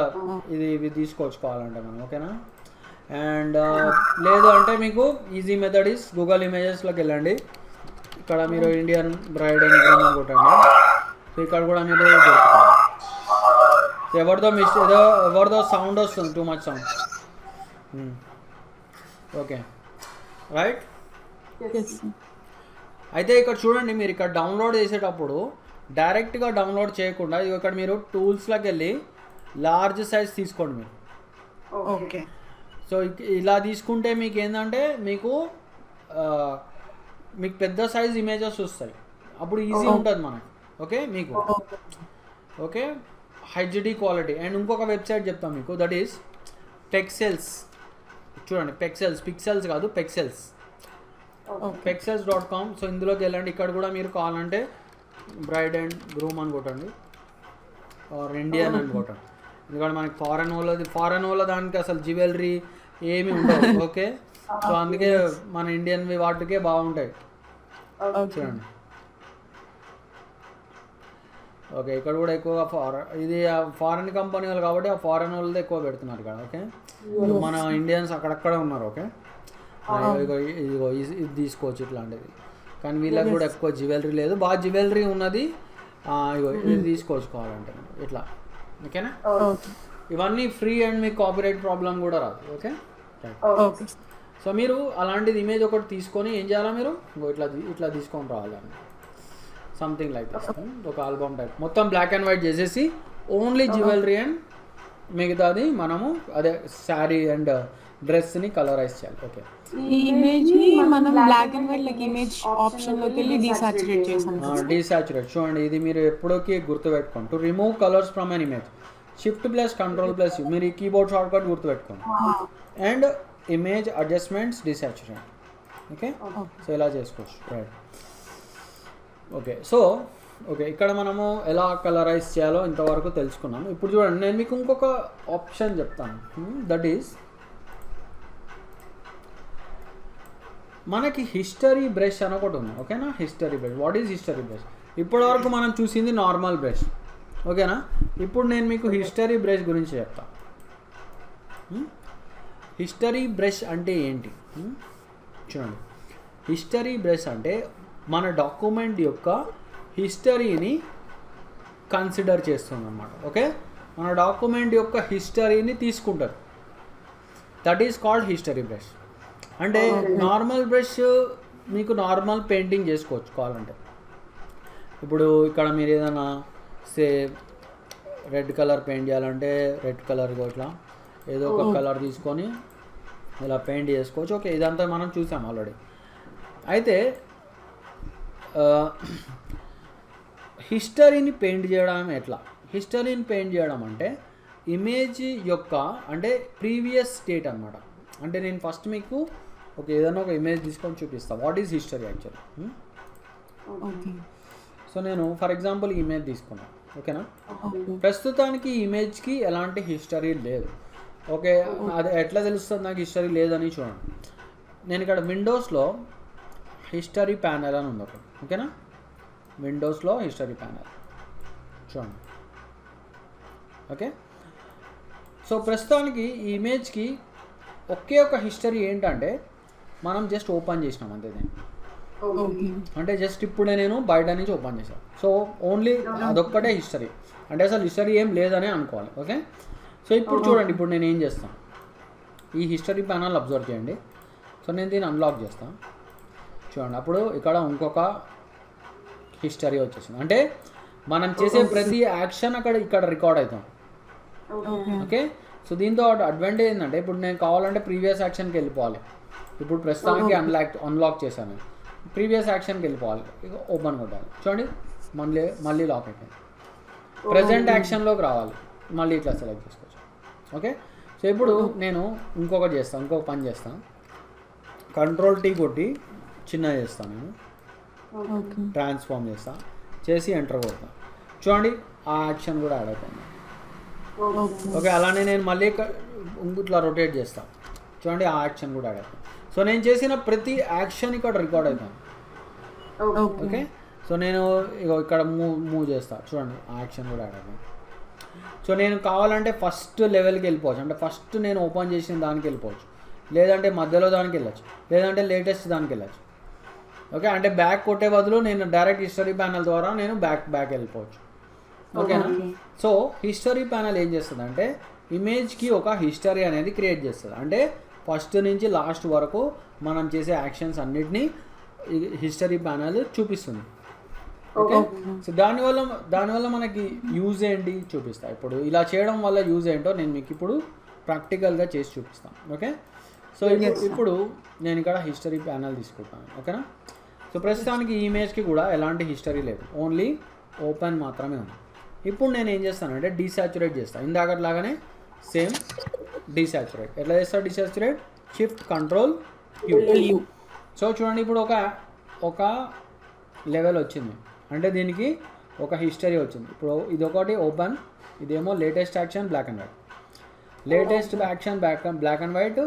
ఇవి తీసుకోవచ్చు కావాలంటే మనం. ఓకేనా? అండ్ లేదు అంటే మీకు ఈజీ మెథడ్ ఇస్ గూగుల్ ఇమేజెస్లోకి వెళ్ళండి. ఇక్కడ మీరు ఇండియన్ బ్రైడ్ అండ్ గ్రూమ్ అని కొట్టండి. సో ఇక్కడ కూడా మీరు దొరుకుతారు. ఎవరిదో సౌండ్ వస్తుంది, too much sound. Okay, right. అయితే ఇక్కడ చూడండి, మీరు ఇక్కడ డౌన్లోడ్ చేసేటప్పుడు డైరెక్ట్గా డౌన్లోడ్ చేయకుండా ఇక్కడ మీరు టూల్స్లోకి వెళ్ళి లార్జ్ సైజ్ తీసుకోండి మీరు. ఓకే, సో ఇలా తీసుకుంటే మీకు ఏంటంటే మీకు పెద్ద సైజ్ ఇమేజెస్ వస్తాయి. అప్పుడు ఈజీ ఉంటుంది మనకి. ఓకే, మీకు ఓకే హెచ్డి క్వాలిటీ. అండ్ ఇంకొక వెబ్సైట్ చెప్తాం మీకు, దట్ ఈస్ పెక్సెల్స్. చూడండి, పిక్సెల్స్ కాదు, పెక్సెల్స్.com. సో ఇందులోకి వెళ్ళండి. ఇక్కడ కూడా మీరు కావాలంటే బ్రైడ్ అండ్ గ్రూమ్ అని కొట్టండి, ఆర్ ఇండియన్ అని కొట్టండి. ఎందుకంటే మనకి ఫారెన్ వాళ్ళ దానికి అసలు జ్యువెలరీ ఏమి ఉండవు. ఓకే, సో అందుకే మన ఇండియన్వి వాటికే బాగుంటాయి. చూడండి, ఓకే ఇక్కడ కూడా ఎక్కువగా ఇది ఫారెన్ కంపెనీ వాళ్ళు కాబట్టి ఆ ఫారెన్ వాళ్ళదే ఎక్కువ పెడుతున్నారు ఇక్కడ. ఓకే, మన ఇండియన్స్ అక్కడక్కడ ఉన్నారు. ఓకే, ఇదిగో ఇది తీసుకోవచ్చు ఇట్లాంటిది. కానీ వీళ్ళకి కూడా ఎక్కువ జ్యువెలరీ లేదు, బాగా జ్యువెలరీ ఉన్నది. ఇగో ఇది తీసుకోవచ్చు కావాలంటే ఇట్లా. ఓకేనా? ఇవన్నీ ఫ్రీ అండ్ మీకు కాపీరైట్ ప్రాబ్లం కూడా రాదు. ఓకే, సో మీరు అలాంటిది ఇమేజ్ ఒకటి తీసుకొని ఏం చేయాలా, మీరు ఇట్లా తీసుకొని రావాలని సంథింగ్ లైక్ దిస్. ఒక ఆల్బమ్ టైప్ మొత్తం బ్లాక్ అండ్ వైట్ చేసేసి ఓన్లీ జ్యువెలరీ అండ్ మిగతాది మనము అదే శారీ అండ్ డ్రెస్ని కలరైజ్ చేయాలి. ఓకే, ఈ ఇమేజ్ ని మనం black and white like image option లోకి వెళ్ళి డీసాచురేట్ చేసాం. డీసాచురేట్ చూడండి, ఇది మీరు ఎప్పుడోకి గుర్తుపెట్టుకోండి. To remove colours from an image shift plus control plus మీరు ఈ కీబోర్డ్ షార్ట్ కట్ గుర్తుపెట్టుకోండి. And image adjustments desaturate. Okay, so ఇలా చేసుకోవచ్చు. Right, okay. సో ఇక్కడ మనము ఎలా కలరైజ్ చేయాలో ఇంతవరకు తెలుసుకున్నాము. ఇప్పుడు చూడండి, నేను మీకు ఇంకొక ఆప్షన్ చెప్తాను. దట్ ఈస్ మనకి హిస్టరీ బ్రష్ అని ఒకటి ఉంది. ఓకేనా? History brush. What is history brush? ఇప్పటివరకు మనం చూసింది నార్మల్ బ్రష్. ఓకేనా? ఇప్పుడు నేను మీకు హిస్టరీ బ్రష్ గురించి చెప్తాను. హిస్టరీ బ్రష్ అంటే ఏంటి చూడండి. హిస్టరీ బ్రష్ అంటే మన డాక్యుమెంట్ యొక్క హిస్టరీని కన్సిడర్ చేస్తుంది అన్నమాట. ఓకే, మన డాక్యుమెంట్ యొక్క హిస్టరీని తీసుకుంటారు. That is called history brush. అంటే నార్మల్ బ్రష్ మీకు నార్మల్ పెయింటింగ్ చేసుకోవచ్చు కావాలంటే. ఇప్పుడు ఇక్కడ మీరు ఏదైనా రెడ్ కలర్ పెయింట్ చేయాలంటే రెడ్ కలర్ ఇట్లా ఏదో ఒక కలర్ తీసుకొని ఇలా పెయింట్ చేసుకోవచ్చు. ఓకే, ఇదంతా మనం చూసాం ఆల్రెడీ. అయితే హిస్టరీని పెయింట్ చేయడం ఎట్లా? హిస్టరీని పెయింట్ చేయడం అంటే ఇమేజ్ యొక్క అంటే ప్రీవియస్ స్టేట్ అన్నమాట. అంటే నేను ఫస్ట్ మీకు ఏదైనా ఒక ఇమేజ్ తీసుకొని చూపిస్తాను. What is history actually. So నేను ఫర్ ఎగ్జాంపుల్ ఈ ఇమేజ్ తీసుకున్నాను. ఓకేనా? ప్రస్తుతానికి ఈ ఇమేజ్కి ఎలాంటి హిస్టరీ లేదు. ఓకే, అది ఎట్లా తెలుస్తుంది నాకు హిస్టరీ లేదని? చూడండి, నేను ఇక్కడ విండోస్లో హిస్టరీ ప్యానెల్ అని ఉంది ఒకటి. ఓకేనా? విండోస్లో హిస్టరీ ప్యానెల్. చూడండి. ఓకే, సో ప్రస్తుతానికి ఈ ఇమేజ్కి ఒకే ఒక హిస్టరీ ఏంటంటే మనం జస్ట్ ఓపెన్ చేసినాం అంతే దీన్ని. ఓకే. అంటే జస్ట్ ఇప్పుడే నేను బయట నుంచి ఓపెన్ చేశాను. సో ఓన్లీ అదొక్కటే హిస్టరీ, అంటే అసలు హిస్టరీ ఏం లేదని అనుకోవాలి. ఓకే, సో ఇప్పుడు చూడండి, ఇప్పుడు నేను ఏం చేస్తాను, ఈ హిస్టరీ ప్యానల్ అబ్జర్వ్ చేయండి. సో నేను దీన్ని అన్లాక్ చేస్తాను. చూడండి, అప్పుడు ఇక్కడ ఇంకొక హిస్టరీ వచ్చేసింది. అంటే మనం చేసే ప్రతి యాక్షన్ ఇక్కడ రికార్డ్ అవుతాం. ఓకే, సో దీంతో అడ్వాంటేజ్ ఏంటంటే ఇప్పుడు నేను కావాలంటే ప్రీవియస్ యాక్షన్కి వెళ్ళిపోవాలి. ఇప్పుడు ప్రస్తుతానికి అన్లాక్ చేశాను, ప్రీవియస్ యాక్షన్కి వెళ్ళిపోవాలి. ఇక ఓపెన్ కొట్టాలి. చూడండి, మళ్ళీ లాక్ అయిపోయింది. ప్రజెంట్ యాక్షన్లోకి రావాలి, మళ్ళీ ఇట్లా సెలెక్ట్ చేసుకోవచ్చు. ఓకే, సో ఇప్పుడు నేను ఇంకొక పని చేస్తాను. Ctrl+T కొట్టి చిన్నగా చేస్తాను నేను, ట్రాన్స్ఫార్మ్ చేసి ఎంటర్ కొడతాను. చూడండి, ఆ యాక్షన్ కూడా యాడ్ అవుతుంది. ఓకే, అలానే నేను మళ్ళీ ఇట్లా రొటేట్ చేస్తాను. చూడండి, ఆ యాక్షన్ కూడా యాడ్ అవుతుంది. సో నేను చేసిన ప్రతి యాక్షన్ ఇక్కడ రికార్డ్ అవుతాను. ఓకే, సో నేను ఇక్కడ మూవ్ చేస్తాను. చూడండి, ఆ యాక్షన్ కూడా యాడ్ అవుతుంది. సో నేను కావాలంటే ఫస్ట్ లెవెల్కి వెళ్ళిపోవచ్చు, అంటే ఫస్ట్ నేను ఓపెన్ చేసిన దానికి వెళ్ళిపోవచ్చు, లేదంటే మధ్యలో దానికి వెళ్ళచ్చు, లేదంటే లేటెస్ట్ దానికి వెళ్ళచ్చు. ఓకే, అంటే బ్యాక్ కొట్టే బదులు నేను డైరెక్ట్ హిస్టరీ ప్యానల్ ద్వారా నేను బ్యాక్ వెళ్ళిపోవచ్చు. ఓకేనా? సో హిస్టరీ ప్యానల్ ఏం చేస్తుంది అంటే ఇమేజ్కి ఒక హిస్టరీ అనేది క్రియేట్ చేస్తుంది. అంటే ఫస్ట్ నుంచి లాస్ట్ వరకు మనం చేసే యాక్షన్స్ అన్నిటినీ హిస్టరీ ప్యానల్ చూపిస్తుంది. ఓకే, సో దానివల్ల మనకి యూజ్ ఏంటి చూపిస్తా. ఇప్పుడు ఇలా చేయడం వల్ల యూజ్ ఏంటో నేను మీకు ఇప్పుడు ప్రాక్టికల్గా చేసి చూపిస్తాను. ఓకే, సో ఇప్పుడు నేను ఇక్కడ హిస్టరీ ప్యానల్ తీసుకుంటాను. ఓకేనా? సో ప్రస్తుతానికి ఈ ఇమేజ్కి కూడా ఎలాంటి హిస్టరీ లేదు, ఓన్లీ ఓపెన్ మాత్రమే ఉంది. ఇప్పుడు నేను ఏం చేస్తానంటే డీసాచురేట్ చేస్తాను. ఇందాకట్లాగానే సేమ్ డీసాచురేట్. ఎట్లా చేస్తా desaturate? Shift control U. So చూడండి, ఇప్పుడు ఒక లెవెల్ వచ్చింది, అంటే దీనికి ఒక హిస్టరీ వచ్చింది. ఇప్పుడు ఇది ఒకటి ఓపెన్, ఇదేమో latest action block and white, latest action block and white,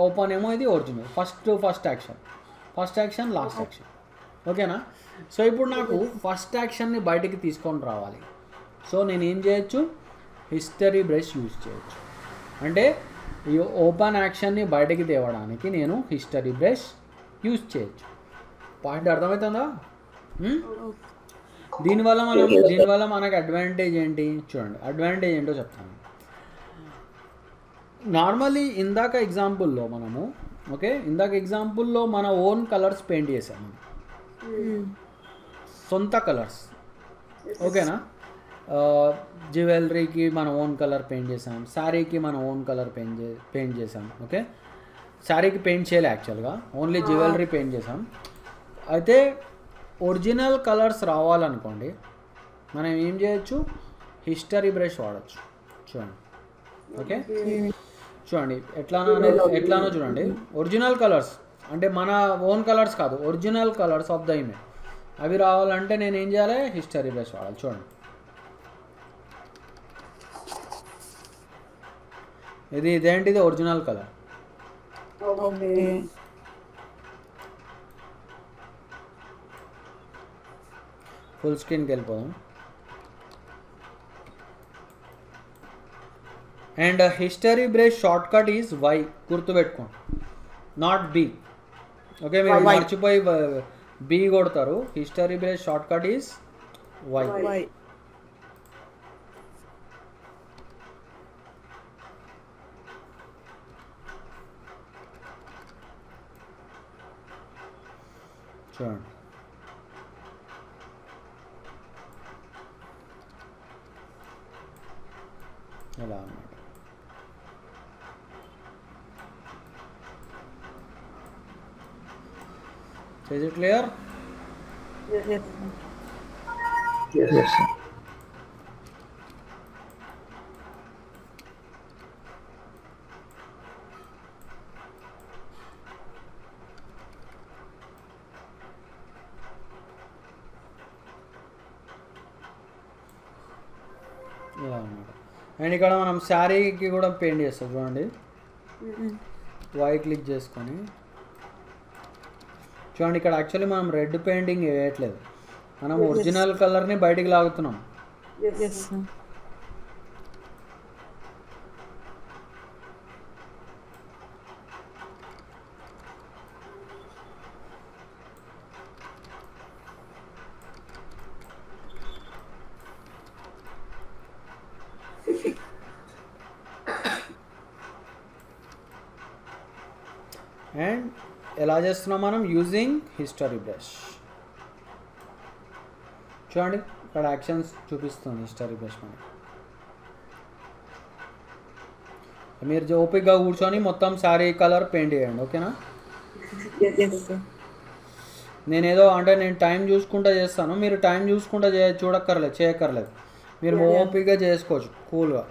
open ఏమో ఇది original, first action last action. ఓకేనా? సో ఇప్పుడు నాకు ఫస్ట్ యాక్షన్ని బయటికి తీసుకొని రావాలి. సో నేను ఏం చేయొచ్చు? హిస్టరీ బ్రష్ యూజ్ చేయొచ్చు. అంటే ఈ ఓపెన్ యాక్షన్ని బయటికి తేవడానికి నేను హిస్టరీ బ్రష్ యూజ్ చేయొచ్చు. పాయింట్ అర్థమవుతుందా? దీనివల్ల మనకు అడ్వాంటేజ్ ఏంటి చూడండి. అడ్వాంటేజ్ ఏంటో చెప్తాను. నార్మల్లీ ఇందాక ఎగ్జాంపుల్లో మన ఓన్ కలర్స్ పెయింట్ చేసాము, సొంత కలర్స్. ఓకేనా? జ్యువెలరీకి మన ఓన్ కలర్ పెయింట్ చేసాం, శారీకి మన ఓన్ కలర్ పెయింట్ చేసాం. ఓకే, శారీకి పెయింట్ చేయలే, యాక్చువల్గా ఓన్లీ జ్యువెలరీ పెయింట్ చేసాం. అయితే ఒరిజినల్ కలర్స్ రావాలనుకోండి మనం ఏం చేయొచ్చు? హిస్టరీ బ్రష్ వాడచ్చు. చూడండి, ఓకే, చూడండి ఎట్లానో చూడండి. ఒరిజినల్ కలర్స్ అంటే మన ఓన్ కలర్స్ కాదు, original colours of the image అవి రావాలంటే నేను ఏం చేయాలి? హిస్టరీ బ్రష్ వాడాలి. చూడండి, ఇదేంటిది? Original colour. ఫుల్ స్క్రీన్కి వెళ్ళిపోదాం. And history brush shortcut is Y, గుర్తుపెట్టుకోండి, నాట్ బి. ఓకే, మీరు మర్చిపోయి బి కొడతారు. History brush shortcut is Y. చూడండి, ఎలా అన్నమాట. Is it clear? Yes. Yes, sir. ఇలా అన్నమాట. అండ్ ఇక్కడ మనం శారీకి కూడా పెయింట్ చేస్తాం. చూడండి, వై క్లిక్ చేసుకొని చూడండి, ఇక్కడ యాక్చువల్లీ మనం రెడ్ పెయింటింగ్ వేయట్లేదు, మనం ఒరిజినల్ కలర్ని బయటికి లాగుతున్నాం. Yes sir. అండ్ ఎలా చేస్తున్నాం మనం యూజింగ్ హిస్టరీ బ్రష్. చూడండి ఇక్కడ యాక్షన్స్ చూపిస్తుంది హిస్టరీ బ్రష్ మనకి. మీరు ఓపిక్గా కూర్చొని మొత్తం శారీ కలర్ పెయింట్ చేయండి, ఓకేనా? Yes sir. నేనేదో అంటే నేను టైం చూసుకుంటా చేస్తాను, మీరు టైం చూసుకుంటా చూడక్కర్లేదు, చేయక్కర్లేదు. మీరు ఓపిక్గా చేసుకోవచ్చు కూల్గా.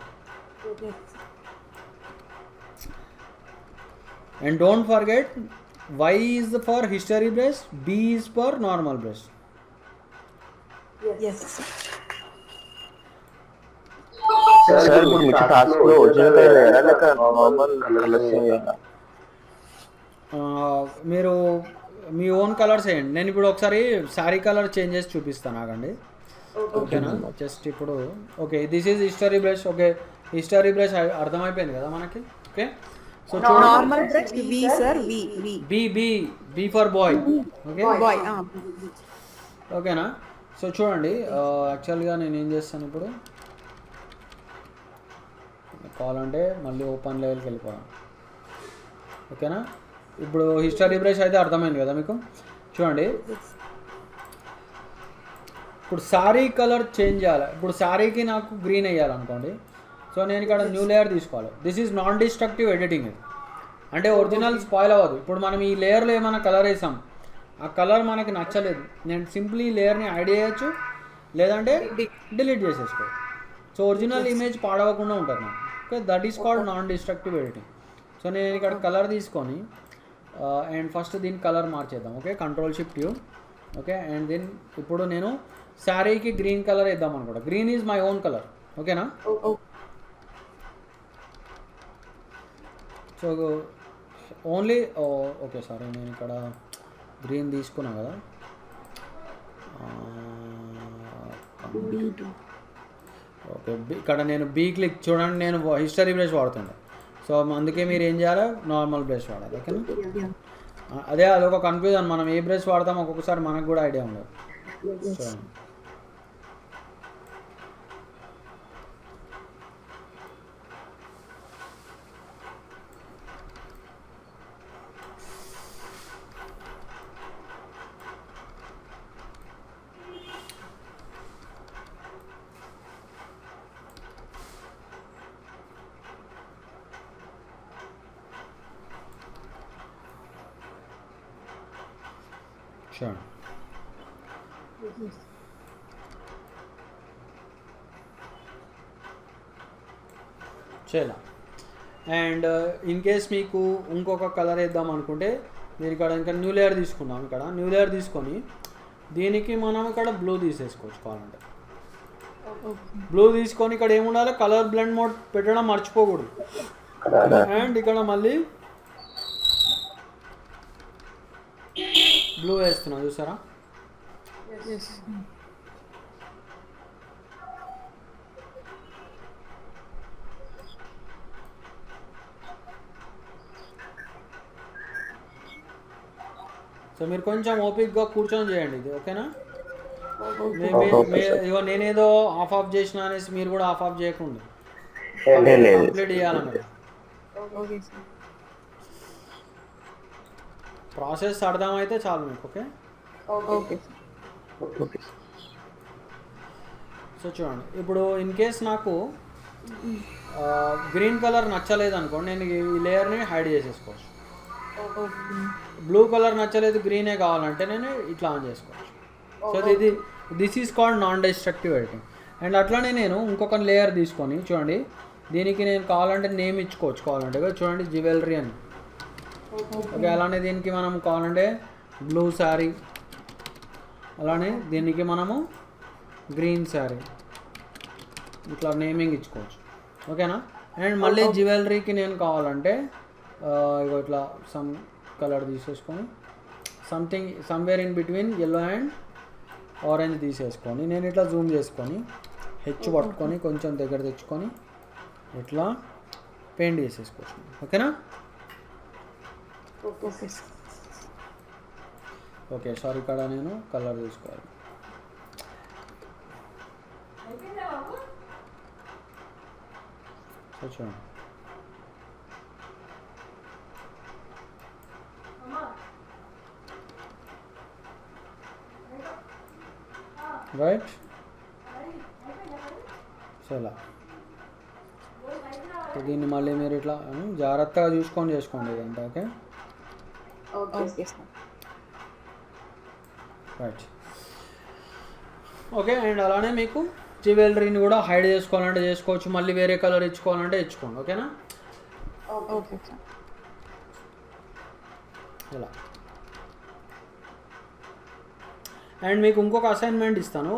And don't forget, Y is for history brush, B is for normal brush. Yes sir. Sir ఇప్పుడు మీకు టాస్క్ లో ఒరిజినల్ కలర్ వేయాలా లేక నార్మల్ కలర్స్ వేయాలా? మీరు మీ ఓన్ కలర్స్ వేయండి. నేను ఇప్పుడు ఒకసారి శారీ కలర్ చేంజ్ చేసి చూపిస్తాను, ఆగండి, ఓకేనా? జస్ట్ ఇప్పుడు okay, this is history brush. Okay, history brush అర్థమైపోయింది కదా మనకి, okay? So normal brush V sir. V B for boy, okay? Boy. ఓకేనా? సో చూడండి, యాక్చువల్గా నేను ఏం చేస్తాను ఇప్పుడు, కావాలంటే మళ్ళీ ఓపెన్ లెవెల్కి వెళ్ళిపోయాను, ఓకేనా? ఇప్పుడు హిస్టరీ బ్రష్ అయితే అర్థమైంది కదా మీకు. చూడండి, ఇప్పుడు శారీ కలర్ చేంజ్ చేయాలి. ఇప్పుడు శారీకి నాకు గ్రీన్ వేయాలనుకోండి, సో నేను ఇక్కడ న్యూ లేయర్ తీసుకోవాలి. This is non destructive editing. ఇది అంటే ఒరిజినల్ స్పాయిల్ అవ్వదు. ఇప్పుడు మనం ఈ లేయర్లో ఏమైనా కలర్ వేసాం, ఆ కలర్ మనకి నచ్చలేదు, నేను సింప్లీ ఈ లేయర్ని యాడ్ చేయొచ్చు, లేదంటే డిలీట్ చేసేసుకోవచ్చు. సో ఒరిజినల్ ఇమేజ్ పాడవకుండా ఉంటుంది నాకు, okay? That is called non destructive editing. So నేను ఇక్కడ కలర్ తీసుకొని అండ్ ఫస్ట్ దీని కలర్ మార్చేద్దాం, okay? Ctrl+Shift+U, okay? And then ఇప్పుడు నేను శారీకి గ్రీన్ కలర్ వేద్దాం అనుకుంటా. Green is my own colour, ఓకేనా? సో ఓన్లీ ఓకే, సారీ, నేను ఇక్కడ గ్రీన్ తీసుకున్నా కదా. ఓకే, ఇక్కడ నేను బీ క్లిక్, చూడండి నేను హిస్టరీ బ్రష్ వాడుతుండే, సో అందుకే మీరు ఏం చేయాలి, నార్మల్ బ్రష్ వాడాలి, ఓకేనా? అదే అదొక కన్ఫ్యూజన్, మనం ఏ బ్రష్ వాడతాం ఒక్కొక్కసారి మనకు కూడా ఐడియా ఉండదు. చూడండి, చూడండి. చేయాల. అండ్ ఇన్ కేస్ మీకు ఇంకొక కలర్ వేద్దాం అనుకుంటే మీరు ఇక్కడ ఇంకా న్యూ లేయర్ తీసుకున్నాం. ఇక్కడ న్యూ లేయర్ తీసుకొని దీనికి మనం ఇక్కడ బ్లూ తీసేసుకోవచ్చు కావాలంటే. బ్లూ తీసుకొని ఇక్కడ ఏముండాలి, కలర్ బ్లెండ్ మోడ్ పెట్టడం మర్చిపోకూడదు. అండ్ ఇక్కడ మళ్ళీ బ్లూ వేస్తున్నా, చూసారా? సో మీరు కొంచెం ఓపిక్గా కూర్చొని చేయండి ఇది, ఓకేనా? ఇగో నేనేదో ఆఫ్ చేసిన అనేసి మీరు కూడా ఆఫ్ చేయకుండా కంప్లీట్ చేయాలన్నది. ప్రాసెస్ అర్థమైతే చాలు మీకు, ఓకే? సో చూడండి, ఇప్పుడు ఇన్ కేస్ నాకు గ్రీన్ కలర్ నచ్చలేదు అనుకోండి, నేను ఈ లేయర్ని హైడ్ చేసేసుకోవచ్చు. బ్లూ కలర్ నచ్చలేదు, గ్రీనే కావాలంటే నేను ఇట్లా ఆన్ చేసుకోవచ్చు. So this is called non destructive editing. And అట్లానే నేను ఇంకొక లేయర్ తీసుకొని చూడండి, దీనికి నేను కావాలంటే నేమ్ ఇచ్చుకోవచ్చు. కావాలంటే చూడండి, జ్యువెలరీ అని, ఓకే? అలానే దీనికి మనం కావాలంటే బ్లూ శారీ, అలానే దీనికి మనము గ్రీన్ శారీ, ఇట్లా నేమింగ్ ఇచ్చుకోవచ్చు, ఓకేనా? అండ్ మళ్ళీ జ్యువెలరీకి నేను కావాలంటే ఇగో ఇట్లా సమ్ కలర్ తీసేసుకొని somewhere in between yellow and orange తీసేసుకొని నేను ఇట్లా జూమ్ చేసుకొని హెచ్చు పట్టుకొని కొంచెం దగ్గర తెచ్చుకొని ఇట్లా పెయింట్ చేసేసుకోవచ్చు. ఓకేనా? Okay sir. ఓకే సారీ, ఇక్కడ నేను కలర్ తీసుకోవాలి. సో చూడండి, రైట్. సో ఇలా దీన్ని మళ్ళీ మీరు ఇట్లా జాగ్రత్తగా చూసుకొని చేసుకోండి ఇదంతా. Okay okay sir. Right. Okay, and అలానే మీకు జ్యువెలరీని కూడా హైడ్ చేసుకోవాలంటే చేసుకోవచ్చు, మళ్ళీ వేరే కలర్ ఇచ్చుకోవాలంటే ఇచ్చుకోండి. ఓకేనా? Okay sir. ఇలా. అండ్ మీకు ఇంకొక అసైన్మెంట్ ఇస్తాను.